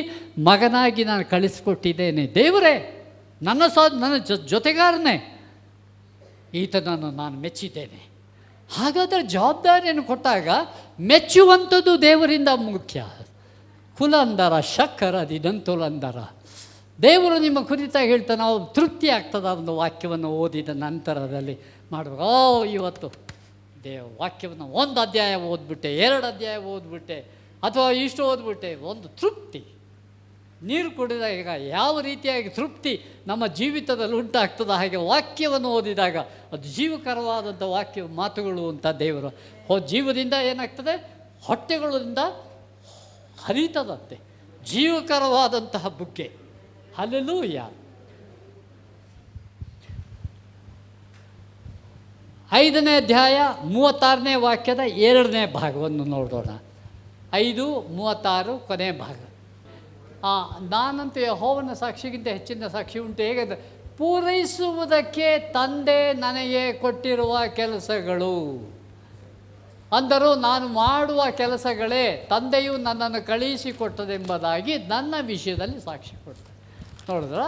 ಮಗನಾಗಿ ನಾನು ಕಳಿಸ್ಕೊಟ್ಟಿದ್ದೇನೆ. ದೇವರೇ ನನ್ನ ಜೊತೆಗಾರನೇ, ಈತನನ್ನು ನಾನು ಮೆಚ್ಚಿದ್ದೇನೆ. ಹಾಗಾದರೆ ಜವಾಬ್ದಾರಿಯನ್ನು ಕೊಟ್ಟಾಗ ಮೆಚ್ಚುವಂಥದ್ದು ದೇವರಿಂದ ಮುಖ್ಯ. ಕುಲಂದರ ಶಕ್ಕರ ದಿನಂತುಲಂದರ. ದೇವರು ನಿಮ್ಮ ಕುರಿತಾಗಿ ಹೇಳ್ತಾ ನಾವು ತೃಪ್ತಿ ಆಗ್ತದ ಒಂದು ವಾಕ್ಯವನ್ನು ಓದಿದ ನಂತರದಲ್ಲಿ ಮಾಡಬೇಕು. ಇವತ್ತು ವಾಕ್ಯವನ್ನು 1 ಅಧ್ಯಾಯ ಓದ್ಬಿಟ್ಟೆ, 2 ಅಧ್ಯಾಯ ಓದ್ಬಿಟ್ಟೆ, ಅಥವಾ ಇಷ್ಟು ಓದ್ಬಿಟ್ಟೆ, ಒಂದು ತೃಪ್ತಿ. ನೀರು ಕುಡಿದಾಗ ಯಾವ ರೀತಿಯಾಗಿ ತೃಪ್ತಿ ನಮ್ಮ ಜೀವಿತದಲ್ಲಿ ಉಂಟಾಗ್ತದೆ, ಹಾಗೆ ವಾಕ್ಯವನ್ನು ಓದಿದಾಗ ಅದು ಜೀವಕರವಾದಂಥ ವಾಕ್ಯ ಮಾತುಗಳು ಅಂತ ದೇವರು ಜೀವದಿಂದ ಏನಾಗ್ತದೆ, ಹೊಟ್ಟೆಗಳಿಂದ ಹರಿತದಂತೆ ಜೀವಕರವಾದಂತಹ ಬುಗ್ಗೆ. ಹಲ್ಲೆಲೂಯಾ. 5ನೇ ಅಧ್ಯಾಯ 36ನೇ ವಾಕ್ಯದ 2ನೇ ಭಾಗವನ್ನು ನೋಡೋಣ. 5:36 ಕೊನೆಯ ಭಾಗ. ನಾನಂತೂ ಯೆಹೋವನ ಸಾಕ್ಷಿಗಿಂತ ಹೆಚ್ಚಿನ ಸಾಕ್ಷಿ ಉಂಟು. ಹೇಗೆಂದರೆ ಪೂರೈಸುವುದಕ್ಕೆ ತಂದೆ ನನಗೆ ಕೊಟ್ಟಿರುವ ಕೆಲಸಗಳು ಅಂದರೂ ನಾನು ಮಾಡುವ ಕೆಲಸಗಳೇ ತಂದೆಯು ನನ್ನನ್ನು ಕಳುಹಿಸಿಕೊಟ್ಟದೆಂಬುದಾಗಿ ನನ್ನ ವಿಷಯದಲ್ಲಿ ಸಾಕ್ಷಿ ಕೊಡ್ತಾರೆ. ನೋಡಿದ್ರ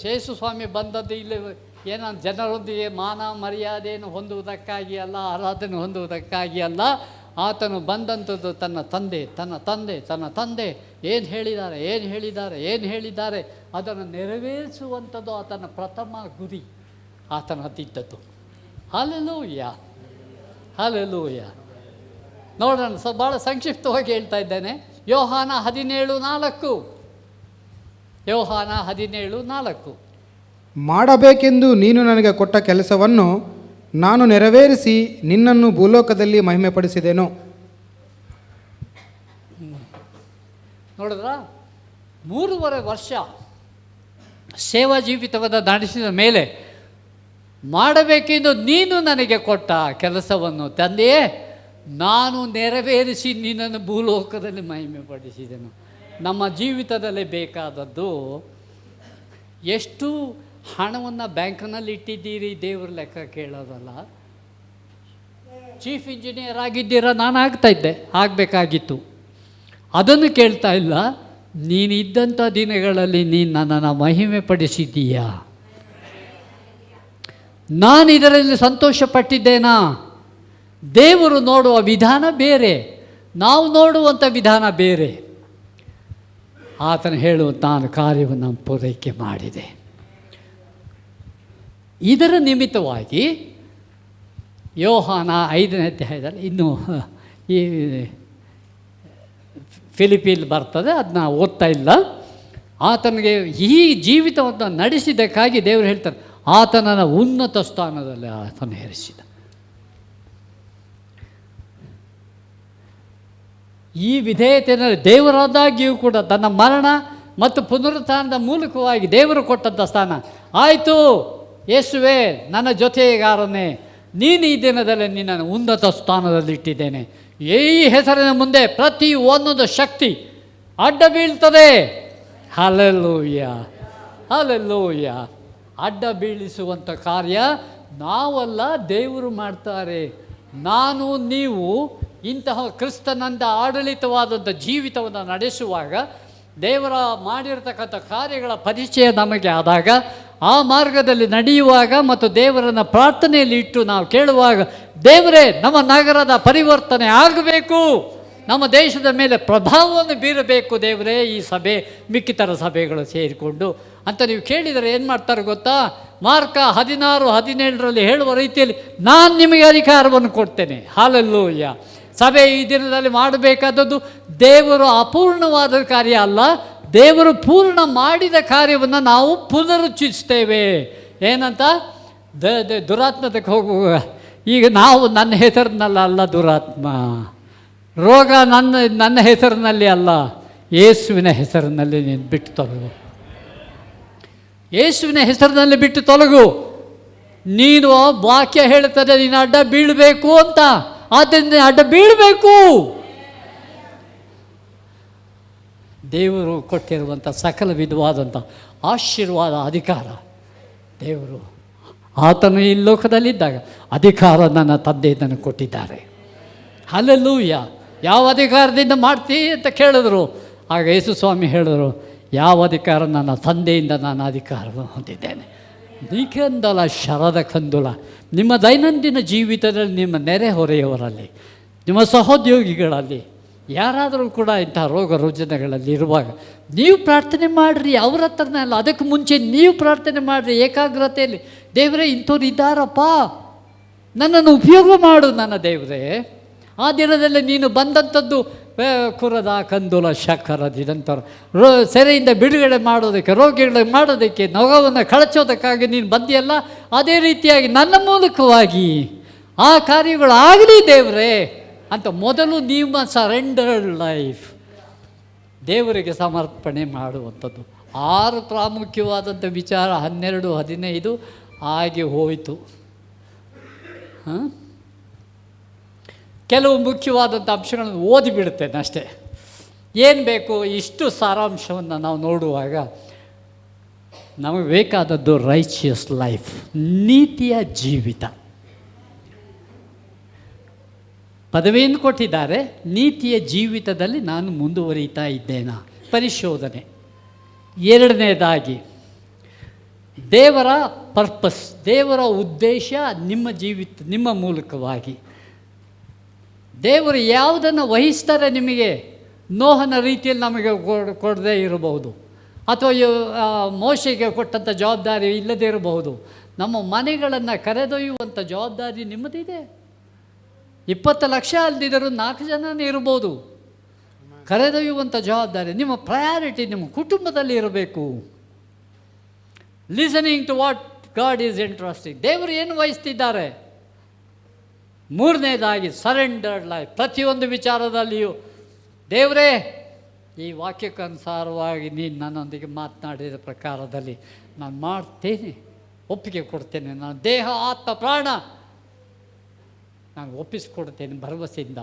ಯೇಸು ಸ್ವಾಮಿ ಬಂದದ್ದು ಇಲ್ಲಿ ಏನೋ ಜನರೊಂದಿಗೆ ಮಾನ ಮರ್ಯಾದೆಯನ್ನು ಹೊಂದುವುದಕ್ಕಾಗಿ ಅಲ್ಲ, ಆರಾಧನೆ ಹೊಂದುವುದಕ್ಕಾಗಿ ಅಲ್ಲ. ಆತನು ಬಂದಂಥದ್ದು ತನ್ನ ತಂದೆ ಏನು ಹೇಳಿದ್ದಾರೆ ಅದನ್ನು ನೆರವೇರಿಸುವಂಥದ್ದು ಆತನ ಪ್ರಥಮ ಗುರಿ, ಆತನ ಹತ್ತಿದ್ದದ್ದು. ಹಲ್ಲೆಲೂಯಾ. ನೋಡೋಣ, ಭಾಳ ಸಂಕ್ಷಿಪ್ತವಾಗಿ ಹೇಳ್ತಾ ಇದ್ದೇನೆ. ಯೋಹಾನ 17:4 ಮಾಡಬೇಕೆಂದು ನೀನು ನನಗೆ ಕೊಟ್ಟ ಕೆಲಸವನ್ನು ನಾನು ನೆರವೇರಿಸಿ ನಿನ್ನನ್ನು ಭೂಲೋಕದಲ್ಲಿ ಮಹಿಮೆಪಡಿಸಿದೆನು. ನೋಡಿದ್ರ 3.5 ವರ್ಷ ಸೇವಾ ಜೀವಿತವನ್ನು ನಡೆಸಿದ ಮೇಲೆ ಮಾಡಬೇಕೆಂದು ನೀನು ನನಗೆ ಕೊಟ್ಟ ಕೆಲಸವನ್ನು ತಂದೆಯೇ ನಾನು ನೆರವೇರಿಸಿ ನಿನ್ನನ್ನು ಭೂಲೋಕದಲ್ಲಿ ಮಹಿಮೆಪಡಿಸಿದೆನು. ನಮ್ಮ ಜೀವಿತದಲ್ಲಿ ಬೇಕಾದದ್ದು ಎಷ್ಟು ಹಣವನ್ನು ಬ್ಯಾಂಕ್ನಲ್ಲಿ ಇಟ್ಟಿದ್ದೀರಿ ದೇವ್ರ ಲೆಕ್ಕ ಕೇಳೋದಲ್ಲ. ಚೀಫ್ ಇಂಜಿನಿಯರ್ ಆಗಿದ್ದೀರಾ, ನಾನು ಆಗಬೇಕಾಗಿತ್ತು, ಅದನ್ನು ಕೇಳ್ತಾ ಇಲ್ಲ. ನೀನಿದ್ದಂಥ ದಿನಗಳಲ್ಲಿ ನೀನು ನನ್ನನ್ನು ಮಹಿಮೆ ಪಡಿಸಿದ್ದೀಯಾ, ನಾನು ಇದರಲ್ಲಿ ಸಂತೋಷಪಟ್ಟಿದ್ದೇನಾ? ದೇವರು ನೋಡುವ ವಿಧಾನ ಬೇರೆ, ನಾವು ನೋಡುವಂಥ ವಿಧಾನ ಬೇರೆ. ಆತನು ಹೇಳುವಂಥ ನಾನು ಕಾರ್ಯವನ್ನು ಪೂರೈಕೆ ಮಾಡಿದೆ. ಇದರ ನಿಮಿತ್ತವಾಗಿ ಯೋಹಾನ 5ನೇ ಅಧ್ಯಾಯದಲ್ಲಿ ಇನ್ನೂ ಈ ಫಿಲಿಪಿಯಲ್ಲಿ ಬರ್ತದೆ, ಅದನ್ನ ಓದ್ತಾ ಇಲ್ಲ. ಆತನಿಗೆ ಈ ಜೀವಿತವನ್ನು ನಡೆಸಿದ್ದಕ್ಕಾಗಿ ದೇವರು ಹೇಳ್ತಾರೆ ಆತನನ್ನು ಉನ್ನತ ಸ್ಥಾನದಲ್ಲಿ ಆತನು ಹೇರಿಸಿದ. ಈ ವಿಧೇಯತೆಯಲ್ಲಿ ದೇವರಾದಾಗಿಯೂ ಕೂಡ ತನ್ನ ಮರಣ ಮತ್ತು ಪುನರುತ್ಥಾನದ ಮೂಲಕವಾಗಿ ದೇವರು ಕೊಟ್ಟಂಥ ಸ್ಥಾನ. ಆಯಿತು ಯೇಸುವೆ, ನನ್ನ ಜೊತೆಗಾರನೇ, ನೀನು ಈ ದಿನದಲ್ಲಿ ನಿನ್ನನ್ನು ಉನ್ನತ ಸ್ಥಾನದಲ್ಲಿಟ್ಟಿದ್ದೇನೆ. ಈ ಹೆಸರಿನ ಮುಂದೆ ಪ್ರತಿ ಒಂದೊಂದು ಶಕ್ತಿ ಅಡ್ಡ ಬೀಳ್ತದೆ. Hallelujah, hallelujah. ಅಡ್ಡ ಬೀಳಿಸುವಂಥ ಕಾರ್ಯ ನಾವಲ್ಲ, ದೇವರು ಮಾಡ್ತಾರೆ. ನಾನು ನೀವು ಇಂತಹ ಕ್ರಿಸ್ತನಂದ ಆಡಳಿತವಾದಂಥ ಜೀವಿತವನ್ನು ನಡೆಸುವಾಗ, ದೇವರ ಮಾಡಿರ್ತಕ್ಕಂಥ ಕಾರ್ಯಗಳ ಪರಿಚಯ ನಮಗೆ ಆದಾಗ, ಆ ಮಾರ್ಗದಲ್ಲಿ ನಡೆಯುವಾಗ ಮತ್ತು ದೇವರನ್ನು ಪ್ರಾರ್ಥನೆಯಲ್ಲಿ ಇಟ್ಟು ನಾವು ಕೇಳುವಾಗ, ದೇವರೇ ನಮ್ಮ ನಗರದ ಪರಿವರ್ತನೆ ಆಗಬೇಕು, ನಮ್ಮ ದೇಶದ ಮೇಲೆ ಪ್ರಭಾವವನ್ನು ಬೀರಬೇಕು ದೇವರೇ, ಈ ಸಭೆ ಮಿಕ್ಕಿತರ ಸಭೆಗಳು ಸೇರಿಕೊಂಡು ಅಂತ ನೀವು ಕೇಳಿದರೆ ಏನು ಮಾಡ್ತಾರೆ ಗೊತ್ತಾ? ಮಾರ್ಕ 16:17 ಹೇಳುವ ರೀತಿಯಲ್ಲಿ ನಾನು ನಿಮಗೆ ಅಧಿಕಾರವನ್ನು ಕೊಡ್ತೇನೆ. ಹಲ್ಲೆಲೂಯ. ಸಭೆ ಈ ದಿನದಲ್ಲಿ ಮಾಡಬೇಕಾದದ್ದು ದೇವರು ಅಪೂರ್ಣವಾದ ಕಾರ್ಯ ಅಲ್ಲ, ದೇವರು ಪೂರ್ಣ ಮಾಡಿದ ಕಾರ್ಯವನ್ನು ನಾವು ಪುನರುಚ್ಚಿಸ್ತೇವೆ. ಏನಂತ? ದುರಾತ್ಮಕ್ಕೆ ಹೋಗುವ ಈಗ ನಾವು ನನ್ನ ಹೆಸರಿನಲ್ಲ ದುರಾತ್ಮ, ರೋಗ ನನ್ನ ಹೆಸರಿನಲ್ಲಿ ಅಲ್ಲ, ಯೇಸುವಿನ ಹೆಸರಿನಲ್ಲಿ ನೀನು ಬಿಟ್ಟು ತೊಲಗು. ಯೇಸುವಿನ ಹೆಸರಿನಲ್ಲಿ ಬಿಟ್ಟು ತೊಲಗು. ನೀನು ವಾಕ್ಯ ಹೇಳ್ತದೆ ನೀನು ಅಡ್ಡ ಬೀಳಬೇಕು ಅಂತ, ಆದ್ದರಿಂದ ಅಡ್ಡ ಬೀಳಬೇಕು. ದೇವರು ಕೊಟ್ಟಿರುವಂಥ ಸಕಲ ವಿಧವಾದಂಥ ಆಶೀರ್ವಾದ, ಅಧಿಕಾರ, ದೇವರು ಆತನು ಈ ಲೋಕದಲ್ಲಿದ್ದಾಗ ಅಧಿಕಾರ ನನ್ನ ತಂದೆ ನನಗೆ ಕೊಟ್ಟಿದ್ದಾರೆ. ಹಲ್ಲೆಲೂಯ. ಯಾವ ಅಧಿಕಾರದಿಂದ ಮಾಡ್ತೀ ಅಂತ ಕೇಳಿದ್ರು. ಆಗ ಯೇಸು ಸ್ವಾಮಿ ಹೇಳಿದ್ರು, ಯಾವ ಅಧಿಕಾರ? ನನ್ನ ತಂದೆಯಿಂದ ನಾನು ಅಧಿಕಾರವನ್ನು ಹೊಂದಿದ್ದೇನೆ. ನಿಖಂದಲ ಶರದ ಕಂದುಲ. ನಿಮ್ಮ ದೈನಂದಿನ ಜೀವಿತದಲ್ಲಿ, ನಿಮ್ಮ ನೆರೆಹೊರೆಯವರಲ್ಲಿ, ನಿಮ್ಮ ಸಹೋದ್ಯೋಗಿಗಳಲ್ಲಿ ಯಾರಾದರೂ ಕೂಡ ಇಂತಹ ರೋಗ ರುಜಿನಗಳಲ್ಲಿ ಇರುವಾಗ ನೀವು ಪ್ರಾರ್ಥನೆ ಮಾಡಿರಿ. ಅವ್ರ ಹತ್ರನೇ ಅಲ್ಲ, ಅದಕ್ಕೆ ಮುಂಚೆ ನೀವು ಪ್ರಾರ್ಥನೆ ಮಾಡಿರಿ ಏಕಾಗ್ರತೆಯಲ್ಲಿ. ದೇವರೇ, ಇಂಥವ್ರು ಇದ್ದಾರಪ್ಪ, ನನ್ನನ್ನು ಉಪಯೋಗ ಮಾಡು ನನ್ನ ದೇವರೇ. ಆ ದಿನದಲ್ಲಿ ನೀನು ಬಂದಂಥದ್ದು ಕುರದ ಕಂದುಲ ಶಕರದಿದಂಥವ್ರು ಸೆರೆಯಿಂದ ಬಿಡುಗಡೆ ಮಾಡೋದಕ್ಕೆ, ರೋಗಿಗಳಿಗೆ ಮಾಡೋದಕ್ಕೆ, ನೊಗವನ್ನು ಕಳಚೋದಕ್ಕಾಗಿ ನೀನು ಬಂದಿಯಲ್ಲ, ಅದೇ ರೀತಿಯಾಗಿ ನನ್ನ ಮೂಲಕವಾಗಿ ಆ ಕಾರ್ಯಗಳು ಆಗಲಿ ದೇವರೇ ಅಂತ ಮೊದಲು ನಿಮ್ಮ ಸರೆಂಡರ್ಡ್ ಲೈಫ್ ದೇವರಿಗೆ ಸಮರ್ಪಣೆ ಮಾಡುವಂಥದ್ದು. 6 ಪ್ರಾಮುಖ್ಯವಾದಂಥ ವಿಚಾರ 12, 15 ಆಗಿ ಹೋಯಿತು. ಕೆಲವು ಮುಖ್ಯವಾದಂಥ ಅಂಶಗಳನ್ನು ಓದಿಬಿಡುತ್ತೇನೆ ಅಷ್ಟೇ. ಏನು ಬೇಕು? ಇಷ್ಟು ಸಾರಾಂಶವನ್ನು ನಾವು ನೋಡುವಾಗ ನಮಗೆ ಬೇಕಾದದ್ದು ರೈಚಿಯಸ್ ಲೈಫ್, ನೀತಿಯ ಜೀವಿತ. ಪದವಿಯನ್ನು ಕೊಟ್ಟಿದ್ದಾರೆ. ನೀತಿಯ ಜೀವಿತದಲ್ಲಿ ನಾನು ಮುಂದುವರಿತಾ ಇದ್ದೇನಾ? ಪರಿಶೋಧನೆ. ಎರಡನೇದಾಗಿ ದೇವರ ಪರ್ಪಸ್, ದೇವರ ಉದ್ದೇಶ ನಿಮ್ಮ ಜೀವಿತ, ನಿಮ್ಮ ಮೂಲಕವಾಗಿ ದೇವರು ಯಾವುದನ್ನು ವಹಿಸ್ತಾರೆ ನಿಮಗೆ. ನೋಹನ ರೀತಿಯಲ್ಲಿ ನಮಗೆ ಕೊಡದೇ ಇರಬಹುದು, ಅಥವಾ ಮೋಶೆಗೆ ಕೊಟ್ಟಂಥ ಜವಾಬ್ದಾರಿ ಇಲ್ಲದೇ ಇರಬಹುದು. ನಮ್ಮ ಮನೆಗಳನ್ನು ಕರೆದೊಯ್ಯುವಂಥ ಜವಾಬ್ದಾರಿ ನಿಮ್ಮದಿದೆ. 20 ಲಕ್ಷ ಅಲ್ದಿದ್ದರೂ 4 ಜನನೇ ಇರ್ಬೋದು. ಕರೆದೊಯ್ಯುವಂಥ ಜವಾಬ್ದಾರಿ ನಿಮ್ಮ ಪ್ರಯಾರಿಟಿ ನಿಮ್ಮ ಕುಟುಂಬದಲ್ಲಿ ಇರಬೇಕು. Listening to what God is interesting. ದೇವರು ಏನು ವಹಿಸ್ತಿದ್ದಾರೆ. ಮೂರನೇದಾಗಿ ಸರೆಂಡರ್ಡ್ ಲೈಫ್. ಪ್ರತಿಯೊಂದು ವಿಚಾರದಲ್ಲಿಯೂ ದೇವರೇ, ಈ ವಾಕ್ಯಕ್ಕನುಸಾರವಾಗಿ ನೀನು ನನ್ನೊಂದಿಗೆ ಮಾತನಾಡಿದ ಪ್ರಕಾರದಲ್ಲಿ ನಾನು ಮಾಡ್ತೇನೆ, ಒಪ್ಪಿಗೆ ಕೊಡ್ತೇನೆ. ನಾನು ದೇಹ, ಆತ್ಮ, ಪ್ರಾಣ ನಾನು ಒಪ್ಪಿಸಿಕೊಡ್ತೇನೆ ಭರವಸೆಯಿಂದ.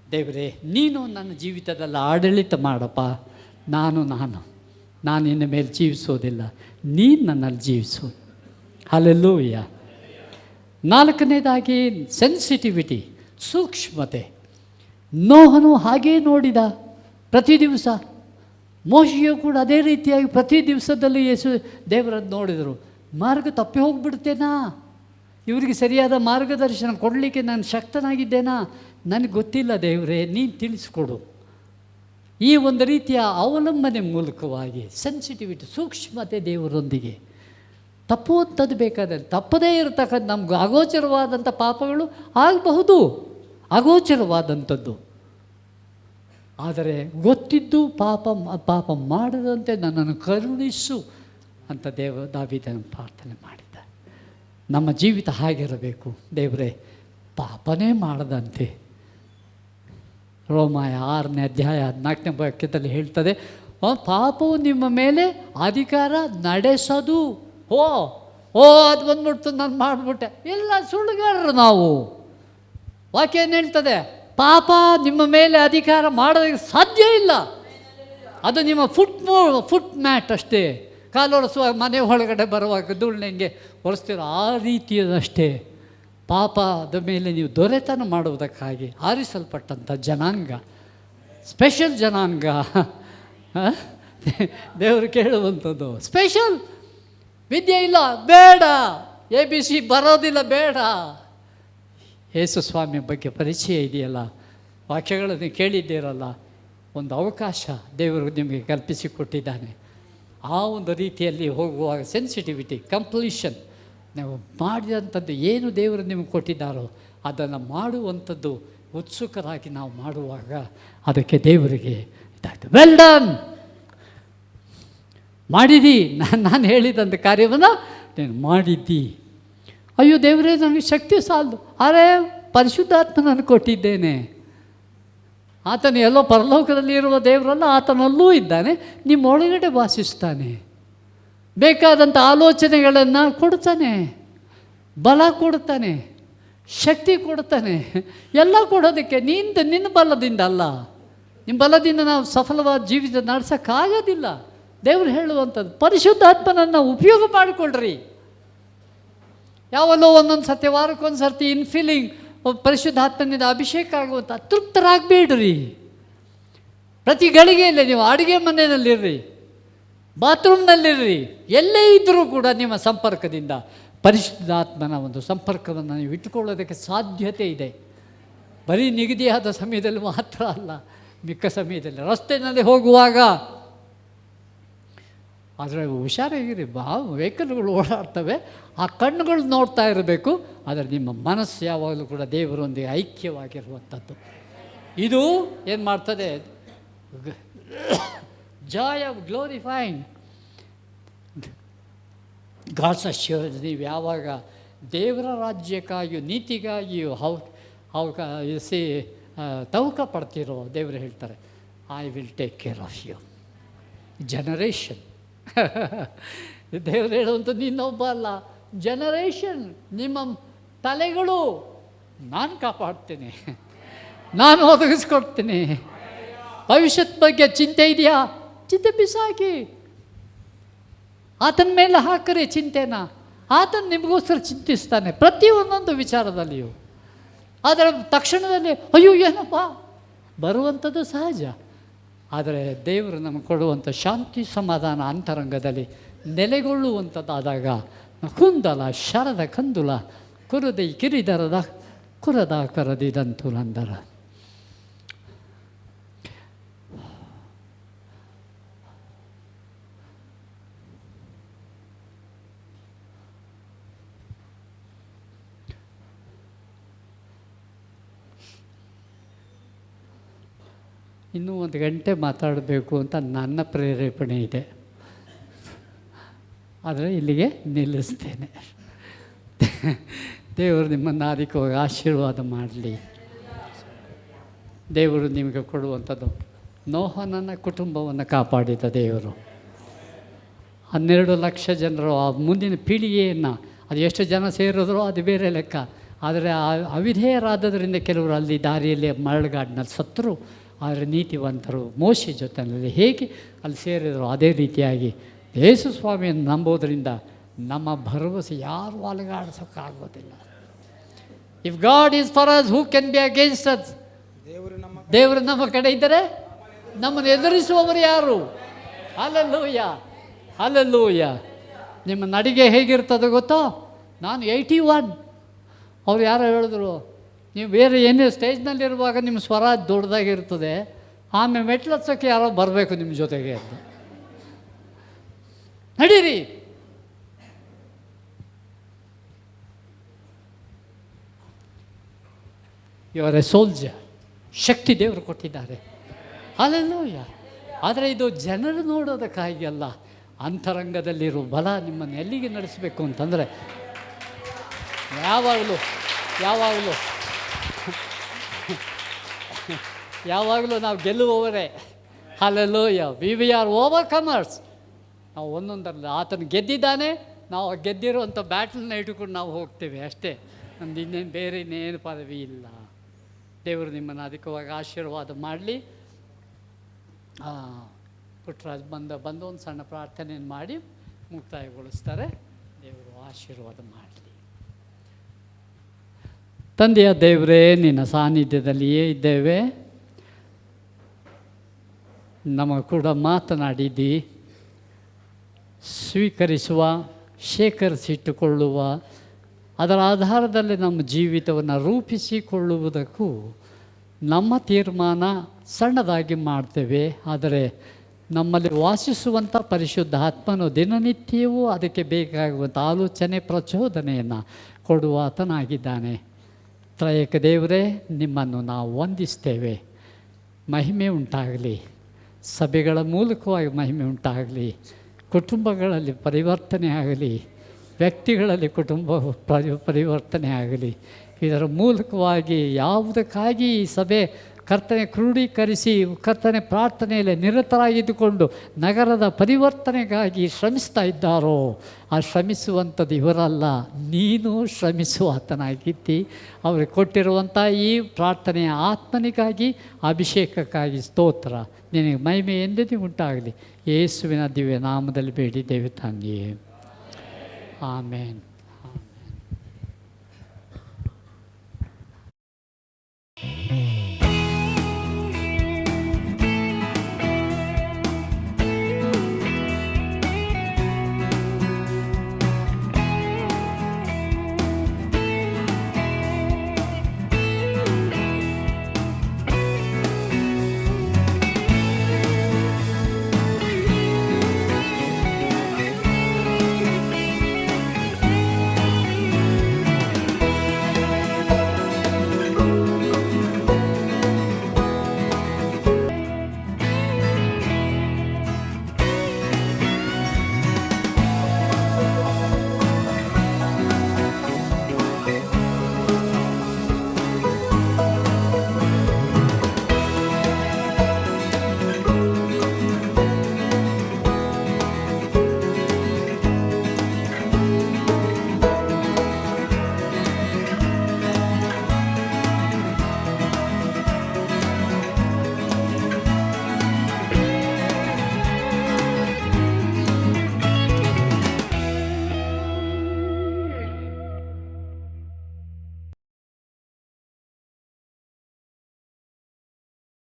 ದೇವರೇ, ನೀನು ನನ್ನ ಜೀವಿತದಲ್ಲಿ ಆಡಳಿತ ಮಾಡಪ್ಪ. ನಾನು ಇನ್ನು ಮೇಲೆ ಜೀವಿಸೋದಿಲ್ಲ, ನೀನು ನನ್ನಲ್ಲಿ ಜೀವಿಸು. ಹಲ್ಲೆಲೂಯ. 4ನೇದಾಗಿ ಸೆನ್ಸಿಟಿವಿಟಿ, ಸೂಕ್ಷ್ಮತೆ. ನೋಹನು ಹಾಗೇ ನೋಡಿದ ಪ್ರತಿ ದಿವಸ. ಮೋಶೆಯು ಕೂಡ ಅದೇ ರೀತಿಯಾಗಿ ಪ್ರತಿ ದಿವಸದಲ್ಲಿ ದೇವರನ್ನು ನೋಡಿದರು. ಮಾರ್ಗ ತಪ್ಪಿ ಹೋಗಿಬಿಡ್ತೇನಾ? ಇವರಿಗೆ ಸರಿಯಾದ ಮಾರ್ಗದರ್ಶನ ಕೊಡಲಿಕ್ಕೆ ನಾನು ಶಕ್ತನಾಗಿದ್ದೇನಾ? ನನಗೆ ಗೊತ್ತಿಲ್ಲ ದೇವರೇ, ನೀನು ತಿಳಿಸ್ಕೊಡು. ಈ ಒಂದು ರೀತಿಯ ಅವಲಂಬನೆ ಮೂಲಕವಾಗಿ ಸೆನ್ಸಿಟಿವಿಟಿ, ಸೂಕ್ಷ್ಮತೆ ದೇವರೊಂದಿಗೆ. ತಪ್ಪುವಂಥದ್ದು ಬೇಕಾದಲ್ಲಿ ತಪ್ಪದೇ ಇರತಕ್ಕಂಥ ನಮ್ಗೆ ಅಗೋಚರವಾದಂಥ ಪಾಪಗಳು ಆಗಬಹುದು, ಅಗೋಚರವಾದಂಥದ್ದು. ಆದರೆ ಗೊತ್ತಿದ್ದು ಪಾಪ ಮಾಡದಂತೆ ನನ್ನನ್ನು ಕರುಣಿಸು ಅಂತ ದಾವೀದನ ಪ್ರಾರ್ಥನೆ ಮಾಡಿದ್ದ. ನಮ್ಮ ಜೀವಿತ ಹಾಗಿರಬೇಕು. ದೇವರೇ, ಪಾಪನೇ ಮಾಡದಂತೆ, ರೋಮಾಯ 6ನೇ ಅಧ್ಯಾಯ 14ನೇ ವಾಕ್ಯದಲ್ಲಿ ಹೇಳ್ತದೆ, ಪಾಪವು ನಿಮ್ಮ ಮೇಲೆ ಅಧಿಕಾರ ನಡೆಸದು. ಅದು ಬಂದ್ಬಿಡ್ತು, ನಾನು ಮಾಡಿಬಿಟ್ಟೆ. ಎಲ್ಲ ಸುಳ್ಳುಗಾರರು ನಾವು. ವಾಕ್ಯ ಏನು ಹೇಳ್ತದೆ? ಪಾಪ ನಿಮ್ಮ ಮೇಲೆ ಅಧಿಕಾರ ಮಾಡೋದಕ್ಕೆ ಸಾಧ್ಯ ಇಲ್ಲ. ಅದು ನಿಮ್ಮ ಫುಟ್ ಮ್ಯಾಟ್ ಅಷ್ಟೇ. ಕಾಲು ಒರೆಸುವಾಗ ಮನೆ ಒಳಗಡೆ ಬರುವಾಗ ಧೂಳ್ನೆಂಗೆ ಒರೆಸ್ತೀರೋ ಆ ರೀತಿಯದಷ್ಟೇ. ಪಾಪದ ಮೇಲೆ ನೀವು ದೊರೆತನ ಮಾಡುವುದಕ್ಕಾಗಿ ಆರಿಸಲ್ಪಟ್ಟಂಥ ಜನಾಂಗ, ಸ್ಪೆಷಲ್ ಜನಾಂಗ. ದೇವರು ಕೇಳುವಂಥದ್ದು ಸ್ಪೆಷಲ್. ವಿದ್ಯೆ ಇಲ್ಲ ಬೇಡ, ABC ಬರೋದಿಲ್ಲ ಬೇಡ. ಯೇಸು ಸ್ವಾಮಿಯ ಬಗ್ಗೆ ಪರಿಚಯ ಇದೆಯಲ್ಲ, ವಾಕ್ಯಗಳನ್ನು ಕೇಳಿದ್ದೀರಲ್ಲ, ಒಂದು ಅವಕಾಶ ದೇವರು ನಿಮಗೆ ಕಲ್ಪಿಸಿಕೊಟ್ಟಿದ್ದಾನೆ. ಆ ಒಂದು ರೀತಿಯಲ್ಲಿ ಹೋಗುವಾಗ ಸೆನ್ಸಿಟಿವಿಟಿ, ಕಂಪ್ಲೀಷನ್, ನಾವು ಮಾಡಿದಂಥದ್ದು ಏನು ದೇವರು ನಿಮಗೆ ಕೊಟ್ಟಿದ್ದಾರೋ ಅದನ್ನು ಮಾಡುವಂಥದ್ದು ಉತ್ಸುಕರಾಗಿ ನಾವು ಮಾಡುವಾಗ ಅದಕ್ಕೆ ದೇವರಿಗೆ ಇದಾಗ್ತದೆ. ವೆಲ್ ಡನ್, ಮಾಡಿದ್ದಿ, ನಾನು ಹೇಳಿದಂಥ ಕಾರ್ಯವನ್ನು ನೀನು ಮಾಡಿದ್ದಿ. ಅಯ್ಯೋ ದೇವರೇ, ನನಗೆ ಶಕ್ತಿ ಸಾಲದು. ಆದರೆ ಪರಿಶುದ್ಧಾತ್ಮನನ್ನು ಕೊಟ್ಟಿದ್ದೇನೆ. ಆತನು ಎಲ್ಲೋ ಪರಲೋಕದಲ್ಲಿ ಇರುವ ದೇವರಲ್ಲ, ಆತನಲ್ಲೂ ಇದ್ದಾನೆ, ನಿಮ್ಮ ಒಳಗಡೆ ವಾಸಿಸ್ತಾನೆ. ಬೇಕಾದಂಥ ಆಲೋಚನೆಗಳನ್ನು ಕೊಡ್ತಾನೆ, ಬಲ ಕೊಡ್ತಾನೆ, ಶಕ್ತಿ ಕೊಡ್ತಾನೆ. ಎಲ್ಲ ಕೊಡೋದಕ್ಕೆ ನಿನ್ನ ಬಲದಿಂದ ಅಲ್ಲ. ನಿಮ್ಮ ಬಲದಿಂದ ನಾವು ಸಫಲವಾದ ಜೀವಿತ ನಡೆಸೋಕ್ಕಾಗೋದಿಲ್ಲ. ದೇವರು ಹೇಳುವಂಥದ್ದು ಪರಿಶುದ್ಧಾತ್ಮನನ್ನು ಉಪಯೋಗ ಮಾಡಿಕೊಳ್ಳ್ರಿ. ಯಾವಲ್ಲೋ ಒಂದೊಂದು ಸರ್ತಿ, ವಾರಕ್ಕೊಂದು ಸರ್ತಿ ಇನ್ಫಿಲಿಂಗ್ ಪರಿಶುದ್ಧಾತ್ಮನಿಂದ ಅಭಿಷೇಕ ಆಗುವಂಥ ತೃಪ್ತರಾಗಬೇಡ್ರಿ. ಪ್ರತಿ ಗಳಿಗೆಯಲ್ಲೇ ನೀವು ಅಡುಗೆ ಮನೆಯಲ್ಲಿರ್ರಿ, ಬಾತ್ರೂಮ್ನಲ್ಲಿರ್ರಿ, ಎಲ್ಲೇ ಇದ್ದರೂ ಕೂಡ ನಿಮ್ಮ ಸಂಪರ್ಕದಿಂದ ಪರಿಶುದ್ಧಾತ್ಮನ ಒಂದು ಸಂಪರ್ಕವನ್ನು ನೀವು ಇಟ್ಟುಕೊಳ್ಳೋದಕ್ಕೆ ಸಾಧ್ಯತೆ ಇದೆ. ಬರೀ ನಿಗದಿಯಾದ ಸಮಯದಲ್ಲಿ ಮಾತ್ರ ಅಲ್ಲ, ಮಿಕ್ಕ ಸಮಯದಲ್ಲಿ ರಸ್ತೆಯಲ್ಲಿ ಹೋಗುವಾಗ. ಆದರೆ ಹುಷಾರಾಗಿರಿ, ವೆಹಿಕಲ್ಗಳು ಓಡಾಡ್ತವೆ, ಆ ಕಣ್ಣುಗಳು ನೋಡ್ತಾ ಇರಬೇಕು. ಆದರೆ ನಿಮ್ಮ ಮನಸ್ಸು ಯಾವಾಗಲೂ ಕೂಡ ದೇವರೊಂದಿಗೆ ಐಕ್ಯವಾಗಿರುವಂಥದ್ದು. ಇದು ಏನು ಮಾಡ್ತದೆ? Joy of glorifying God's assurance. ನೀವು ಯಾವಾಗ ದೇವರ ರಾಜ್ಯಕ್ಕಾಗಿಯೂ ನೀತಿಗಾಗಿಯೂ ತವಕ ಪಡ್ತಿರೋ, ದೇವರು ಹೇಳ್ತಾರೆ, I will take care of you generation. ದೇವರು ಹೇಳುವಂಥದ್ದು ಇನ್ನೊಬ್ಬ ಅಲ್ಲ, ಜನರೇಷನ್, ನಿಮ್ಮ ತಲೆಗಳು ನಾನು ಕಾಪಾಡ್ತೀನಿ, ನಾನು ಒದಗಿಸ್ಕೊಡ್ತೀನಿ. ಭವಿಷ್ಯದ ಬಗ್ಗೆ ಚಿಂತೆ ಇದೆಯಾ? ಚಿಂತೆ ಬಿಸಾಕಿ, ಆತನ ಮೇಲೆ ಹಾಕಿರಿ ಚಿಂತೆನ. ಆತನ ನಿಮಗೋಸ್ಕರ ಚಿಂತಿಸ್ತಾನೆ ಪ್ರತಿಯೊಂದೊಂದು ವಿಚಾರದಲ್ಲಿಯೂ. ಆದರೆ ತಕ್ಷಣದಲ್ಲಿ ಅಯ್ಯೋ ಏನಪ್ಪ ಬರುವಂಥದ್ದು ಸಹಜ. ಆದರೆ ದೇವರು ನಮಗೆ ಕೊಡುವಂಥ ಶಾಂತಿ ಸಮಾಧಾನ ಅಂತರಂಗದಲ್ಲಿ ನೆಲೆಗೊಳ್ಳುವಂಥದ್ದಾದಾಗ ಕುಂದಲ ಶರದ ಕಂದುಲ ಕುರುದೈ ಕಿರಿದರದ ಕುರದ ಕರದಿದಂತು ನಂದರ. ಇನ್ನೂ 1 ಗಂಟೆ ಮಾತಾಡಬೇಕು ಅಂತ ನನ್ನ ಪ್ರೇರೇಪಣೆ ಇದೆ, ಆದರೆ ಇಲ್ಲಿಗೆ ನಿಲ್ಲಿಸ್ತೇನೆ. ದೇವರು ನಿಮ್ಮನ್ನು ಅಧಿಕವಾಗಿ ಆಶೀರ್ವಾದ ಮಾಡಲಿ. ದೇವರು ನಿಮಗೆ ಕೊಡುವಂಥದ್ದು, ನೋಹನನ ಕುಟುಂಬವನ್ನು ಕಾಪಾಡಿದ ದೇವರು 12 ಲಕ್ಷ ಜನರು ಆ ಮುಂದಿನ ಪೀಳಿಗೆಯನ್ನು, ಅದು ಎಷ್ಟು ಜನ ಸೇರಿದ್ರೋ ಅದು ಬೇರೆ ಲೆಕ್ಕ. ಆದರೆ ಅವಿಧೇಯರಾದದ್ರಿಂದ ಕೆಲವರು ಅಲ್ಲಿ ದಾರಿಯಲ್ಲಿ ಮರಳುಗಾಡಿನಲ್ಲಿ ಸತ್ತರು. ಆದರೆ ನೀತಿವಂತರು ಮೋಶೆ ಜೊತೆಯಲ್ಲಿ ಹೇಗೆ ಅಲ್ಲಿ ಸೇರಿದರು, ಅದೇ ರೀತಿಯಾಗಿ ಯೇಸು ಸ್ವಾಮಿಯನ್ನು ನಂಬೋದರಿಂದ ನಮ್ಮ ಭರವಸೆ ಯಾರು ಅಲುಗಾಡಿಸೋಕ್ಕಾಗೋದಿಲ್ಲ. If God is for us who can be against us? ದೇವರು ನಮ್ಮ ಕಡೆ ಇದ್ದರೆ ನಮ್ಮನ್ನು ಎದುರಿಸುವವರು ಯಾರು? Hallelujah, hallelujah. ನಿಮ್ಮ ನಡಿಗೆ ಹೇಗಿರ್ತದೆ ಗೊತ್ತೋ? ನಾನು 81. ಅವ್ರು ಯಾರೋ ಹೇಳಿದ್ರು, ನೀವು ಬೇರೆ ಏನೇ ಸ್ಟೇಜ್ನಲ್ಲಿರುವಾಗ ನಿಮ್ಮ ಸ್ವರ ದೊಡ್ಡದಾಗಿರ್ತದೆ, ಆಮೇಲೆ ಮೆಟ್ಲು ಹಚ್ಚೋಕ್ಕೆ ಯಾರೋ ಬರಬೇಕು ನಿಮ್ಮ ಜೊತೆಗೆ ಅಂತ. ನಡೀರಿ. You are a soldier. ಶಕ್ತಿ ದೇವರು ಕೊಟ್ಟಿದ್ದಾರೆ. ಹಲ್ಲೆಲೂಯ. ಆದರೆ ಇದು ಜನರು ನೋಡೋದಕ್ಕಾಗಿ ಅಲ್ಲ, ಅಂತರಂಗದಲ್ಲಿರೋ ಬಲ ನಿಮ್ಮನ್ನು ಎಲ್ಲಿಗೆ ನಡೆಸಬೇಕು ಅಂತಂದರೆ ಯಾವಾಗಲೂ ಯಾವಾಗಲೂ ನಾವು ಗೆಲ್ಲುವವರೇ. ಹಲ್ಲೆಲೂಯಾ. We are overcomers. ನಾವು ಒಂದೊಂದರಲ್ಲಿ ಆತನು ಗೆದ್ದಿದ್ದಾನೆ, ನಾವು ಗೆದ್ದಿರುವಂಥ ಬ್ಯಾಟಲ್ನ ಇಟ್ಕೊಂಡು ನಾವು ಹೋಗ್ತೇವೆ ಅಷ್ಟೇ. ನಮ್ದು ಇನ್ನೇನು ಬೇರೆ ಇನ್ನೇನು ಪದವಿ ಇಲ್ಲ. ದೇವರು ನಿಮ್ಮನ್ನು ಅಧಿಕವಾಗಿ ಆಶೀರ್ವಾದ ಮಾಡಲಿ. ಪುಟ್ಟರಾಜ್ ಬಂದು ಒಂದು ಸಣ್ಣ ಪ್ರಾರ್ಥನೆಯನ್ನು ಮಾಡಿ ಮುಕ್ತಾಯಗೊಳಿಸ್ತಾರೆ. ದೇವರು ಆಶೀರ್ವಾದ ಮಾಡಲಿ. ತಂದೆಯ ದೇವರೇ, ನಿನ್ನ ಸಾನ್ನಿಧ್ಯದಲ್ಲಿಯೇ ಇದ್ದೇವೆ. ನಮ್ಮ ಕೂಡ ಮಾತನಾಡಿದ್ದಿ. ಸ್ವೀಕರಿಸುವ, ಶೇಖರಿಸಿಟ್ಟುಕೊಳ್ಳುವ, ಅದರ ಆಧಾರದಲ್ಲಿ ನಮ್ಮ ಜೀವಿತವನ್ನು ರೂಪಿಸಿಕೊಳ್ಳುವುದಕ್ಕೂ ನಮ್ಮ ತೀರ್ಮಾನ ಸಣ್ಣದಾಗಿ ಮಾಡ್ತೇವೆ. ಆದರೆ ನಮ್ಮಲ್ಲಿ ವಾಸಿಸುವಂಥ ಪರಿಶುದ್ಧ ಆತ್ಮನು ದಿನನಿತ್ಯವೂ ಅದಕ್ಕೆ ಬೇಕಾಗುವಂಥ ಆಲೋಚನೆ, ಪ್ರಚೋದನೆಯನ್ನು ಕೊಡುವ ಆತನಾಗಿದ್ದಾನೆ. ತ್ರಯೇಕ ದೇವರೇ, ನಿಮ್ಮನ್ನು ನಾವು ವಂದಿಸ್ತೇವೆ. ಮಹಿಮೆ ಉಂಟಾಗಲಿ, ಸಭೆಗಳ ಮೂಲಕವಾಗಿ ಮಹಿಮೆ ಉಂಟಾಗಲಿ, ಕುಟುಂಬಗಳಲ್ಲಿ ಪರಿವರ್ತನೆ ಆಗಲಿ, ವ್ಯಕ್ತಿಗಳಲ್ಲಿ ಪರಿವರ್ತನೆ ಆಗಲಿ. ಇದರ ಮೂಲಕವಾಗಿ ಯಾವುದಕ್ಕಾಗಿ ಈ ಸಭೆ ಕರ್ತನೆ ಕ್ರೋಢೀಕರಿಸಿ ಕರ್ತನೆ ಪ್ರಾರ್ಥನೆಯಲ್ಲಿ ನಿರತರಾಗಿದ್ದುಕೊಂಡು ನಗರದ ಪರಿವರ್ತನೆಗಾಗಿ ಶ್ರಮಿಸ್ತಾ ಇದ್ದಾರೋ, ಆ ಶ್ರಮಿಸುವಂಥದ್ದು ಇವರಲ್ಲ, ನೀನು ಶ್ರಮಿಸುವ ಆತನಾಗಿದ್ದಿ. ಅವರಿಗೆ ಕೊಟ್ಟಿರುವಂಥ ಈ ಪ್ರಾರ್ಥನೆಯ ಆತ್ಮನಿಗಾಗಿ, ಅಭಿಷೇಕಕ್ಕಾಗಿ ಸ್ತೋತ್ರ. ನಿನಗೆ ಮಹಿಮೆ ಎಂದೆಂದಿಗೂ ಉಂಟಾಗಲಿ. ಯೇಸುವಿನ ದಿವ್ಯ ನಾಮದಲ್ಲಿ ಬೇಡಿದ್ದೇವೆ ತಂದೆಯೇ, ಆಮೇನ್.